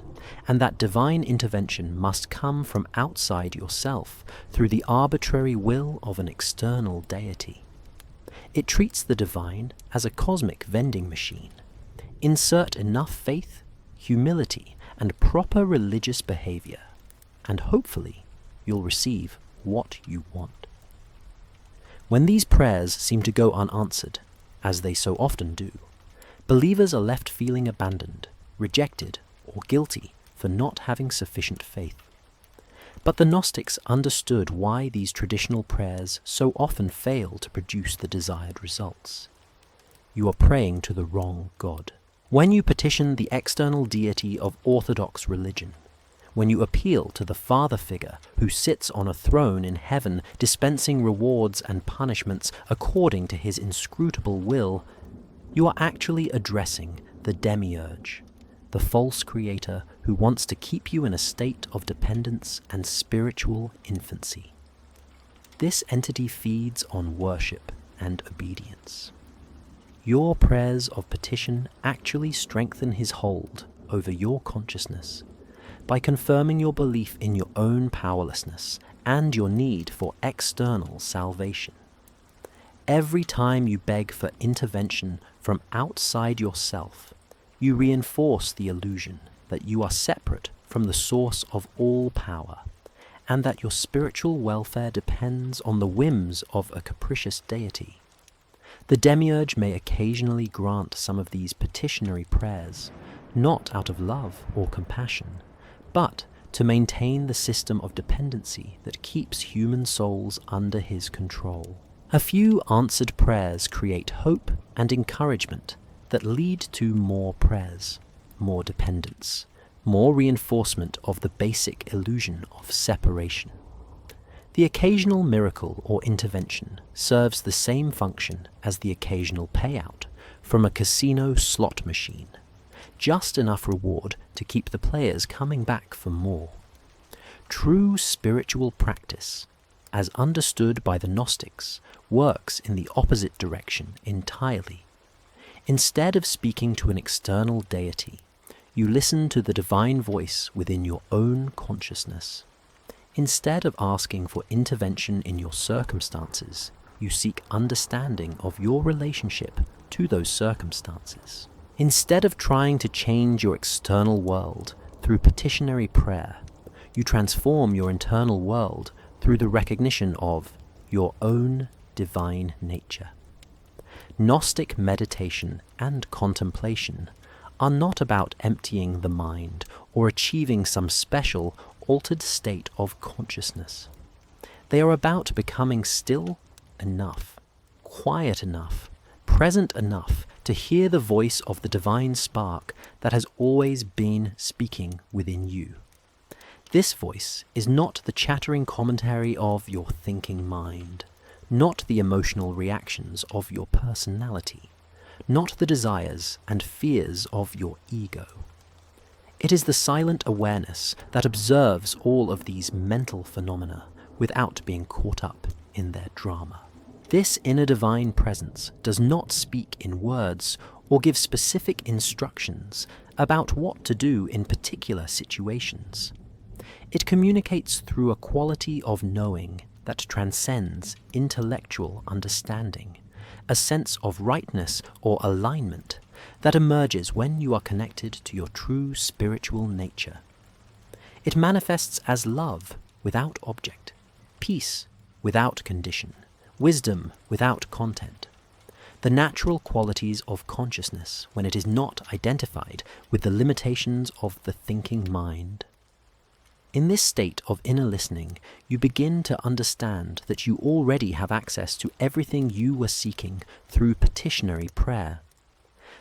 and that divine intervention must come from outside yourself through the arbitrary will of an external deity. It treats the divine as a cosmic vending machine. Insert enough faith, humility, and proper religious behavior, and hopefully you'll receive what you want. When these prayers seem to go unanswered, as they so often do, believers are left feeling abandoned, rejected, or guilty for not having sufficient faith. But the Gnostics understood why these traditional prayers so often fail to produce the desired results. You are praying to the wrong God. When you petition the external deity of Orthodox religion, when you appeal to the father figure who sits on a throne in heaven dispensing rewards and punishments according to his inscrutable will, you are actually addressing the Demiurge, the false creator who wants to keep you in a state of dependence and spiritual infancy. This entity feeds on worship and obedience. Your prayers of petition actually strengthen his hold over your consciousness by confirming your belief in your own powerlessness and your need for external salvation. Every time you beg for intervention from outside yourself, you reinforce the illusion that you are separate from the source of all power, and that your spiritual welfare depends on the whims of a capricious deity. The Demiurge may occasionally grant some of these petitionary prayers, not out of love or compassion, but to maintain the system of dependency that keeps human souls under his control. A few answered prayers create hope and encouragement that lead to more prayers, more dependence, more reinforcement of the basic illusion of separation. The occasional miracle or intervention serves the same function as the occasional payout from a casino slot machine, just enough reward to keep the players coming back for more. True spiritual practice, as understood by the Gnostics, works in the opposite direction entirely. Instead of speaking to an external deity, you listen to the divine voice within your own consciousness. Instead of asking for intervention in your circumstances, you seek understanding of your relationship to those circumstances. Instead of trying to change your external world through petitionary prayer, you transform your internal world through the recognition of your own divine nature. Gnostic meditation and contemplation are not about emptying the mind or achieving some special, altered state of consciousness. They are about becoming still enough, quiet enough, present enough to hear the voice of the divine spark that has always been speaking within you. This voice is not the chattering commentary of your thinking mind, not the emotional reactions of your personality, not the desires and fears of your ego. It is the silent awareness that observes all of these mental phenomena without being caught up in their drama. This inner divine presence does not speak in words or give specific instructions about what to do in particular situations. It communicates through a quality of knowing that transcends intellectual understanding, a sense of rightness or alignment that emerges when you are connected to your true spiritual nature. It manifests as love without object, peace without condition, wisdom without content, the natural qualities of consciousness when it is not identified with the limitations of the thinking mind. In this state of inner listening, you begin to understand that you already have access to everything you were seeking through petitionary prayer.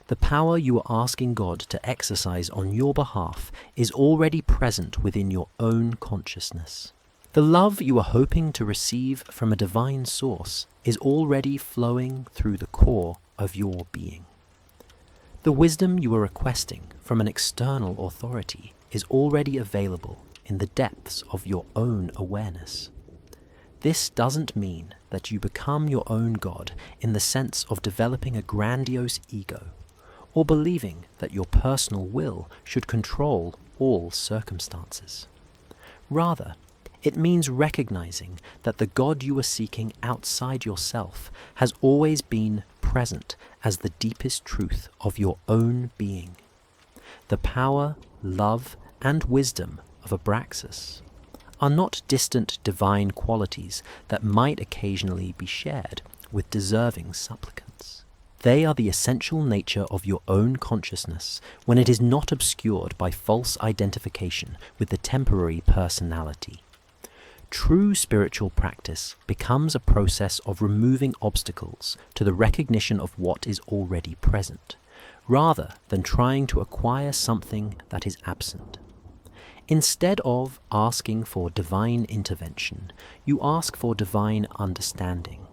The power you are asking God to exercise on your behalf is already present within your own consciousness. The love you are hoping to receive from a divine source is already flowing through the core of your being. The wisdom you are requesting from an external authority is already available in the depths of your own awareness. This doesn't mean that you become your own God in the sense of developing a grandiose ego, or believing that your personal will should control all circumstances. Rather, It means recognizing that the God you are seeking outside yourself has always been present as the deepest truth of your own being. The power, love, and wisdom of Abraxas are not distant divine qualities that might occasionally be shared with deserving supplicants. They are the essential nature of your own consciousness when it is not obscured by false identification with the temporary personality. True spiritual practice becomes a process of removing obstacles to the recognition of what is already present, rather than trying to acquire something that is absent. Instead of asking for divine intervention, you ask for divine understanding.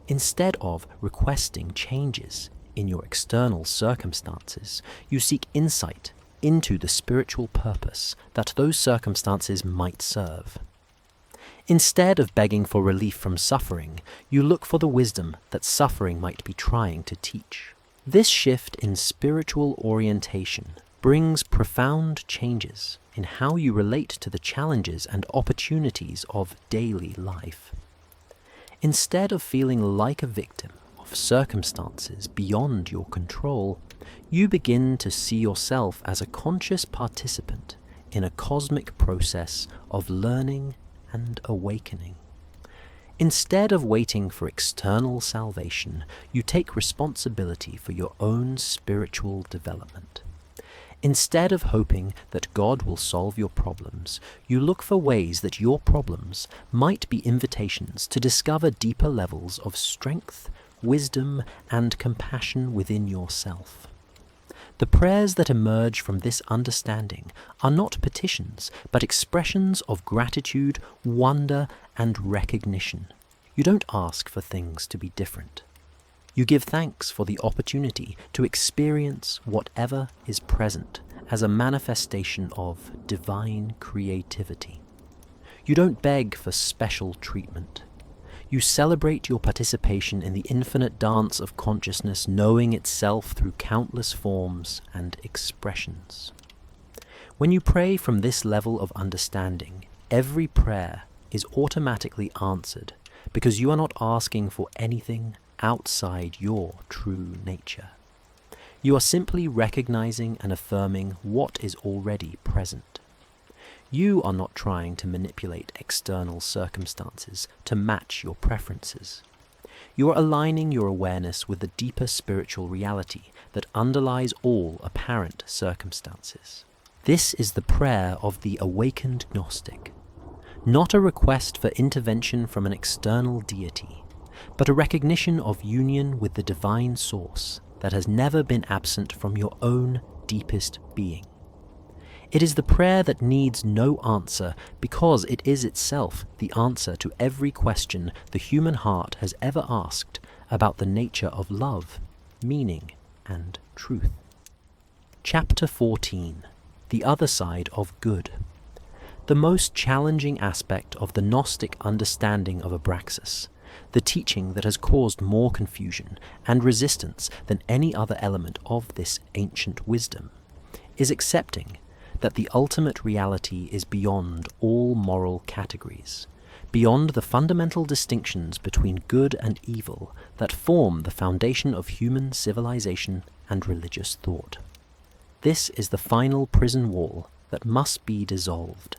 Instead of requesting changes in your external circumstances, you seek insight into the spiritual purpose that those circumstances might serve. Instead of begging for relief from suffering, you look for the wisdom that suffering might be trying to teach. This shift in spiritual orientation brings profound changes in how you relate to the challenges and opportunities of daily life. Instead of feeling like a victim of circumstances beyond your control, you begin to see yourself as a conscious participant in a cosmic process of learning and awakening. Instead of waiting for external salvation, you take responsibility for your own spiritual development. Instead of hoping that God will solve your problems, you look for ways that your problems might be invitations to discover deeper levels of strength, wisdom, and compassion within yourself. The prayers that emerge from this understanding are not petitions, but expressions of gratitude, wonder, and recognition. You don't ask for things to be different. You give thanks for the opportunity to experience whatever is present as a manifestation of divine creativity. You don't beg for special treatment. You celebrate your participation in the infinite dance of consciousness, knowing itself through countless forms and expressions. When you pray from this level of understanding, every prayer is automatically answered because you are not asking for anything outside your true nature. You are simply recognizing and affirming what is already present. You are not trying to manipulate external circumstances to match your preferences. You are aligning your awareness with the deeper spiritual reality that underlies all apparent circumstances. This is the prayer of the awakened Gnostic, not a request for intervention from an external deity, but a recognition of union with the divine source that has never been absent from your own deepest being. It is the prayer that needs no answer because it is itself the answer to every question the human heart has ever asked about the nature of love, meaning, and truth. Chapter 14. The Other Side of Good. The most challenging aspect of the Gnostic understanding of Abraxas, the teaching that has caused more confusion and resistance than any other element of this ancient wisdom, is accepting that the ultimate reality is beyond all moral categories, beyond the fundamental distinctions between good and evil that form the foundation of human civilization and religious thought. This is the final prison wall that must be dissolved,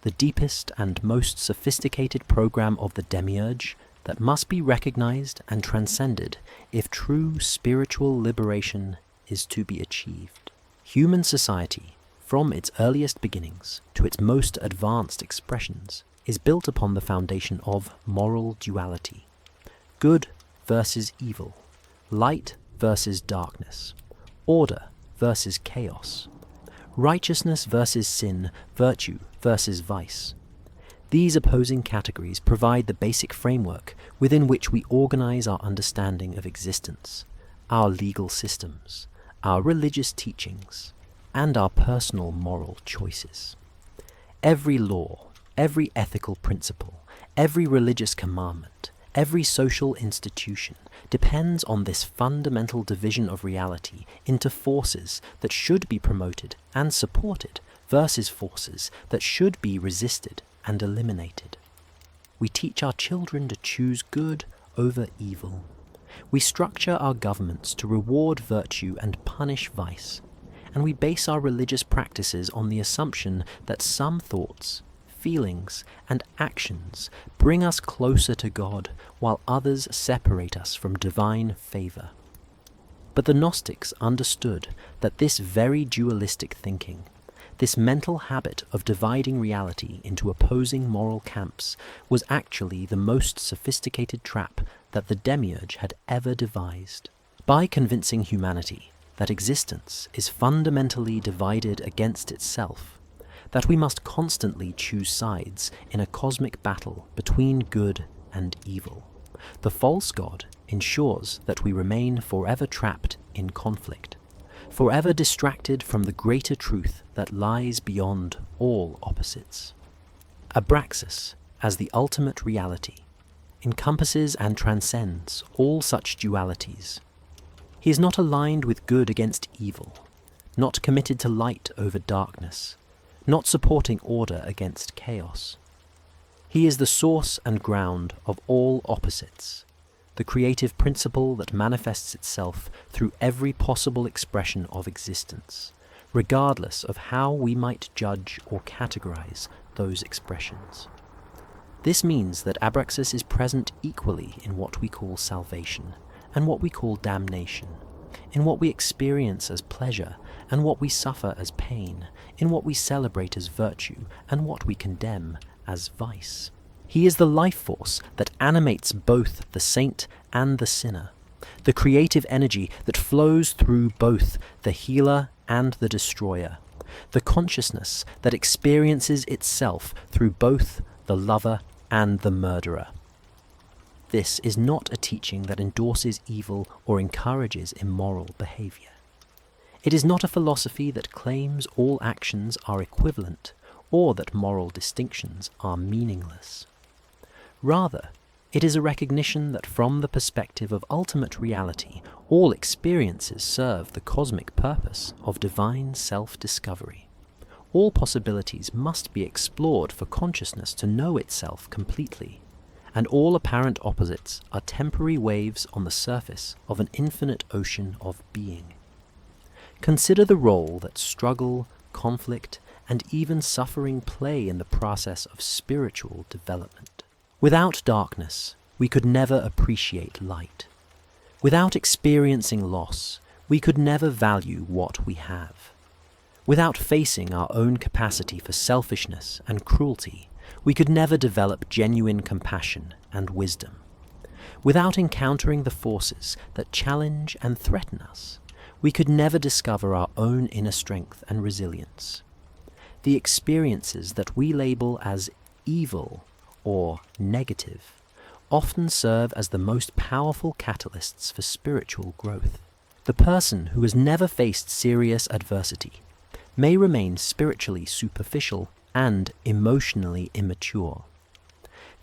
the deepest and most sophisticated program of the Demiurge that must be recognized and transcended if true spiritual liberation is to be achieved. Human society, from its earliest beginnings to its most advanced expressions, is built upon the foundation of moral duality. Good versus evil, light versus darkness, order versus chaos, righteousness versus sin, virtue versus vice. These opposing categories provide the basic framework within which we organize our understanding of existence, our legal systems, our religious teachings, and our personal moral choices. Every law, every ethical principle, every religious commandment, every social institution depends on this fundamental division of reality into forces that should be promoted and supported versus forces that should be resisted and eliminated. We teach our children to choose good over evil. We structure our governments to reward virtue and punish vice, and we base our religious practices on the assumption that some thoughts, feelings, and actions bring us closer to God, while others separate us from divine favor. But the Gnostics understood that this very dualistic thinking, this mental habit of dividing reality into opposing moral camps, was actually the most sophisticated trap that the Demiurge had ever devised. By convincing humanity that existence is fundamentally divided against itself, that we must constantly choose sides in a cosmic battle between good and evil, the false god ensures that we remain forever trapped in conflict, forever distracted from the greater truth that lies beyond all opposites. Abraxas, as the ultimate reality, encompasses and transcends all such dualities. He is not aligned with good against evil, not committed to light over darkness, not supporting order against chaos. He is the source and ground of all opposites, the creative principle that manifests itself through every possible expression of existence, regardless of how we might judge or categorize those expressions. This means that Abraxas is present equally in what we call salvation and what we call damnation, in what we experience as pleasure and what we suffer as pain, in what we celebrate as virtue and what we condemn as vice. He is the life force that animates both the saint and the sinner, the creative energy that flows through both the healer and the destroyer, the consciousness that experiences itself through both the lover and the murderer. This is not a teaching that endorses evil or encourages immoral behavior. It is not a philosophy that claims all actions are equivalent or that moral distinctions are meaningless. Rather, it is a recognition that from the perspective of ultimate reality, all experiences serve the cosmic purpose of divine self-discovery. All possibilities must be explored for consciousness to know itself completely, and all apparent opposites are temporary waves on the surface of an infinite ocean of being. Consider the role that struggle, conflict, and even suffering play in the process of spiritual development. Without darkness, we could never appreciate light. Without experiencing loss, we could never value what we have. Without facing our own capacity for selfishness and cruelty, we could never develop genuine compassion and wisdom. Without encountering the forces that challenge and threaten us, we could never discover our own inner strength and resilience. The experiences that we label as evil or negative often serve as the most powerful catalysts for spiritual growth. The person who has never faced serious adversity may remain spiritually superficial and emotionally immature.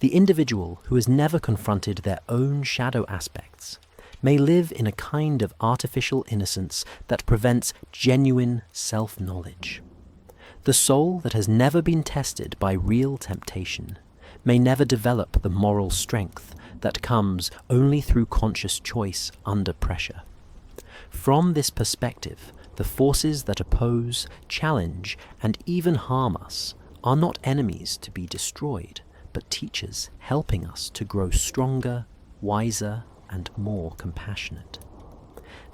The individual who has never confronted their own shadow aspects may live in a kind of artificial innocence that prevents genuine self-knowledge. The soul that has never been tested by real temptation may never develop the moral strength that comes only through conscious choice under pressure. From this perspective, the forces that oppose, challenge, and even harm us are not enemies to be destroyed, but teachers helping us to grow stronger, wiser, and more compassionate.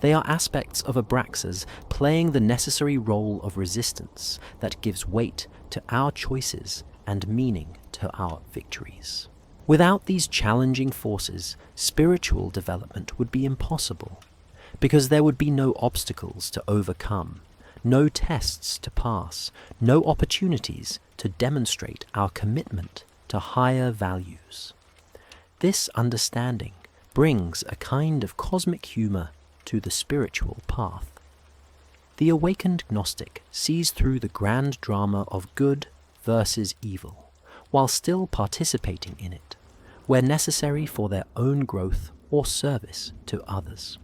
They are aspects of Abraxas playing the necessary role of resistance that gives weight to our choices and meaning to our victories. Without these challenging forces, spiritual development would be impossible, because there would be no obstacles to overcome, no tests to pass, no opportunities to demonstrate our commitment to higher values. This understanding brings a kind of cosmic humor to the spiritual path. The awakened Gnostic sees through the grand drama of good versus evil, while still participating in it, where necessary for their own growth or service to others.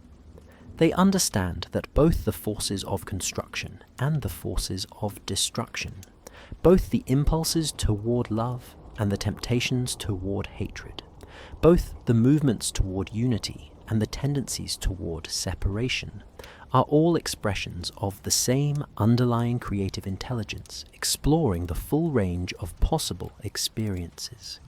They understand that both the forces of construction and the forces of destruction both the impulses toward love and the temptations toward hatred, both the movements toward unity and the tendencies toward separation, are all expressions of the same underlying creative intelligence exploring the full range of possible experiences.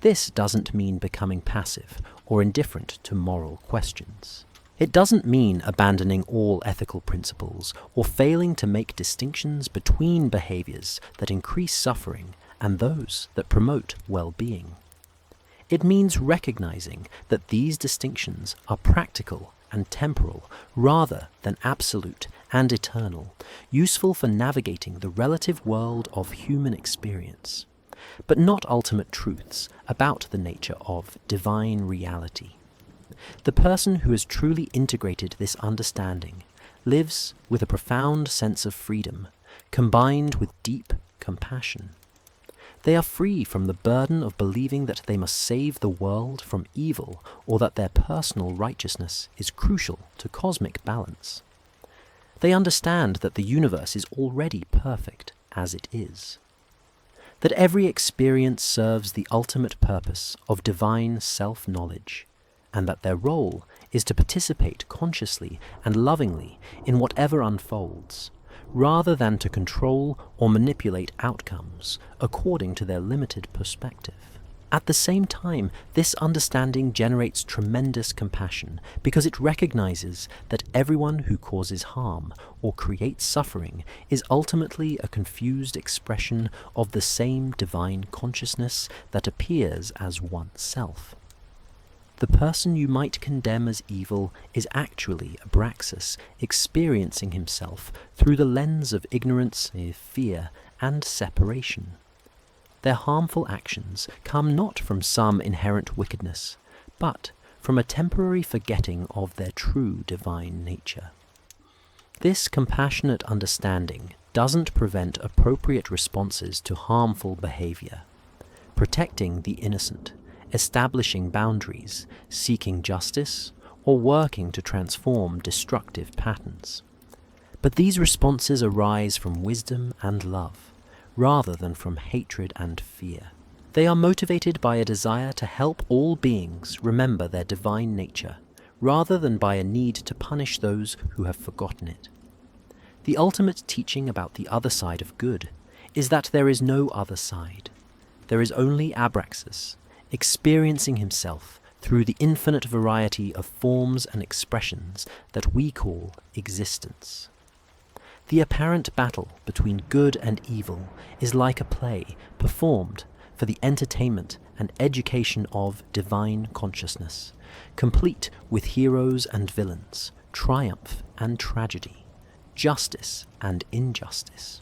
This doesn't mean becoming passive or indifferent to moral questions. It doesn't mean abandoning all ethical principles or failing to make distinctions between behaviors that increase suffering and those that promote well-being. It means recognizing that these distinctions are practical and temporal rather than absolute and eternal, useful for navigating the relative world of human experience, but not ultimate truths about the nature of divine reality. The person who has truly integrated this understanding lives with a profound sense of freedom, combined with deep compassion. They are free from the burden of believing that they must save the world from evil or that their personal righteousness is crucial to cosmic balance. They understand that the universe is already perfect as it is, that every experience serves the ultimate purpose of divine self-knowledge, and that their role is to participate consciously and lovingly in whatever unfolds, rather than to control or manipulate outcomes according to their limited perspective. At the same time, this understanding generates tremendous compassion because it recognizes that everyone who causes harm or creates suffering is ultimately a confused expression of the same divine consciousness that appears as oneself. The person you might condemn as evil is actually Abraxas experiencing himself through the lens of ignorance, fear, and separation. Their harmful actions come not from some inherent wickedness, but from a temporary forgetting of their true divine nature. This compassionate understanding doesn't prevent appropriate responses to harmful behavior, protecting the innocent, establishing boundaries, seeking justice, or working to transform destructive patterns. But these responses arise from wisdom and love, rather than from hatred and fear. They are motivated by a desire to help all beings remember their divine nature, rather than by a need to punish those who have forgotten it. The ultimate teaching about the other side of good is that there is no other side. There is only Abraxas, experiencing himself through the infinite variety of forms and expressions that we call existence. The apparent battle between good and evil is like a play performed for the entertainment and education of divine consciousness, complete with heroes and villains, triumph and tragedy, justice and injustice.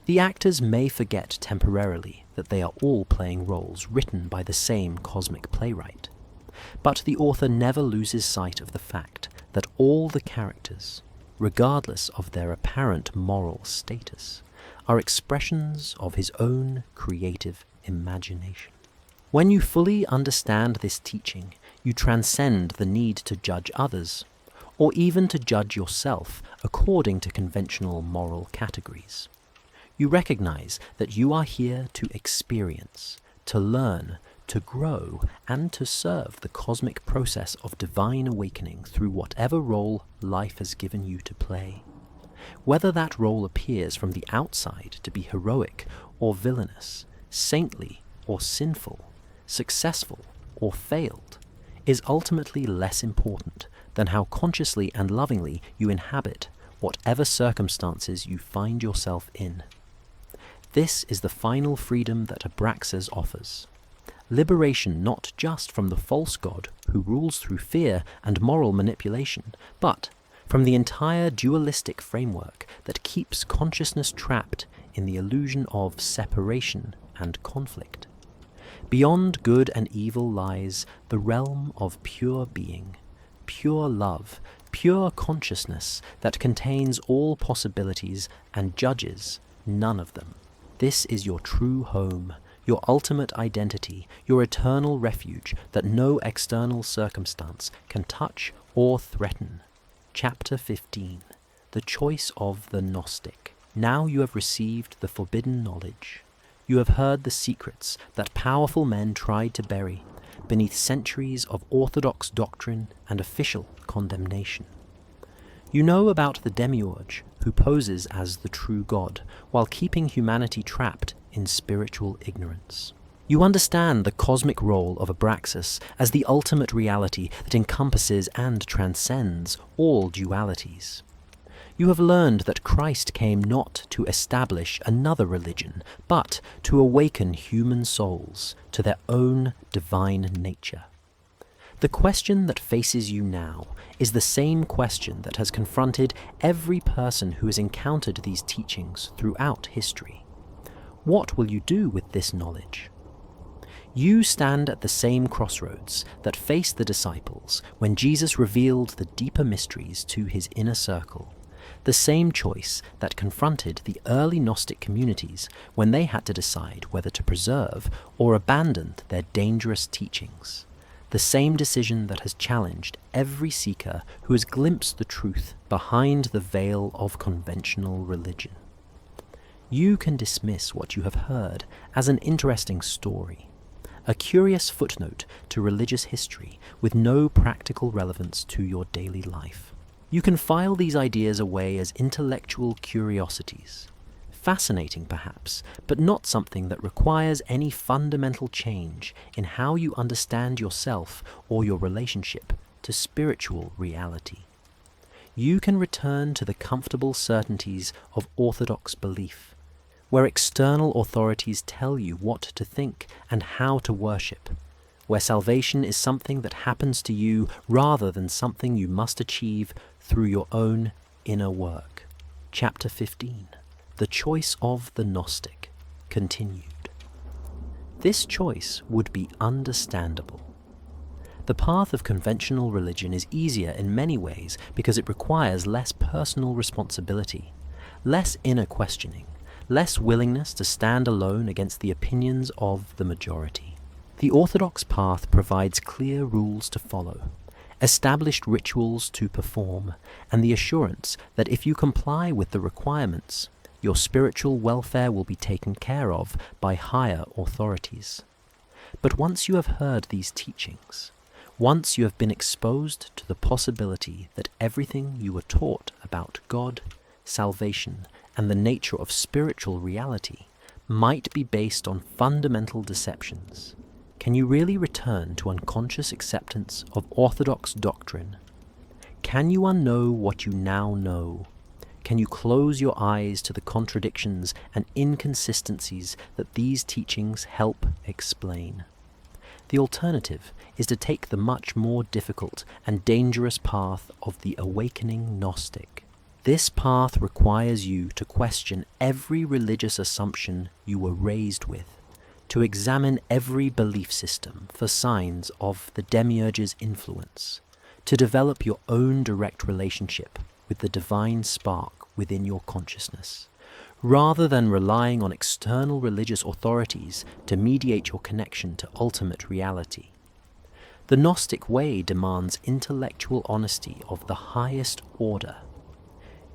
The actors may forget temporarily that they are all playing roles written by the same cosmic playwright, but the author never loses sight of the fact that all the characters, regardless of their apparent moral status, are expressions of his own creative imagination. When you fully understand this teaching, you transcend the need to judge others, or even to judge yourself according to conventional moral categories. You recognize that you are here to experience, to learn, to grow, and to serve the cosmic process of divine awakening through whatever role life has given you to play. Whether that role appears from the outside to be heroic or villainous, saintly or sinful, successful or failed, is ultimately less important than how consciously and lovingly you inhabit whatever circumstances you find yourself in. This is the final freedom that Abraxas offers. Liberation not just from the false god who rules through fear and moral manipulation, but from the entire dualistic framework that keeps consciousness trapped in the illusion of separation and conflict. Beyond good and evil lies the realm of pure being, pure love, pure consciousness that contains all possibilities and judges none of them. This is your true home, your ultimate identity, your eternal refuge that no external circumstance can touch or threaten. Chapter 15. The Choice of the Gnostic. Now you have received the forbidden knowledge. You have heard the secrets that powerful men tried to bury beneath centuries of orthodox doctrine and official condemnation. You know about the Demiurge, who poses as the true God, while keeping humanity trapped in spiritual ignorance. You understand the cosmic role of Abraxas as the ultimate reality that encompasses and transcends all dualities. You have learned that Christ came not to establish another religion, but to awaken human souls to their own divine nature. The question that faces you now is the same question that has confronted every person who has encountered these teachings throughout history. What will you do with this knowledge? You stand at the same crossroads that faced the disciples when Jesus revealed the deeper mysteries to his inner circle, the same choice that confronted the early Gnostic communities when they had to decide whether to preserve or abandon their dangerous teachings, the same decision that has challenged every seeker who has glimpsed the truth behind the veil of conventional religion. You can dismiss what you have heard as an interesting story, a curious footnote to religious history with no practical relevance to your daily life. You can file these ideas away as intellectual curiosities, fascinating perhaps, but not something that requires any fundamental change in how you understand yourself or your relationship to spiritual reality. You can return to the comfortable certainties of orthodox belief, where external authorities tell you what to think and how to worship, where salvation is something that happens to you rather than something you must achieve through your own inner work. Chapter 15. The Choice of the Gnostic, continued. This choice would be understandable. The path of conventional religion is easier in many ways because it requires less personal responsibility, less inner questioning, less willingness to stand alone against the opinions of the majority. The orthodox path provides clear rules to follow, established rituals to perform, and the assurance that if you comply with the requirements, your spiritual welfare will be taken care of by higher authorities. But once you have heard these teachings, once you have been exposed to the possibility that everything you were taught about God, salvation, and the nature of spiritual reality might be based on fundamental deceptions, can you really return to unconscious acceptance of orthodox doctrine? Can you unknow what you now know? Can you close your eyes to the contradictions and inconsistencies that these teachings help explain? The alternative is to take the much more difficult and dangerous path of the awakening Gnostic. This path requires you to question every religious assumption you were raised with, to examine every belief system for signs of the Demiurge's influence, to develop your own direct relationship with the divine spark within your consciousness, rather than relying on external religious authorities to mediate your connection to ultimate reality. The Gnostic way demands intellectual honesty of the highest order.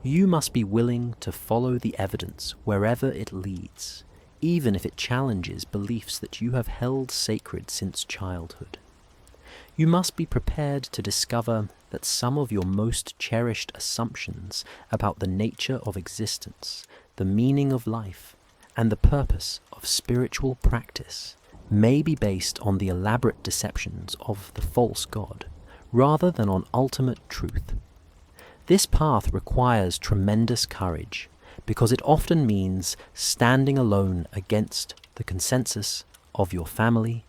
You must be willing to follow the evidence wherever it leads, even if it challenges beliefs that you have held sacred since childhood. You must be prepared to discover that some of your most cherished assumptions about the nature of existence, the meaning of life, and the purpose of spiritual practice may be based on the elaborate deceptions of the false god, rather than on ultimate truth. This path requires tremendous courage, because it often means standing alone against the consensus of your family,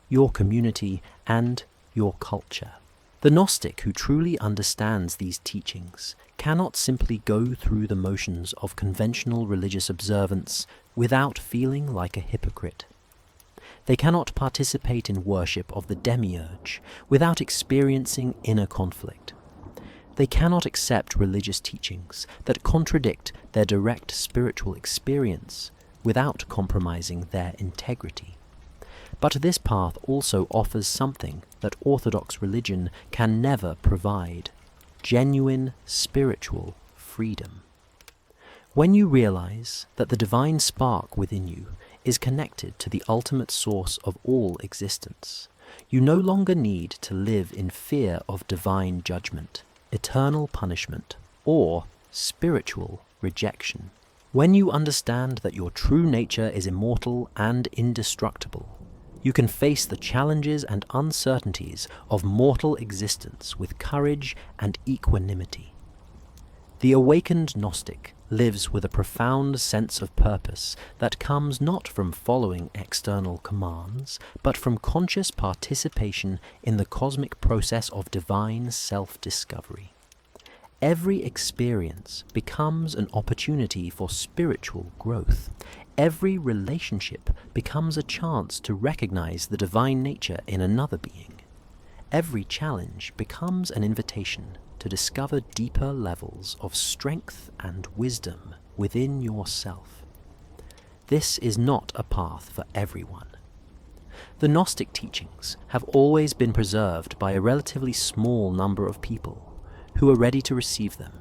your community, and your culture. The Gnostic who truly understands these teachings cannot simply go through the motions of conventional religious observance without feeling like a hypocrite. They cannot participate in worship of the Demiurge without experiencing inner conflict. They cannot accept religious teachings that contradict their direct spiritual experience without compromising their integrity. But this path also offers something that Orthodox religion can never provide: genuine spiritual freedom. When you realize that the divine spark within you is connected to the ultimate source of all existence, you no longer need to live in fear of divine judgment, eternal punishment, or spiritual rejection. When you understand that your true nature is immortal and indestructible, you can face the challenges and uncertainties of mortal existence with courage and equanimity. The awakened Gnostic lives with a profound sense of purpose that comes not from following external commands, but from conscious participation in the cosmic process of divine self-discovery. Every experience becomes an opportunity for spiritual growth. Every relationship becomes a chance to recognize the divine nature in another being. Every challenge becomes an invitation to discover deeper levels of strength and wisdom within yourself. This is not a path for everyone. The Gnostic teachings have always been preserved by a relatively small number of people who are ready to receive them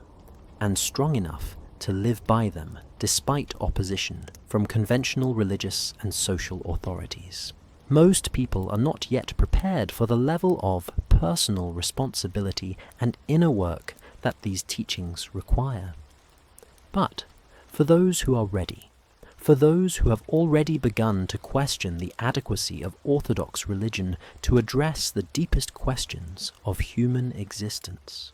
and strong enough to live by them despite opposition from conventional religious and social authorities. Most people are not yet prepared for the level of personal responsibility and inner work that these teachings require. But for those who are ready, for those who have already begun to question the adequacy of orthodox religion to address the deepest questions of human existence,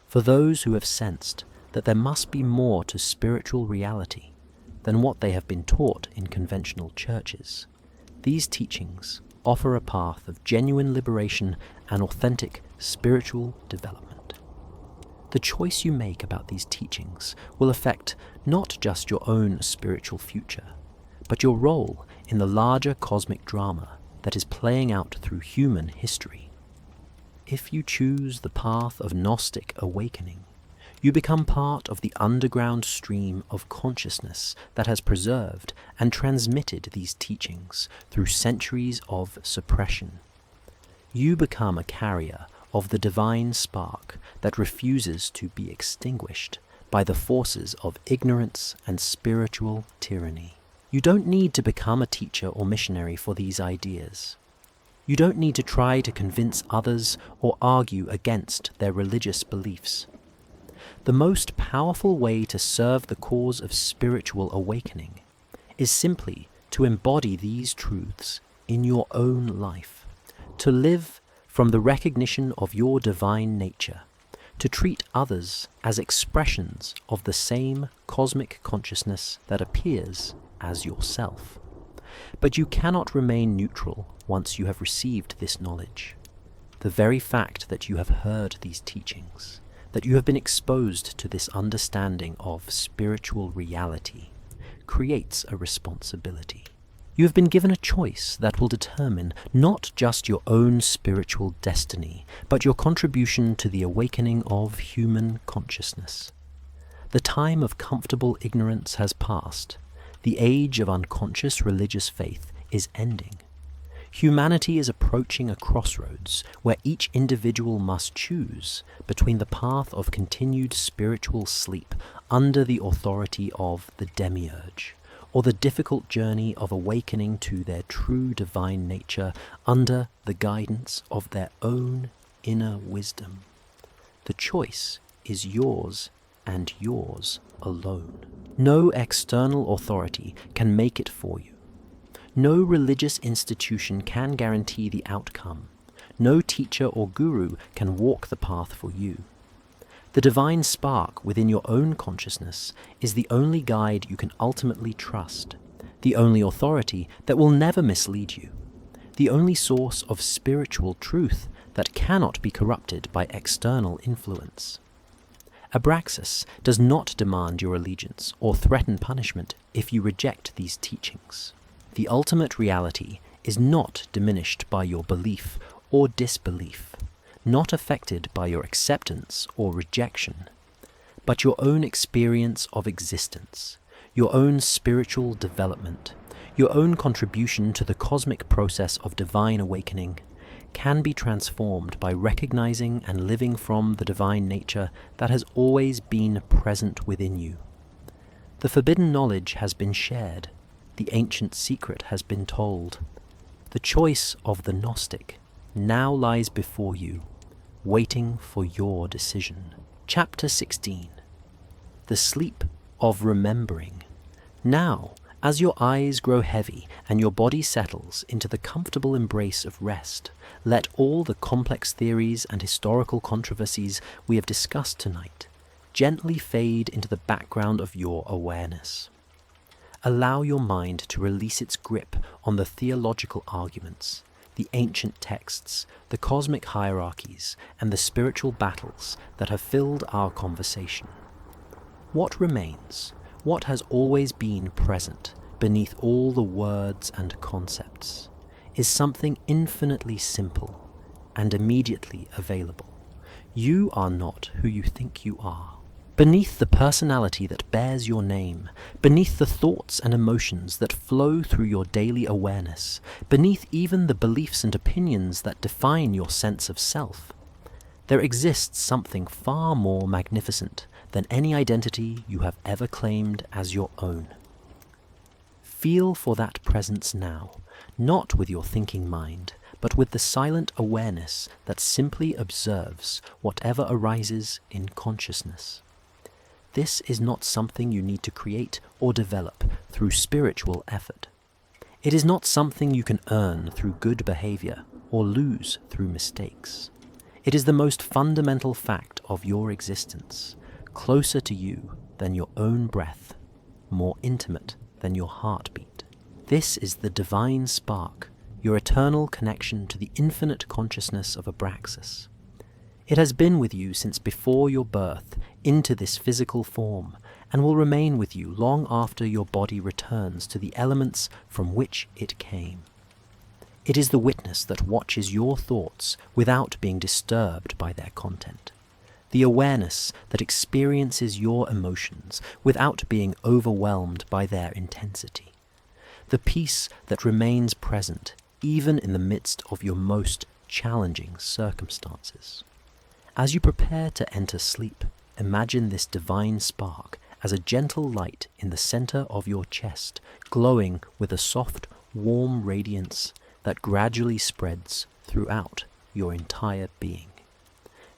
for those who have sensed that there must be more to spiritual reality than what they have been taught in conventional churches, these teachings offer a path of genuine liberation and authentic spiritual development. The choice you make about these teachings will affect not just your own spiritual future, but your role in the larger cosmic drama that is playing out through human history. If you choose the path of Gnostic awakening, you become part of the underground stream of consciousness that has preserved and transmitted these teachings through centuries of suppression. You become a carrier of the divine spark that refuses to be extinguished by the forces of ignorance and spiritual tyranny. You don't need to become a teacher or missionary for these ideas. You don't need to try to convince others or argue against their religious beliefs. The most powerful way to serve the cause of spiritual awakening is simply to embody these truths in your own life, to live from the recognition of your divine nature, to treat others as expressions of the same cosmic consciousness that appears as yourself. But you cannot remain neutral once you have received this knowledge. The very fact that you have heard these teachings, that you have been exposed to this understanding of spiritual reality, creates a responsibility. You have been given a choice that will determine not just your own spiritual destiny, but your contribution to the awakening of human consciousness. The time of comfortable ignorance has passed. The age of unconscious religious faith is ending. Humanity is approaching a crossroads where each individual must choose between the path of continued spiritual sleep under the authority of the Demiurge, or the difficult journey of awakening to their true divine nature under the guidance of their own inner wisdom. The choice is yours and yours alone. No external authority can make it for you. No religious institution can guarantee the outcome. No teacher or guru can walk the path for you. The divine spark within your own consciousness is the only guide you can ultimately trust, the only authority that will never mislead you, the only source of spiritual truth that cannot be corrupted by external influence. Abraxas does not demand your allegiance or threaten punishment if you reject these teachings. The ultimate reality is not diminished by your belief or disbelief, not affected by your acceptance or rejection, but your own experience of existence, your own spiritual development, your own contribution to the cosmic process of divine awakening can be transformed by recognizing and living from the divine nature that has always been present within you. The forbidden knowledge has been shared. The ancient secret has been told. The choice of the Gnostic now lies before you, waiting for your decision. Chapter 16. The Sleep of Remembering. Now, as your eyes grow heavy and your body settles into the comfortable embrace of rest, let all the complex theories and historical controversies we have discussed tonight gently fade into the background of your awareness. Allow your mind to release its grip on the theological arguments, the ancient texts, the cosmic hierarchies, and the spiritual battles that have filled our conversation. What remains? What has always been present beneath all the words and concepts is something infinitely simple and immediately available. You are not who you think you are. Beneath the personality that bears your name, beneath the thoughts and emotions that flow through your daily awareness, beneath even the beliefs and opinions that define your sense of self, there exists something far more magnificent than any identity you have ever claimed as your own. Feel for that presence now, not with your thinking mind, but with the silent awareness that simply observes whatever arises in consciousness. This is not something you need to create or develop through spiritual effort. It is not something you can earn through good behavior or lose through mistakes. It is the most fundamental fact of your existence, closer to you than your own breath, more intimate than your heartbeat. This is the divine spark, your eternal connection to the infinite consciousness of Abraxas. It has been with you since before your birth into this physical form, and will remain with you long after your body returns to the elements from which it came. It is the witness that watches your thoughts without being disturbed by their content, the awareness that experiences your emotions without being overwhelmed by their intensity, the peace that remains present even in the midst of your most challenging circumstances. As you prepare to enter sleep, imagine this divine spark as a gentle light in the center of your chest, glowing with a soft, warm radiance that gradually spreads throughout your entire being.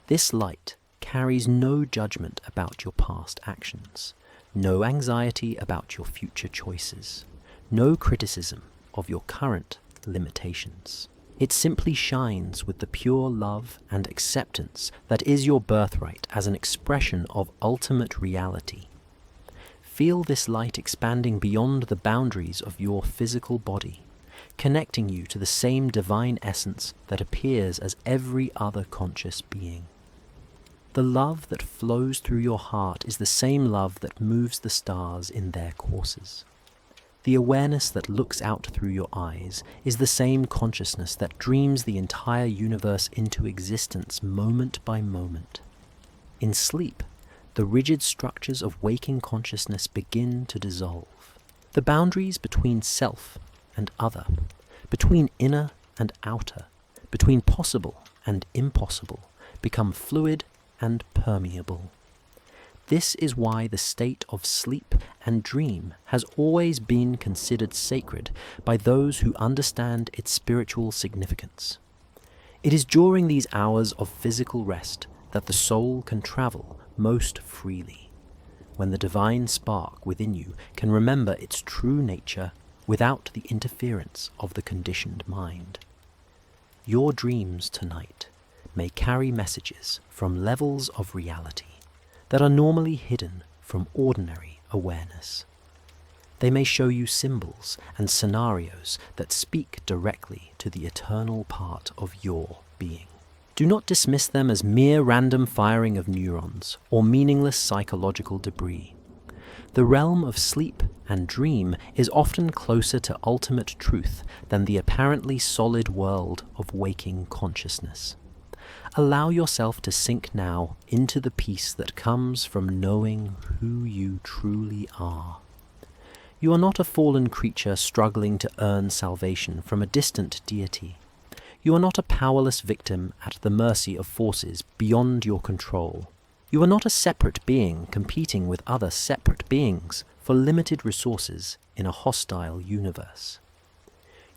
This light carries no judgment about your past actions, no anxiety about your future choices, no criticism of your current limitations. It simply shines with the pure love and acceptance that is your birthright as an expression of ultimate reality. Feel this light expanding beyond the boundaries of your physical body, connecting you to the same divine essence that appears as every other conscious being. The love that flows through your heart is the same love that moves the stars in their courses. The awareness that looks out through your eyes is the same consciousness that dreams the entire universe into existence moment by moment. In sleep, the rigid structures of waking consciousness begin to dissolve. The boundaries between self and other, between inner and outer, between possible and impossible, become fluid and permeable. This is why the state of sleep and dream has always been considered sacred by those who understand its spiritual significance. It is during these hours of physical rest that the soul can travel most freely, when the divine spark within you can remember its true nature without the interference of the conditioned mind. Your dreams tonight may carry messages from levels of reality that are normally hidden from ordinary awareness. They may show you symbols and scenarios that speak directly to the eternal part of your being. Do not dismiss them as mere random firing of neurons or meaningless psychological debris. The realm of sleep and dream is often closer to ultimate truth than the apparently solid world of waking consciousness. Allow yourself to sink now into the peace that comes from knowing who you truly are. You are not a fallen creature struggling to earn salvation from a distant deity. You are not a powerless victim at the mercy of forces beyond your control. You are not a separate being competing with other separate beings for limited resources in a hostile universe.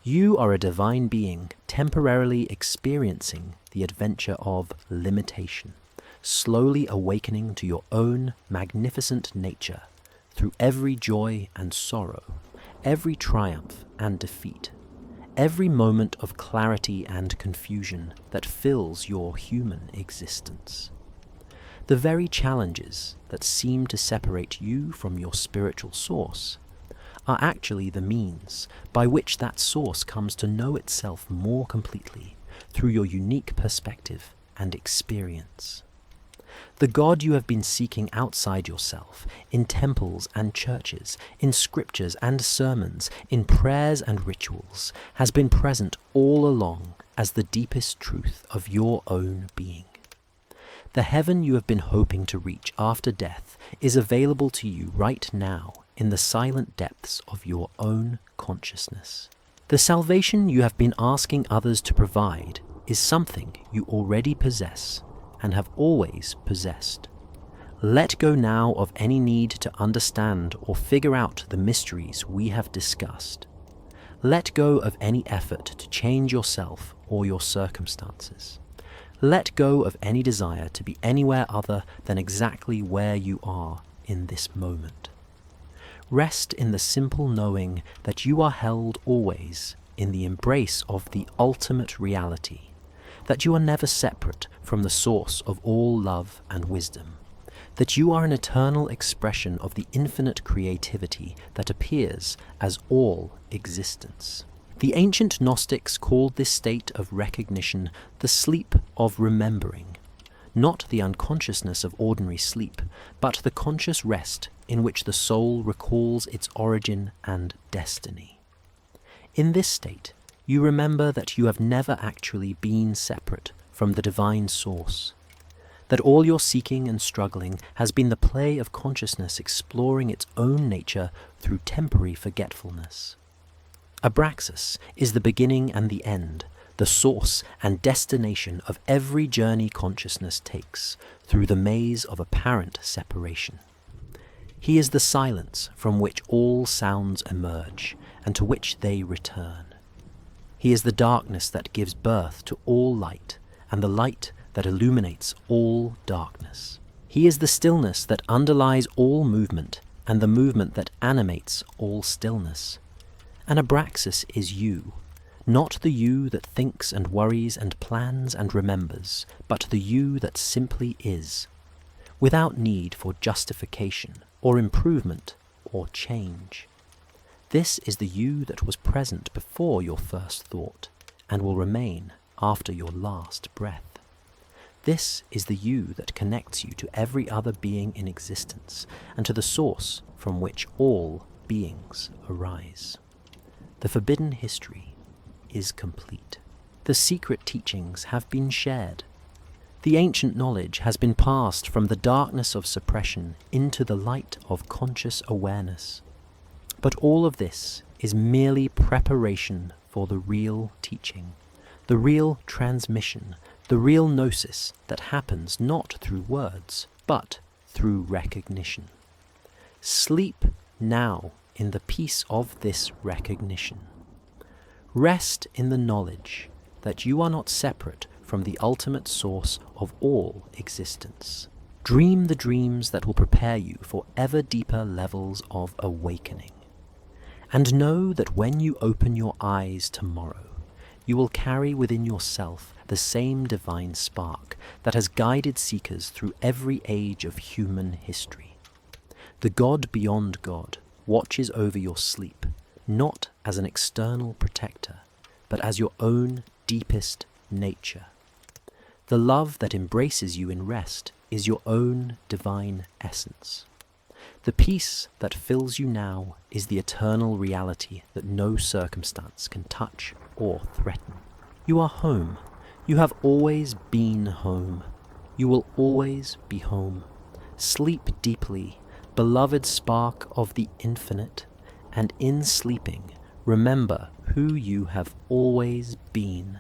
You are a divine being temporarily experiencing the adventure of limitation, slowly awakening to your own magnificent nature through every joy and sorrow, every triumph and defeat, every moment of clarity and confusion that fills your human existence. The very challenges that seem to separate you from your spiritual source are actually the means by which that source comes to know itself more completely through your unique perspective and experience. The God you have been seeking outside yourself, in temples and churches, in scriptures and sermons, in prayers and rituals, has been present all along as the deepest truth of your own being. The heaven you have been hoping to reach after death is available to you right now in the silent depths of your own consciousness. The salvation you have been asking others to provide is something you already possess and have always possessed. Let go now of any need to understand or figure out the mysteries we have discussed. Let go of any effort to change yourself or your circumstances. Let go of any desire to be anywhere other than exactly where you are in this moment. Rest in the simple knowing that you are held always in the embrace of the ultimate reality, that you are never separate from the source of all love and wisdom, that you are an eternal expression of the infinite creativity that appears as all existence. The ancient Gnostics called this state of recognition the sleep of remembering, not the unconsciousness of ordinary sleep, but the conscious rest in which the soul recalls its origin and destiny. In this state, you remember that you have never actually been separate from the divine source, that all your seeking and struggling has been the play of consciousness exploring its own nature through temporary forgetfulness. Abraxas is the beginning and the end, the source and destination of every journey consciousness takes through the maze of apparent separation. He is the silence from which all sounds emerge and to which they return. He is the darkness that gives birth to all light and the light that illuminates all darkness. He is the stillness that underlies all movement and the movement that animates all stillness. And Abraxas is you, not the you that thinks and worries and plans and remembers, but the you that simply is, without need for justification or improvement or change. This is the you that was present before your first thought and will remain after your last breath. This is the you that connects you to every other being in existence and to the source from which all beings arise. The forbidden history is complete. The secret teachings have been shared. The ancient knowledge has been passed from the darkness of suppression into the light of conscious awareness. But all of this is merely preparation for the real teaching, the real transmission, the real gnosis that happens not through words, but through recognition. Sleep now in the peace of this recognition. Rest in the knowledge that you are not separate from the ultimate source of all existence. Dream the dreams that will prepare you for ever deeper levels of awakening. And know that when you open your eyes tomorrow, you will carry within yourself the same divine spark that has guided seekers through every age of human history. The God beyond God watches over your sleep, not as an external protector, but as your own deepest nature. The love that embraces you in rest is your own divine essence. The peace that fills you now is the eternal reality that no circumstance can touch or threaten. You are home. You have always been home. You will always be home. Sleep deeply, beloved spark of the infinite, and in sleeping, remember who you have always been.